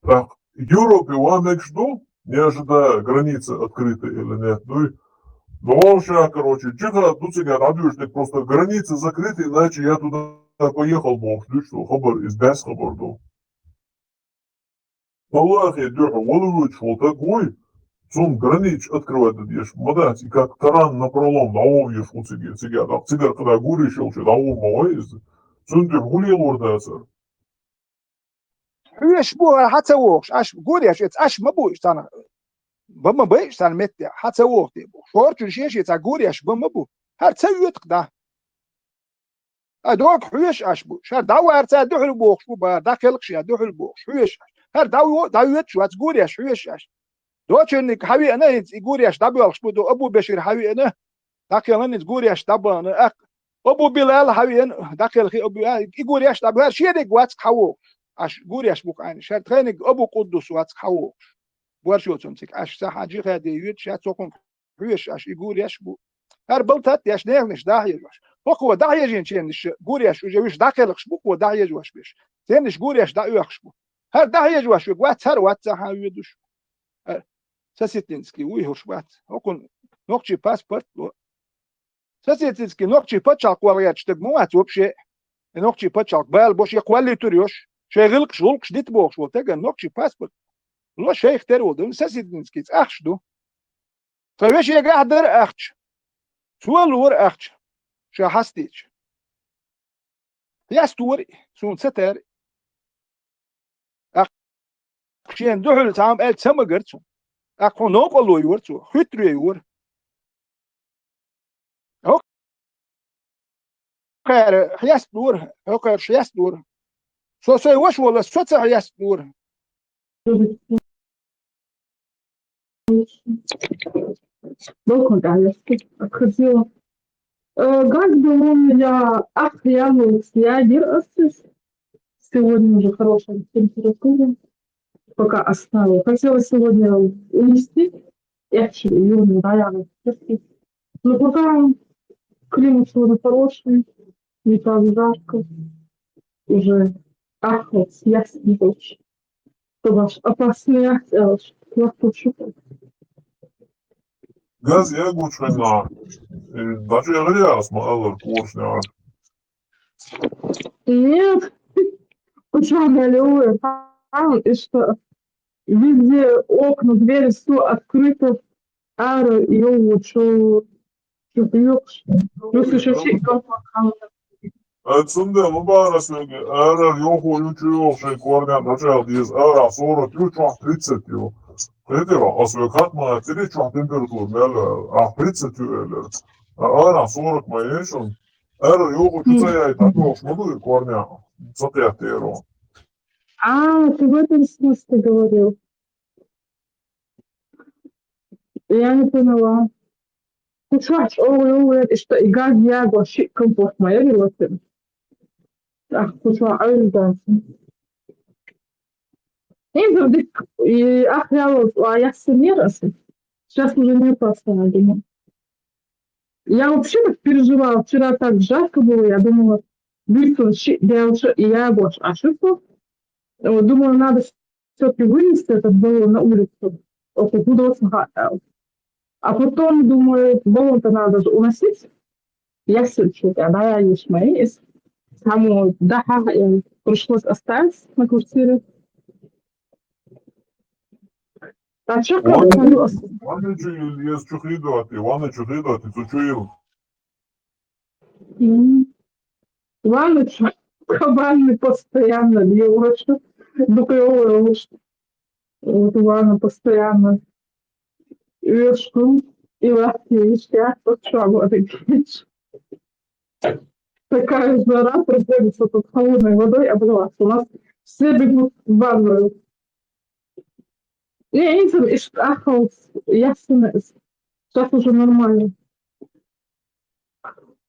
Так, Европе вам жду, не ожидая границы открыты или нет. Ну и дальше, короче, чего тут сега радуешь, так просто границы закрыты, иначе я туда поехал, бог, что хабар из без хабарду. Аллах я дёрнул, волнует, что такой, сум гранич открывает, ешь, мадать, и как таран напролом, да он ешь у цигар, так цигар, когда гури шел, да он малоиз, сум дёр гулил ордасар. ايش بو حتسووش اش قول يا اش ما بوش انا بما بيش انا مت حتسووه شورت شيء تاع قول يا بما بو هر تسوي تقدا ادوك حويش اش بو شار داو تاع دحل بوخ شو با داخلك شي دحل بوخ حويش هر داو شو تقول يا حويش اش دوك انك حوي انا يقول يا دابو شو ابو بشير حوي انا داخل انا تقول يا دابو انا ابو بلال حوي انا داخل ابو يقول يا دابو هر شيء ديك وات حوو اش غورياش بوك عين شرط خانك ابو قدس وات حوو ورشو تمسك اش صح اجي غادي يوت شات سوكم حويش اش غورياش بو هر بلتات ياش نيغنش داهي جواش بوكو داهي جينش غورياش وجوش داخلش بوك وداهي جواش بيش تنش غورياش دا يخش بو هر داهي جواش وات هر وات صح يدوش ساسيتنسكي ويهوش وات هوكن نوكشي باسبورت ساسيتنسكي نوكشي باتشاق ورياتش تدموات وبشي نوكشي باتشاق بال بوش يقوالي توريوش شغلك شغلك شديت بوخ شو تلقى نوكشي باسبورت لو شيخ ترو دو ساسيتنسكي اخش دو فاش يا قاعد در اخش سوال ور اخش شا حستيش ياستوري سون ستر اخشين دحل تام ال سمغرت اخو نوقلو يورتو خطري يور هو خير ياستور هو خير ياستور سو سوي وش ولا سو صح ياستور كنت على أخذيه قاعد بقول يا أخ يا موس يا دير أسس сегодня уже хорошая температура, пока оставила. Хотела сегодня унести, ее не боялась. Но пока климат сегодня хороший, не так жарко, уже ахать, ясно не хочешь. То ваш опасный я хочу. Gaz iegūšanā dažreiz mazliet korsņā. Нет, почему алло, там, и что везде окна, двери, все открыто, ара, ее лучше, плюс еще все комфортно. Aslında mübarası eğer yok oyuncu yok şey koordinat açar diye eğer sonra diyor çok pritset diyor. Dedi var asıl katma dedi çok temperatur böyle 30 diyor. Eğer sonra mayışın eğer yok oyuncu ya так şunu koordinat satıyor diyor. Ты в этом смысле говорил? Я не поняла. Ты что, что и газ я вообще комфорт моя релация. Ах, ты что, и ах, я сумерась. Сейчас уже не просто, думаю. Я вообще так переживала. Вчера так жарко было, я думала, быстро, и я больше ошибку. Думаю, надо все-таки вынести этот баллон на улицу. А потом, думаю, баллон-то надо же уносить. Я все-таки, да, я есть мои. Саму, да, пришлось оставить на квартире. А что, Ванна чухидати, ванна чухидати, то чую. Ладно, кабаны постоянно делают, вот ладно, постоянно вешку и лапки вещат, вот что говорить. Такая жара приходится тут холодной водой обливаться. У нас все бегут в ванную. Не, и ахал, ясно, сейчас уже нормально.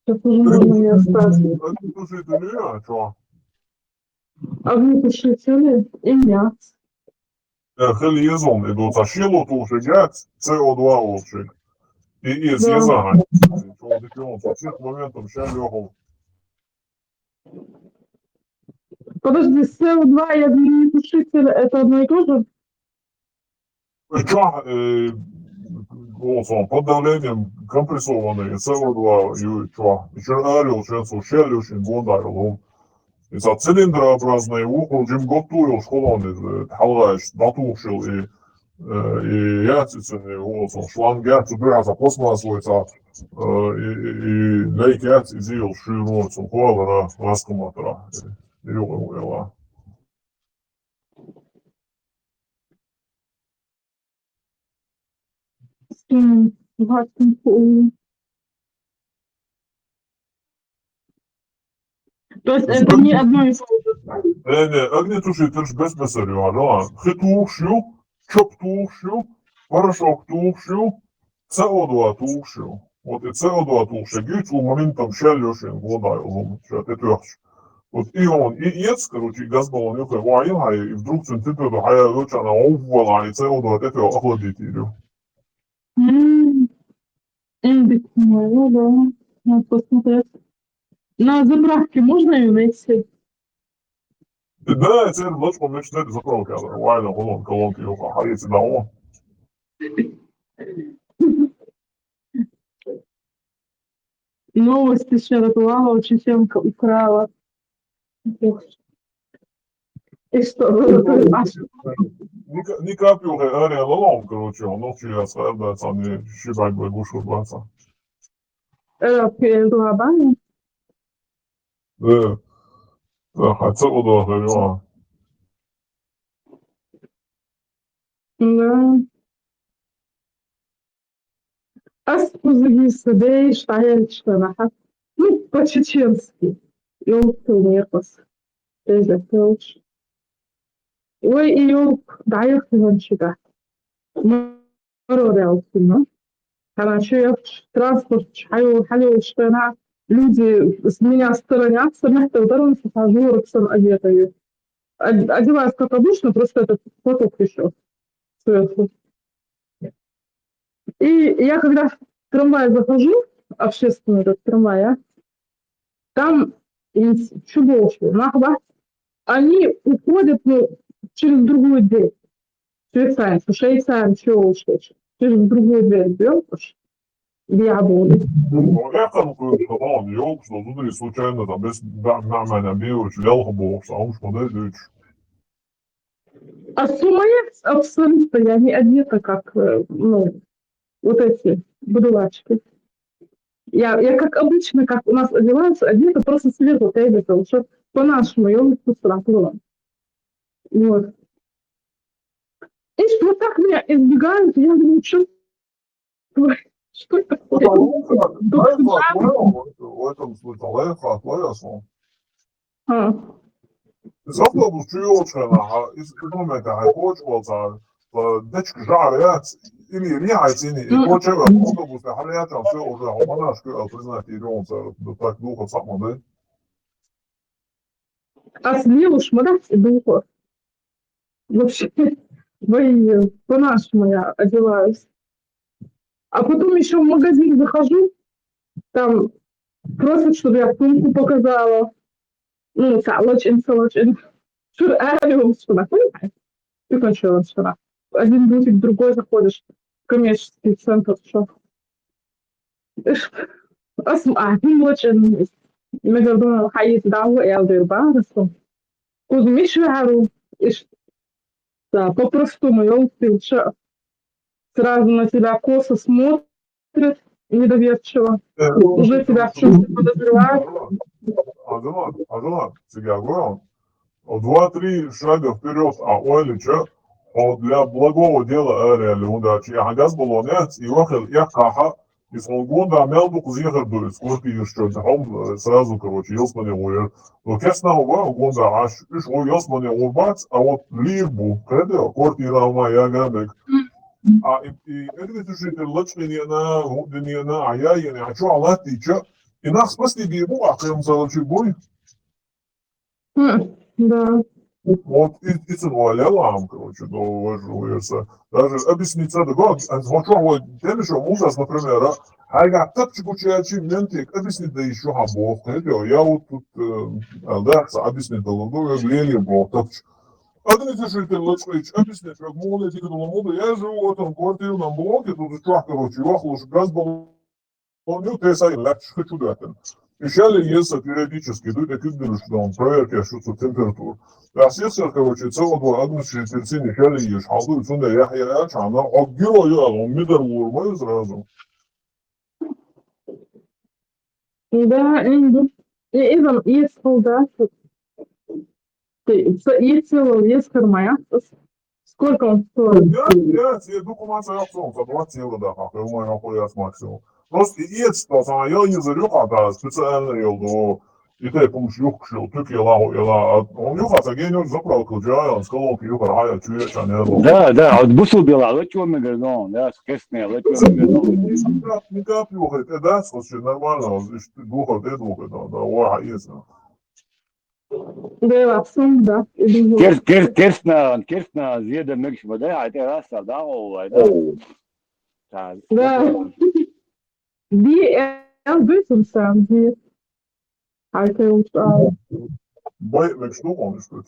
Сейчас уже можно не остаться. Огнетушители и мясо. Хелізон ідуть, а щіло тушить, СО2 лучше. І Да. з'їзана. Чого таке он, з цих моментів ще легов. Подожди, СО2 и огнетушитель это одно и то же? Чого, под давлением компрессованный СО2 и чого? И чернарил, ченцу, щелюшин, бондарил. И за цилиндрообразный ухол, чем готовил школаны, тхалгаешь, натушил и яцицыны, вот, шланг яцы, браза, пластмассовый, и лейк яцы, зил, широт, хуалара, раскоматора, и юла. То есть это не одно и то же? Не, огнетушитель ж без месаря, да. Хитушью, чоптушью, порошок тушью, СО2 тушью. Вот и СО2 тушью, гють у моментом щелюшин, вода, что ты тёрч. Вот и он, и ец, короче, газбалон, ёхай, ваил, и вдруг температура, хая, лучана, оввала, и СО2, это охладить её. Ну да, надо посмотреть. На заправке можно ее найти? Да, это ночью мечтать заправки, а нормально, вон, колонки, ёха, хаете дома. Новость еще ритуала Чеченко украла. И что? Не капил, реально лом, короче, он ночью я сказал, сам не считать бы гушу двадцать. Перед лобами? Да, хотел удовольствия. Да. Аспузги себе, штаяльчка, наха. Ну, по-чеченски. Ёлка нерпас. Теза пёлч. Ой, и ёлк, даёк иванчика. Морорял сильно. Короче, я в транспорт халю, штана. Люди с меня сторонятся, на это ударом сахажу, роксом одетаю. одеваюсь как обычно, просто этот платок еще сверху. И я когда в трамвай захожу, общественный этот трамвай, там чудовищно, нахуй, они уходят через другую дверь. Швейцария, через другую дверь берем, diaboli. Ehkäpä tavallaan joukosta tuli случайно там без нормально бьешь, лелха бокс, а уж подойдет. А суммая абсолютно, я не одета как, вот эти бадулачки. Я как обычно, как у нас одеваются, одета просто сверху тейбетом, что по-нашему, я не пустила. Вот. И что так меня избегают, я думаю, что это такое? В этом случае лайфхак, лайфхак. А. Zapravo čujočana, izdomājat, hočvalcā, dečka žārējāts, ili rihaicini, i hočeva autobusta, harjātām все уже, манашки, признать, и ромца, так духа само, да? А слева шмарать и духа. Вообще, по-нашему я одеваюсь. А потом еще в магазин захожу, там просят, чтобы я сумку показала. Салочин. Шур, что понимаешь? Ты кончила вчера. Один бутик, другой заходишь в коммерческий центр, что? Очень. Между прочим, حي دعوة элдер барасу. Кузьмиш вару. Да, по-простому, елки, что сразу на тебя косо смотрят недоверчиво. Уже тебя в чем-то подозревают. Азамат, сега говорим, 2-3 шага вперед, а ойлича, для благого дела реально удачи. Я газ баллонец и вахил я каха, и смогу да мелду кузихар дует, сколько еще там сразу, короче, елсмане уер. Но кесна уга, гонда аж, иш у елсмане урбац, а вот лирбу, кредо, квартира моя габек. А и это же лачмение а я не хочу алатича. И нас спасли бегу, а прям залочи бой. Да. Вот и ценваля короче, но важуется. Даже объясниться, да, вот, вот, тем еще мужас, например, а я так чекучающий ментик, объяснить, да еще хабов, я вот тут, да, объяснить, да, я глели, бог, так. Административный лачмейч, объяснить, как молодые, тикать, я живу в этом квартирном блоке, тут короче, вахлуш, газ был. Он ты сай легче хочу дать. Печали есть периодически, идут такие что он проверки ощутся температуру. А сейчас, короче, целого административный печали есть, халду сюда я чана, а герой он мидер урмай сразу. Да, إذا солдат, есть целый, есть кармая. Сколько он стоит? Я документы я за 20 евро, да, как у меня пояс максимум. Просто едство, я не зарюха, да, специально елду, и ты помнишь юхшил, тюк ела, он юха, генер заправку, джая, с колонки юха, хая, чуешь, а не Да, вот бусул бела, лачо мегаздон, да, скестне, лачо мегаздон. Не кап юха, это да, слушай, нормально, духа, ты духа, да, уаха, есть. Да, да. Керстна, зеда мекш вода, а ты раз садал, да. Быстрым а это устал. Бой, что он что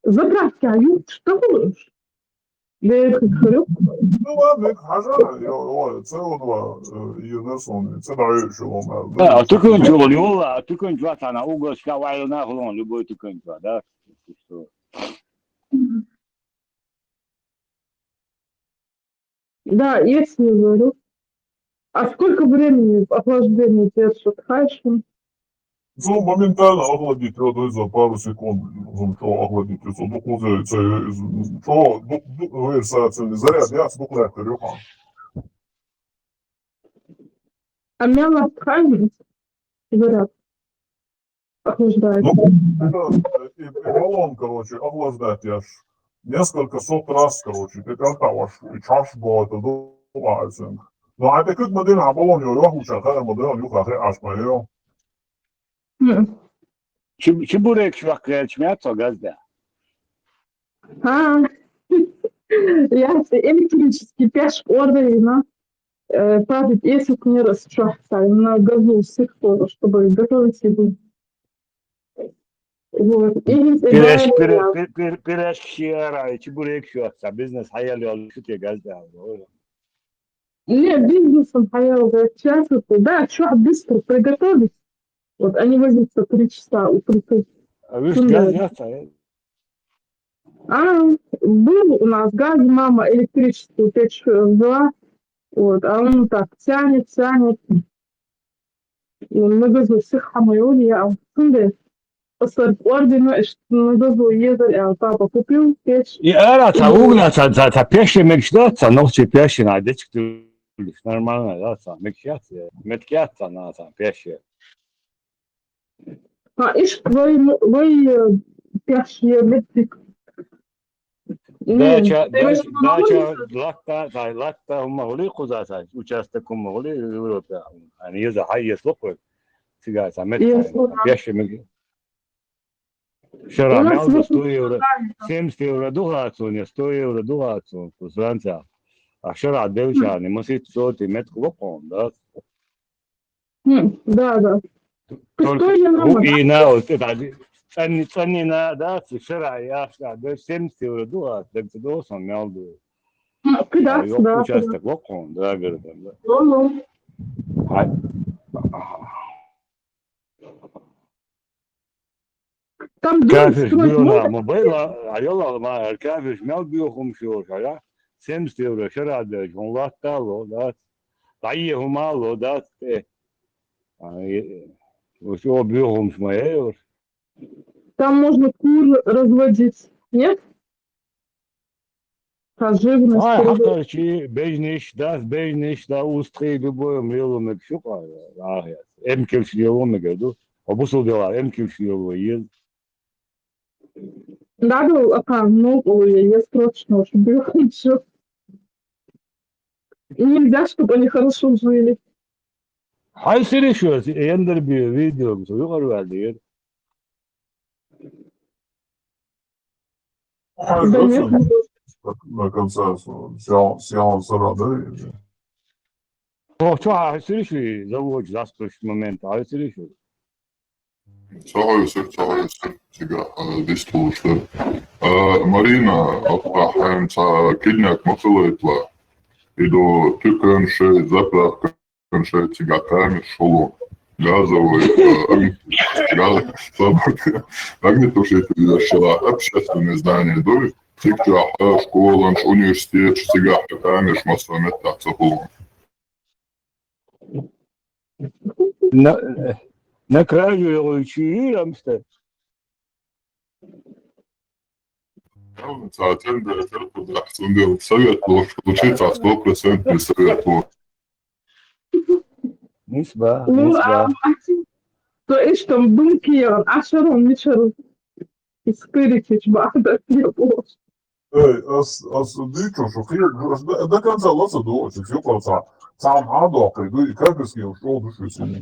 Заправки, а что будешь? Ну ладно, хажара, CO2 єдине, це даючого. А ти кончував, Львова, а ти кончував, а на угол скаваю на голову, любой ти кончував, да? Да, есть, я говорю. А сколько времени охлаждения держит хайшин? Ну, моментально охладить треба за пару секунд, що охладити, це доходить, що, це не заряд, я споклехти, рюха. А мяла хайшин? Заряд. Охлаждает. Ну, и баллон, короче, охлаждать я ж несколько сот раз, короче, ты картаваш, и чаш было, это думается. Ну, а ты как модель, а баллон, я рюху, чахая модель, рюха, аж моё. Чебурек швахкает шмятся газда. Я электрический пеш ордерина. Правда, если не расчахся на газу всех тоже, чтобы готовить еду. Вот. Пираж шиара, чебурек швахса, бизнес хаяли ал шутя газда. Не, бизнесом хаял, сейчас да, что быстро приготовить. Вот они возятся 3 часа у плиты. Вы же газ ясно? Был у нас газ, мама электрическую печь взяла, вот, а он так тянет. И на газу всех хамайоли, а он أصل أردنا نضربه يزرع папа купил печь. И это угля, за пеши мечтаться, ночи пеши найдешь, нормально, да, мечтаться, на пеши. إيش وي печь электрик. Дача, лакта هم هولي قزاسة، участок هم هولي Европе, يعني إذا حي سلوك سيجار سامت пеши مج. Вчера мял за 100 евро, 70 евро дугацу, не 100 евро дугацу, Франция. А вчера девча не может соти мет клопом, да? Да. Только и на вот это, ценни на, да, вчера я сказал, 70 евро дугац, так ты должен мял ду. Да. Участок клопом, да, говорит, да. Кафеш бюро мобила, а я ма кафеш мял бюрохом шо, я 70 евро вчера да, он латало, да. Тайе мало, да. Всё бюрохом шмаёр. Там можно кур разводить, нет? Живность. Хакарчи, бежниш, да, устри любое мило мекшука, да. Эмкел шлело мегеду. Обусул дела, эмкел шлело ел. Да, много есть срочно, очень было еще. И нельзя, чтобы они хорошо жили. Хай серьезно, эндер видео, что я говорю, На конце сеанса рады. Хай серьезно, завод, заспрашивает момент, хай серьезно. Сагаюсыр тига дистулуштар. Марина апахаем са кидняк махылайтла. Идо тükönше заправкönше тига камер шолу. Газовый огнетушитель шла общественное здание доли. Тикча школа, университет, тига камер шмасламета цапулон. На краю его чиирамста. Температура ахсундел советло, получится 100% советло. Нисба. То есть там думки, ашаром ничего. Испырить бахда не было. Дичу, что до конца лоса дочь, все просто. Сам адок, и как с ним шел душу сильно.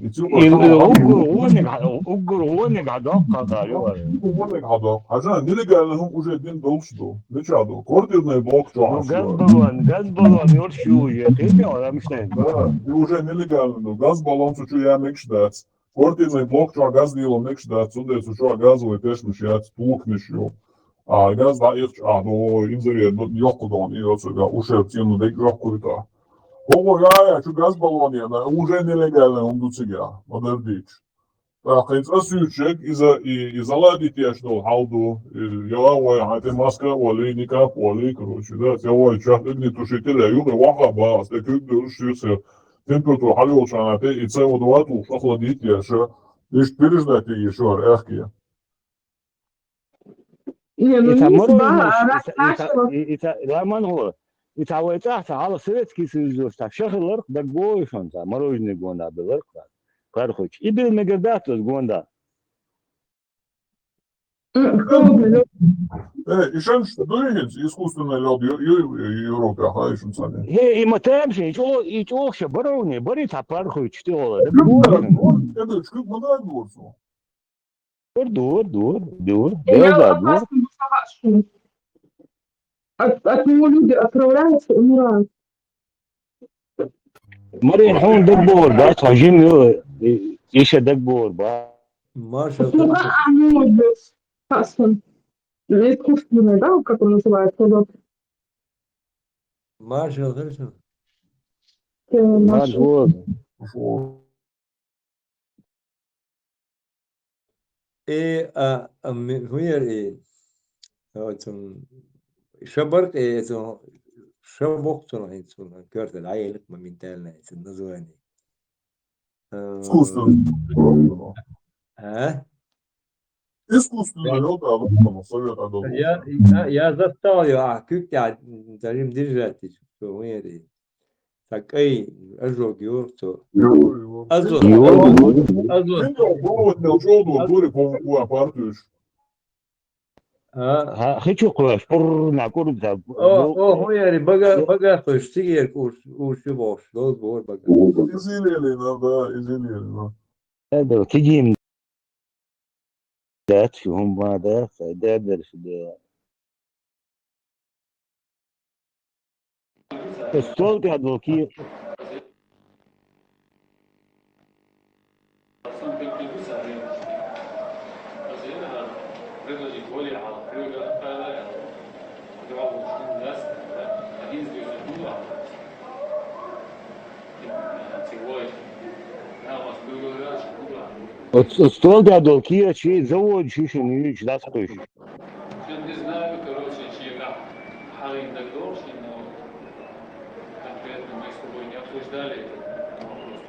Угроник адок, когда Угроник адок. А же нелегально уже один дом что. Ничего, квартирный блок что. Газ-баллон, yorşuyor. Да, и уже нелегально. Газ-баллон сучу я мечтать. Квартирный блок что газ делал мечтать. Сюда сучу газовый пеш мечтать, плуг мечтать. А газ да их, ну инзаре, ёкудан, и вот сюда ушел тему, да ёкурита. Ovo ja ću gaz balonijana, уже нелегально он до сега, подождите. Так, интересующих и заладить я что, халду, я это маска, вали, никак, вали, короче, да, я чат огнетушителя, юга вахаба, стекут дуршился, температура халёчана, и CO2 туш, охладить я что, лишь переждать еще, эхки. Не, ну не и того это على Советский Союз, так шахлар, да гойшон, да мороженое гонда было, короче. И был мегадатус гонда. Еще что, двигать искусственный лед Европе, а еще сами. И матемши, и чё, барони, борит апарху, что? Это чуть надо горцу. Дور. Я Белда, дور. опасно бушевавшую. От него люди отравляются и умирают. Marين حون دبور بس هجيم إيش دبور بس. Маршал Ну, как хорошо. может быть? Касон. Искусственный, да, как он называется? Вот, Маршал хорошо. Mad машина. world. إيه هوير إيه شبرق إيه شبوقتون إيه كرت العيلة ما من تالنا النزواني Искусственно. ها Искусственно лед, а вот совет отдал. я застал я كنت يعني تعلم ديجاتي شو هوير إيه سكاي أجو جيورتو أزو Sen de bu ne oldu? Böyle bu apartıyor. خيشو قواش بر معقول بتاع هو يعني بقى خشتير وش باش لود بور بقى İzleyelim da izleyelim. هذا تجي من ذات شو هم هذا فده درس ده الصوت هذا كي الصوت هذا كي شيء زود شيء شنو يجي لا تقش Не знаю, короче, чья Халин Дагдорш, но конкретно мы с тобой не обсуждали этот вопрос.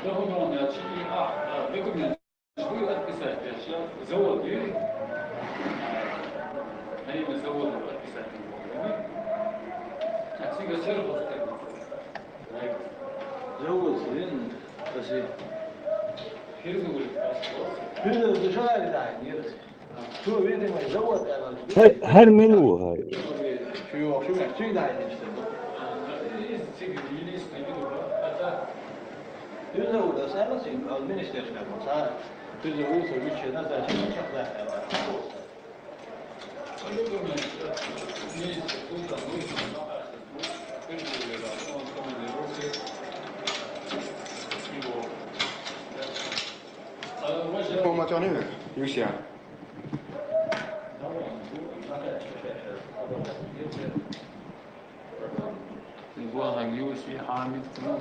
Договор я чьи, документ, вы отписать, я сейчас завод верит, на имя завода отписать не могу. А сега сервис так. Завод, блин, kasi Хирзу говорит, Hur du kör där nere. Şu vet man завод eller. هر منو هاي Şu mäktig där işte. Hur du då sen sin administration så här. Hur du så mycket när det är så där. Information nu, just ja. نبغاها نيوسي حامد تمام.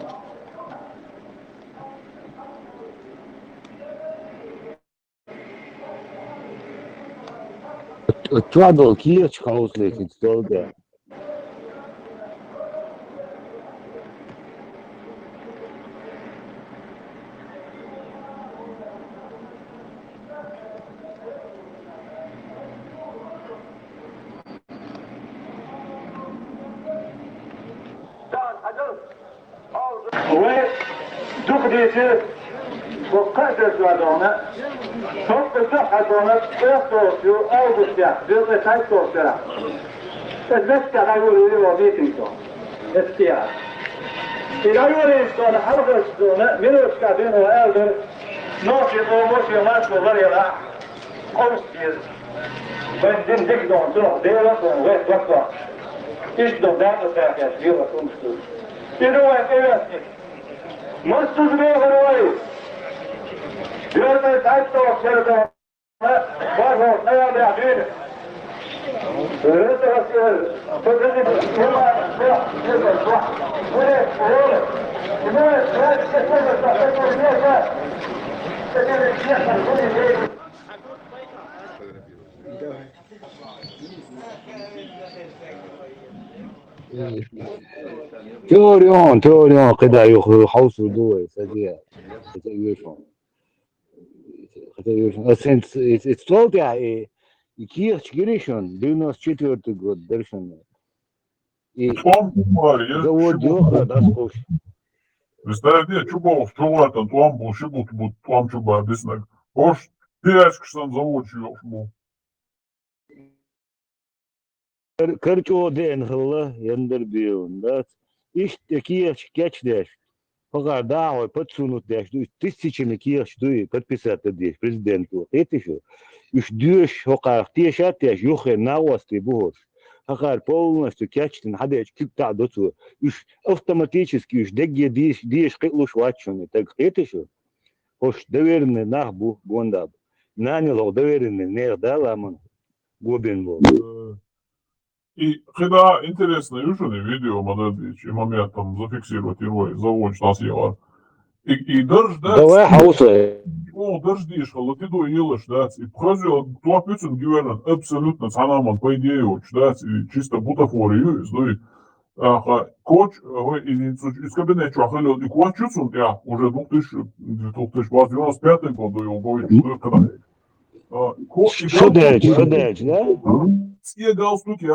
التوعد كي تشخوص لك الصوت ده دخلت وقدرت وضعنا صوت صحتنا اختوصيو أوغستا بيضي تايتوصيرا النسكة غيوري وميتنكو استيار إذا يوري إنسان حرغستونا منوسكا بينو ألدر نوشي قوموشي ماسكو غريلا قوستير بندين ديكدون تروح ديلا وغير وقتا إشدو دانا ساكاش بيضا كومستو إذا وقت إيواسك مستوز بيغرواي بيرمي تايتو سيرتو بارهو نيا لعبين ريتا وسير فتجد كما صح يسر صح وليه وليه كما سرات كتبه صحتو ليسا تجد الشيخ الكل ليه توريون قدا يحوصوا دول سجيا الصوت يعني كيف تجريشون دينوس четвертый год дальше Завод Joха daskuş. Представляете, чубов, чуватан, туам был шибут, туам чуба объяснак. Ош, пирячксан завод чуёш был. Kırço den hılla yandır biyun. İşte kiyah geç der. Пока да, подсунут деш, тысячами кирш дуй подписать деш президенту. Это что? Уж дюш пока те шатяш юхе на острый бугор. Пока полностью кячтен хадеч кипта доту. Уж автоматически уж деги диш китлуш вачуни. Так это что? Хош доверенный нахбу гондаб. Наняло доверенный не дала ман губен был. И когда интересно, южный видео, Манадыч, и момент там зафиксировать его, заводишь нас его. И даже, да, Давай хауса. дождишь, ты до елыш, да, и пхазил, то пиццен гивернен, абсолютно санаман, по идее, да, и чисто бутафорию, да, и коч, из кабинета чухали, и коч чувствует, я уже 2095 год, да, его говорит, что это когда. Что дальше, да? Все галстуки,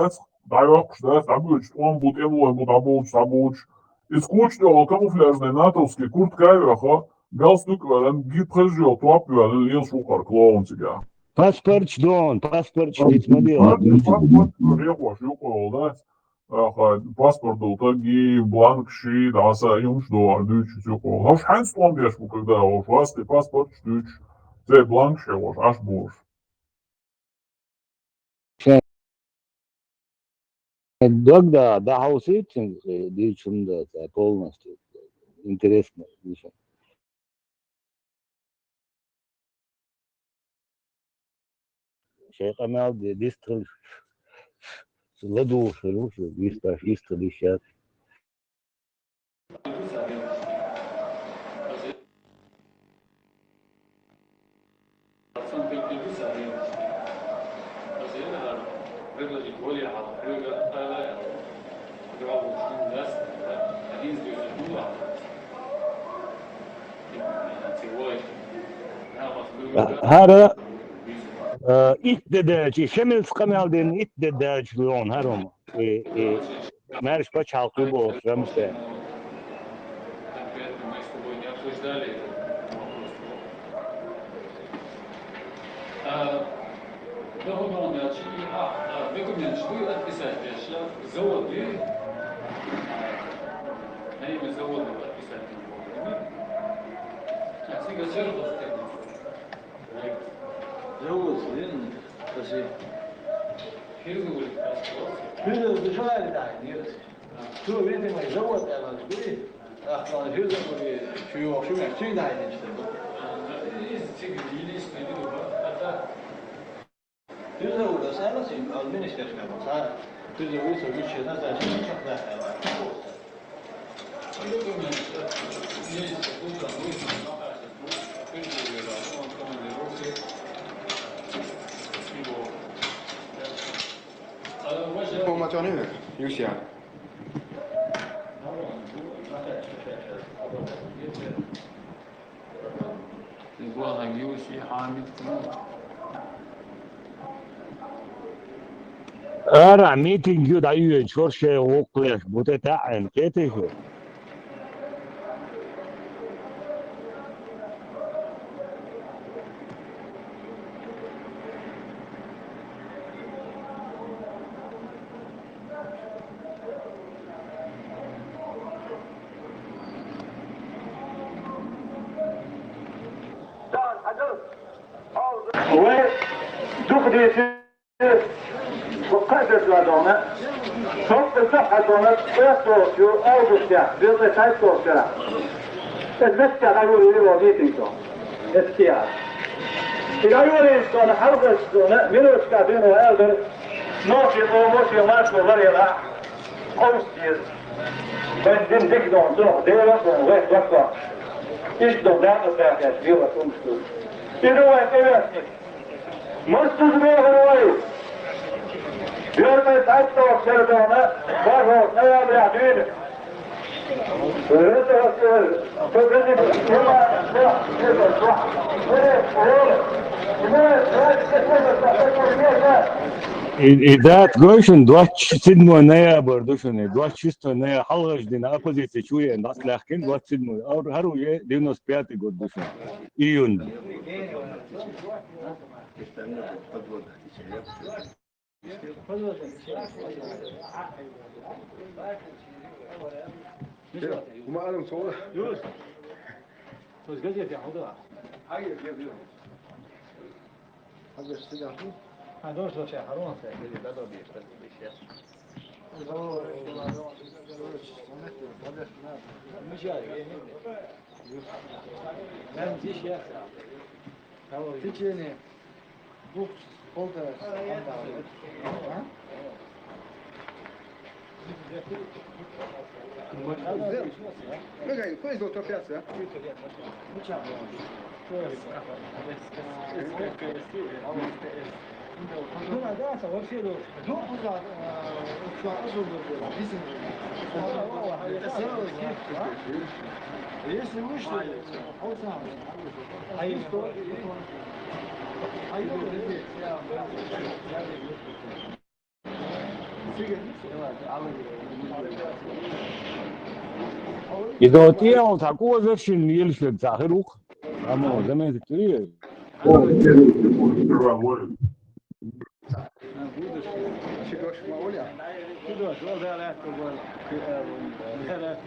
даёк, да, забудешь, он будет его, ему добудешь, забудешь. И скучно, камуфляжный, натовский, куртка, галстук, гид прожил, туап, лил шухар, клоун тебя. Паспорт ведь мобила. Паспорт, рехуаш, юкол, да, паспорт был, таги, бланк, щи, да, юмш, да, дыч, юкол. Хош, хайн сломбеш, когда, вас ты паспорт, штыч, ты бланк, щи, аж будешь. Да, хауситинг, дичун, да, полностью. Интересно. Шейх Амал, дистрил, ладу, шелушу, дистрил, дишат. предложить более الناس الحديث بالموضوع هذا إتداج شمل قمالدين إتداج لون هرم مارش باش حلقي بوش رمسته мы с тобой не обсуждали этот вопрос. Договорный документ, что подписать, завод, на имя завода подписать не могут. Сега сервис завод, kasi Hüzün dışarı da diyoruz. Şu bizim zavod evvel gibi. Aslında hüzün gibi şu yok şu da aynı işte. Hüzün orada sana sen alminister yapma. Hüzün orada bir şey nasıl açılacak çok daha var. Informationen, just ja. والله يوشي حامد أرى ميتين جود عيون شورشة وقلش بوتتعن كيتشو وقدرتlarına çok da sahatona östörtü avgustya bir de saytsortya. Etmekte ayırıyor o meetingto. Eskiya. İlayıyor sonra halkasına minus kadını elder nosi o mosi marko varela. Austis. Ben din dikdon so deva kon ve vakta. İşte dağda da diyor kumstu. İroya evet. Mustuz be horoy. Görme sayıda observana var o ne yapıyor? Öyle de köprüde إذا تقولشن دوش سدمو نيا بردوشن دوش شستو نيا حلقش دينا أبوزيسي شوية ناس لكن دوش سدمو أو هرو يه دينوس بياتي قدوشن إيون وما قالوا مصور يوسف بس قد يا حضور هاي يا هذا السجن هذول شو شيء حرام اللي بدو بيشتغل مش جاي لا مفيش يا ساعة تيجي بوك فولدر Legal, pois doutor Piazza. هنا ده صور شيء له هو أصلا شو أصلا بيسم يسمى مش هو سام أي إذا تيجي تقول زي شيء يلش للتأخيروك أما زمان تقولي Chegou a olhar. كده شو ده لا تقول لا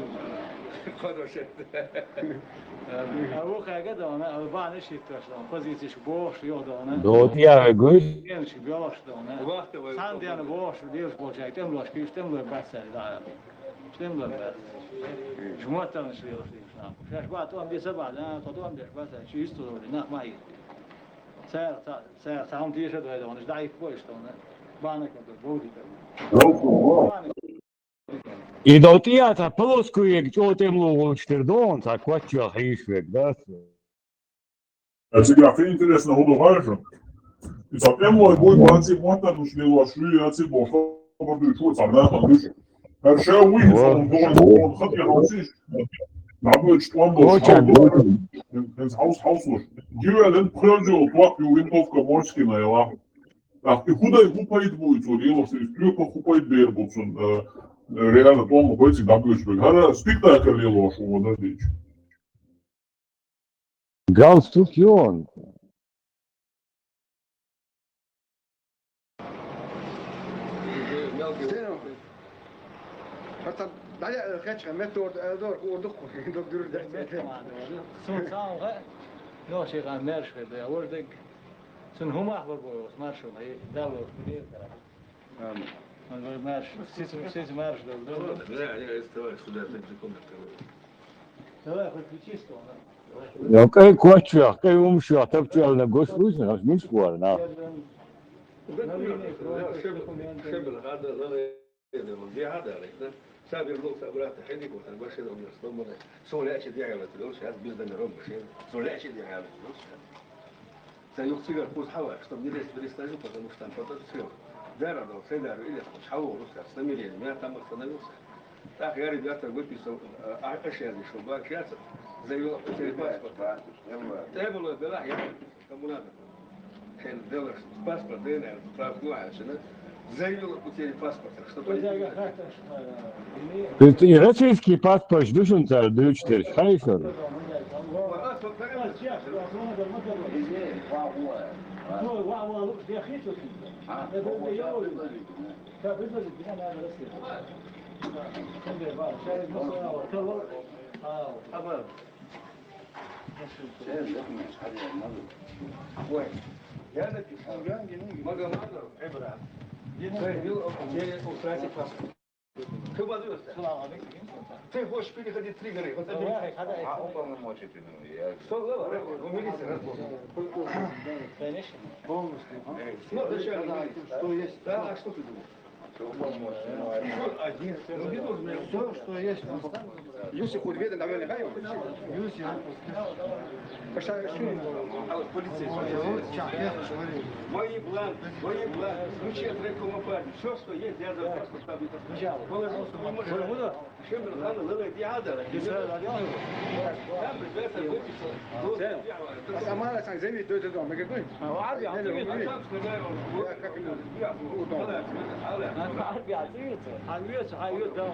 أبوك كده أنا بعد إيش يترشلون فزيت بوش يهدا أنا دوتي يا جوي يمش بيوش ده أنا ساندي أنا بوش وديش بوش جاي تملوش كيف تملو بس لا تملو بس شو ما تمشي في الإسلام شاش بعد توم بيسبع لا توم بيش بس شو يستوى لا ما هي سعر سام تيجي ده هذا أنا دايف بوش ده أنا بانك بودي إذا تيجي تبلوس كويك جو تملو وشتردون تاكوتشا حيشك بس Alltså jag är intresserad av det här. Så att en var god på att se på att du skulle vara sju att se på vad du tror att det är du. Här kör vi från från خطية نوسيش. نعمل شطوان بس haus. Givelen prøvde å plake jo vintovka morskina i la. Так, и куда их упаить будет, вот я вас искрю, как упаить бер будет, реально тому пойти добьешь. Гара спектакль лило, что вот это дичь. Галстукион. حتى بعد خاتش متور دور وردخوا دور ده سون ساعة نو شيء غير مارش ده وردك سن هم أخبر بوس مارشوا هي دولة كبيرة من مارش سيس مارش دولة لا يعني استوى خدها تجيكم لا خد بيشيستو Ja, kaj kočija, kaj umšija, tepči, ali ne goš ružne, naš minškuvar, na. شبل هذا لا هذا عليك سابر لو سابرات حديك وكان باش لو يصدم سولا اشي دي على الفلوس هذا بيزدن رب شيء سولا اشي دي على الفلوس سيوصير كوز حواش طب دي بريستاجو فقط مستان فقط سيو دار لو سيدار الى مش حوا روسيا سميرين ما تم صنعوس تا غير ديات قلت بيسو اشياء دي شو باك ياس زي باسبورت تابلو بلا يعني كمونات حين دولار باسبورت دينا طرف نوع عشان زي потеря паспорта, что И российский паспорт, душен царь, даю 4, хорошо. Ты хочешь переходить триггеры? Вот это уполномочите. Что было? У милиции разбор. Конечно. Полностью. Ну, зачем? Что есть? Да, а что ты думаешь? Один. Все, что есть. Юсиф Урведа, наверное, Гаев. Юсиф. Мои бланки, ключи от рынка партии, все, что есть, я за паспорт положил, что вы можете. Чем надо ловить яда? Там придется выписать. А сама она заявит, что это дом. Я говорю, عارف يعطيك هايوت ده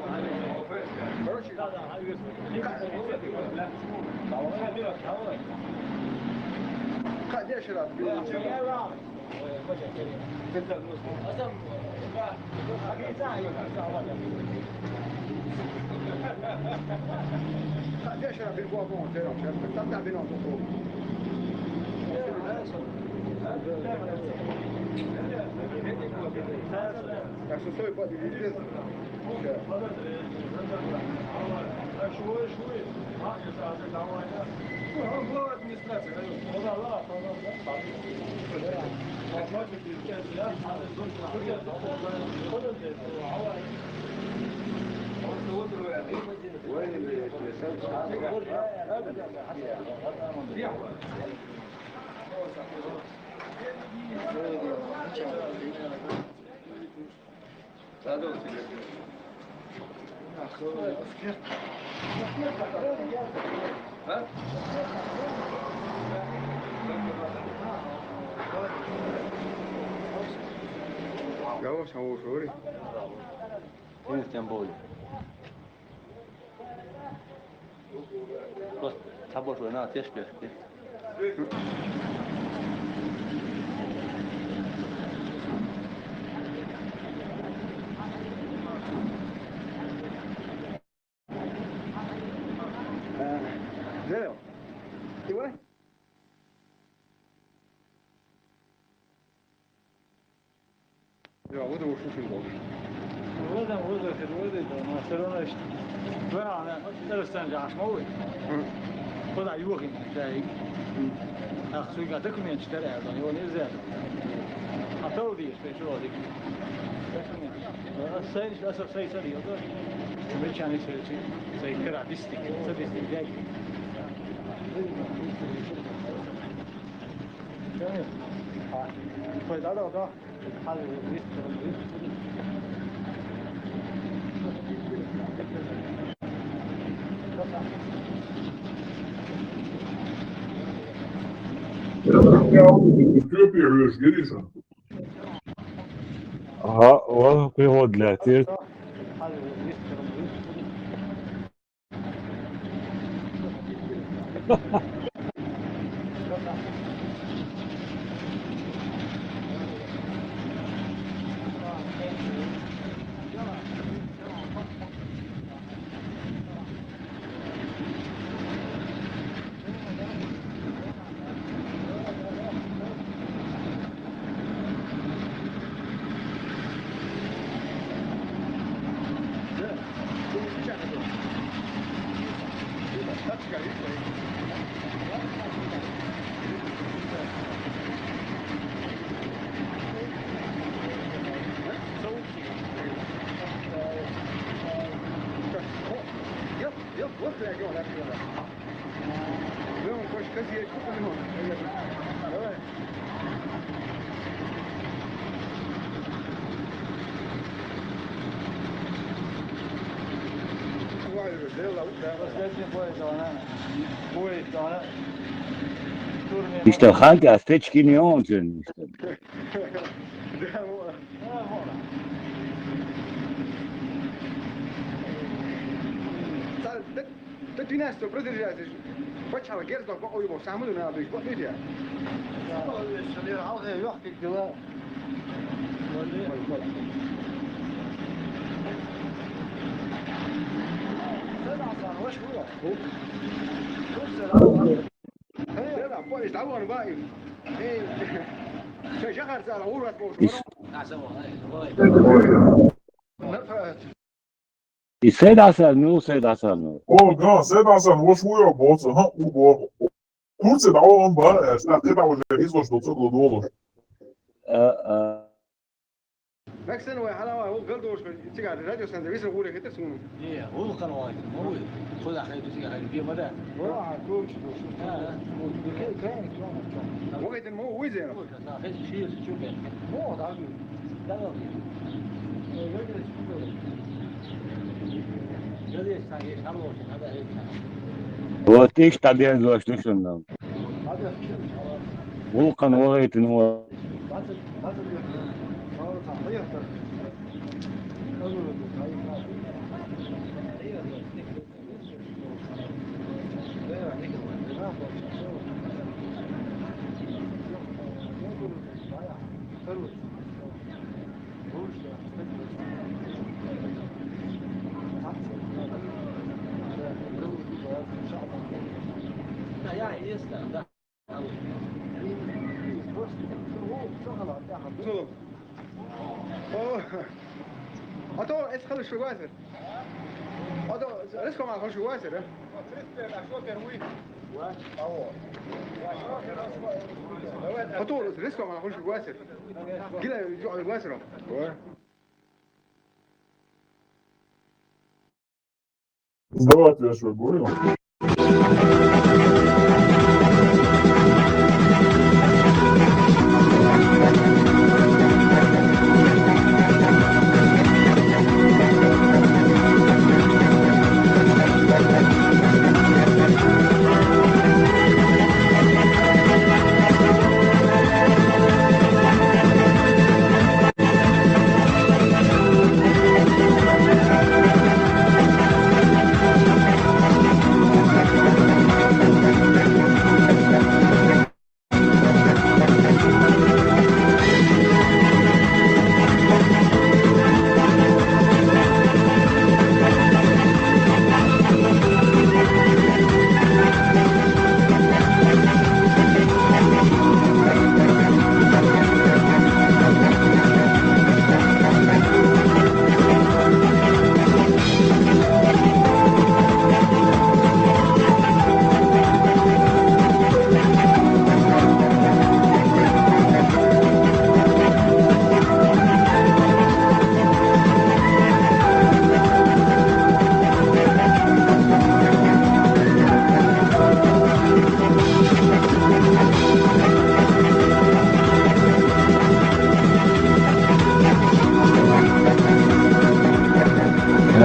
قاعد يشرب Deixa abrir boa mão, tá bem não, Assessor pode vir. Vamos a un sobre. Tienes tiempo. Pues, estamos buenos, tienes que. Zero. Igual. Ya, bu da uçmuş şimdi olmuş. Burada Barcelona işte. Böyle neresinden caşmalı. Bu da yok yani. Aksuyu kadar kımıyor çıkar yani. O ne ziyade. Hatta o değil. Şu o değil. Sayın asıl sayı sarıyor. Bir tane sayı kıradistik. Sadistik değil. Phải đá đầu đó. Hai người biết. Köpüyoruz, geliyorsun. Aha, o prihod letir. Yok, ortaya gel yapıyorlar. Yok, koş kazıya çıkıyor mu? Evet. İşte hangi asteçki ne olsun işte. Ты 12 продержаться. Почала герда по ойбо саму на бич по видео. لا بوليس تعاون باي شجر زال ورات بوش I sedasal nu, sedasal nu. Da, sedasal, ušujo boca, ubo. Turce da on ba, šta treba može izložno crlo dolo. Maxen و حلاوه هو قلدوش تيجي الراديو سندويس هو اللي كتسونه ايه هو قنوات هو خذ اخي تيجي على البيئه مدى روح كوش كان وقت مو وزير اخي شيء شوف مو ضعف Вот ich tabiat zoştu şundan. Vulkan oraytın o. أتو إسخل شو واسر أتو رزقهم على شو واسر أتو رزقهم على شو واسر كلا يجوا الواسر Давайте я что говорю.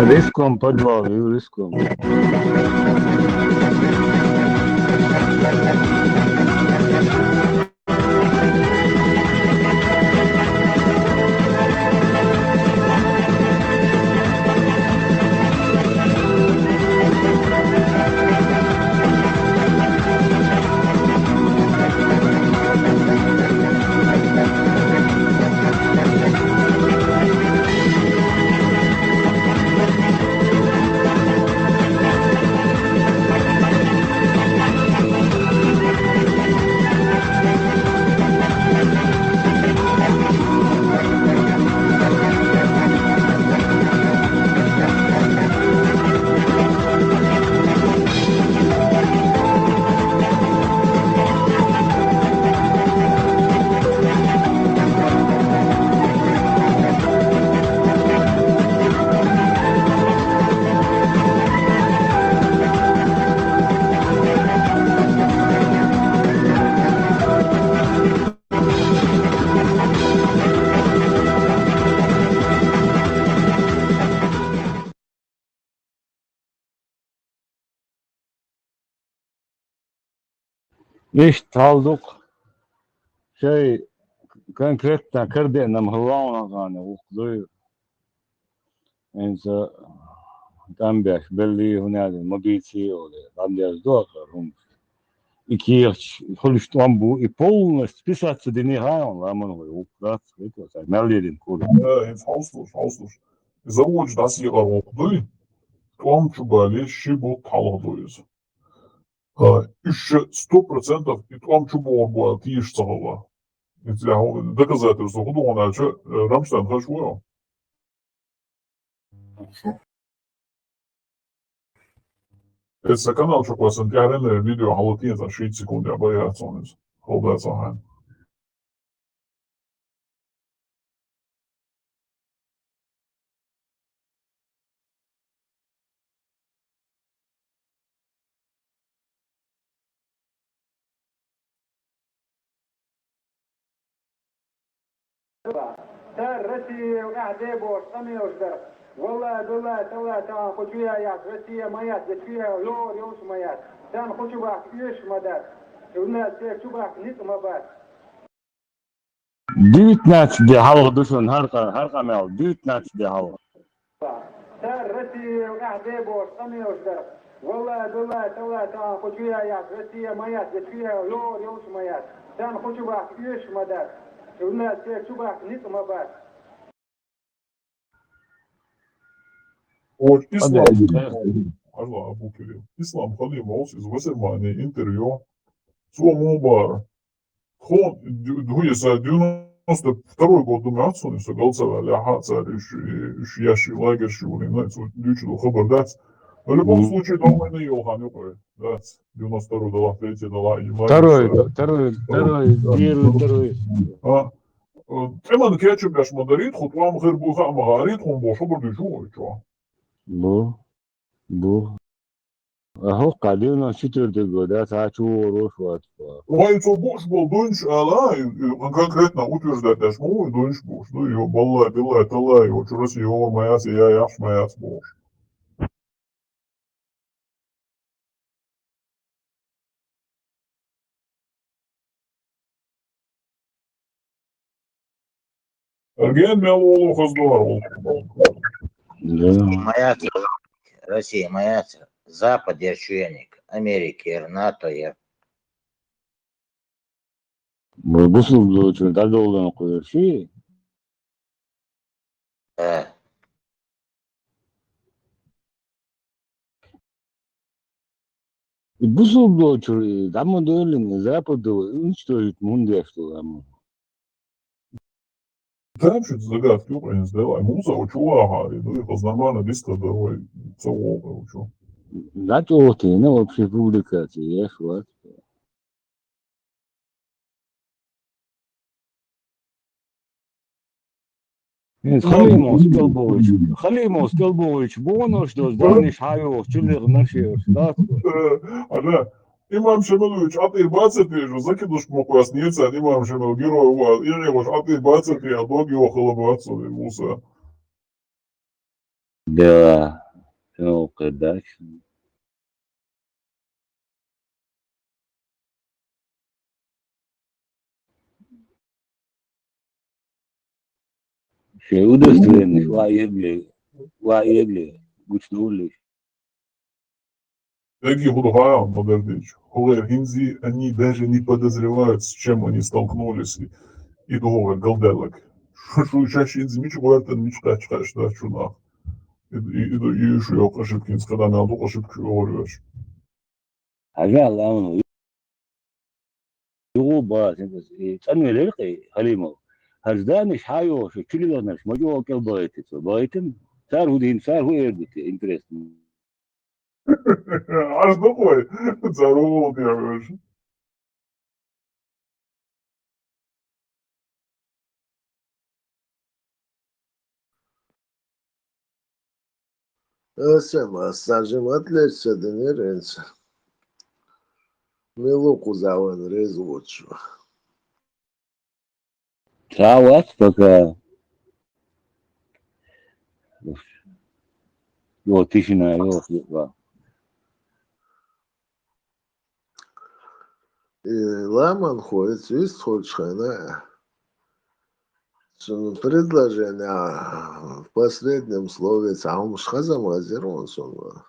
Riskom podvalju, riskom. İşte aldık şey konkretten kırdığında mıhlavana kanı ukluyor. İnse tambiş belli hunaydı mobili oluyor. Tambiş doğru. İki yıl çalıştım bu polnost списаться до нехаyon ламан ой уклад это мелдин код. Hauslos. Заводж das ihrer okudu. Tuam çubali şibu taladoyuz. Еще 100% и туам чубо было тиеш цагала. Это доказательство худу он ача Рамштайн хашуя. Это канал çok basın diğerlerle video halatıyla şey sekunde bayağı sonuz. Hold that on. رسي وقاعد بوش أمي وشدر والله بالله تلا تان خشويا يا رسي ميات جشويا لور يوش ميات تان خشوبك يش مدار والناس تشوبك نيت ما بات 19 de halk düşün harka mel 19 de halk. تان رسي وقاعد بوش أمي وشدر والله بالله تلا تان خشويا يا رسي ميات جشويا لور يوش ميات تان خشوبك يش مدار والناس تشوبك نيت ما بات Вот ислам, Allah Abu Кирилл. Ислам Халимовс из Вассермани интервью Мубара. Хон, дуйса 92 год думаю, отсунется голосовали, ага, царь, яши, лагерь, шули, дючил, хабар, да. В любом случае, дома не Йохан, да, 92 дала, 3 дала, и лагерь. второй. Тема кечу бяш мадарит, хутвам гырбуха магарит, хун бошо бардышу, чё. Bu. Aho kadın четвертый год, да, сачу рош Лайцо бош был дунш, ала, конкретно утверждать даш мой дунш бош, ну ее балла, била, тала, его чурас, его маяс, я яш маяс бош. Арген мелолу хаздор. Маяц, Россия, маяц, Запад, Ярчуяник, Америки, НАТО, я. Bu sulda için da doldan koyuyor şey. Bu sulda için da mı döllün Западу уничтожить мунде что там. Там что-то загадки украинцы давай, муза учу агари, ну и познамана диста давай, целого учу. Зато ты, ну вообще публикации, я шла. Халимов Столбович, боно что зданиш хаю, чулер наши, да? Ага. Имам Шамилович, а ты 20 же закидуш мог снится, а имам Шамил герой у Иреваш, а ты 20 а доги около 20 Муса. Да, ну когда. Şey удостоверенный, ваегли, гучнули. Такие Худхая, подождите. Холер Хинзи, они даже не подозревают, с чем они столкнулись. И договор Галделок. Что чаще Хинзи ничего это не читать, что чудак. И еще я ошибки, когда надо ошибки говоришь. Ажал, он يغوبا تنوي للقي خليمو هزدانش حايو شو كل لونش ما جو كل بايتن صار هو دين صار هو يربط انترست Аж такой, здорово, делаешь. Сема, сажем отличься, да не ренца. Милуку заван резвучу. Трават пока вот тишина его И ламан ходит, весь хочешь, она. Предложение в последнем слове сам шхазам азерон сон.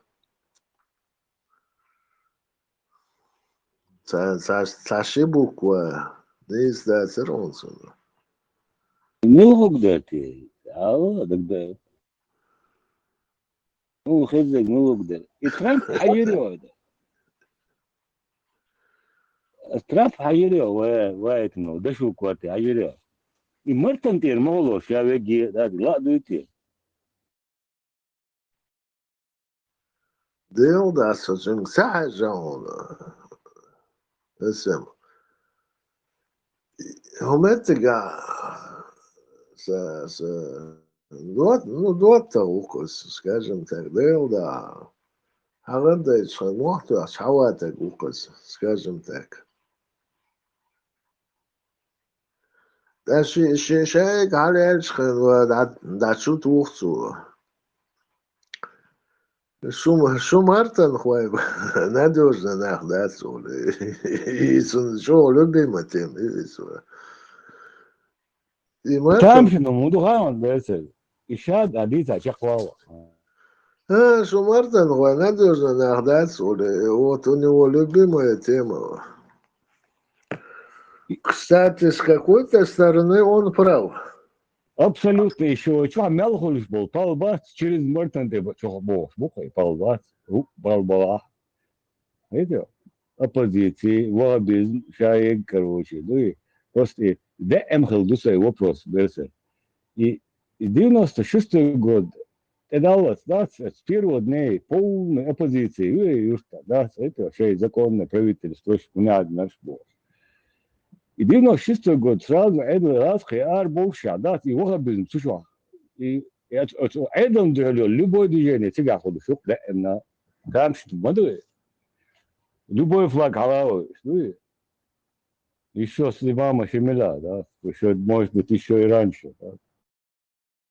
Саши буква не издается ронсон. Ну гдати اه ده هو خزق مو قدر ترامب حيروا ده ترامب حيروا وايت نو ده شو كواتي حيروا مرتن تير مولو شاوي لا دوتي ديل ده سجن ساعة جون اسم هم تجا س دوت توقس скажем так дел да هغه شنوحته شحواته وقس скажем так ده شيء على الشخن ودا شو توقسو شو مرتن خويب надежно находится и شو любим матем и там مرتن شنو مو غان بس اشاد اديتا شقوا شو مرتن هو надежно находится вот у него любимая тема. Кстати, с какой-то стороны он прав. абсолютно еще что мелхолиш был полбас через мартан ты что бог бухай полбас полбала это оппозиции, вахабизм, шаек, короче, ну и просто да, задал вопрос, Берсер. И 96-й год, это с первого дня полной оппозиции, да, это вообще законное правительство, у меня наш был. И 96-й год сразу это раз хиар больше, да, и вахабизм, слушай, и это любое движение, тебя ходишь, да, на камшит, мадуэ. Любой флаг халавы, ну, еще с Ливама Шемеля, да, еще, может быть, еще и раньше, да.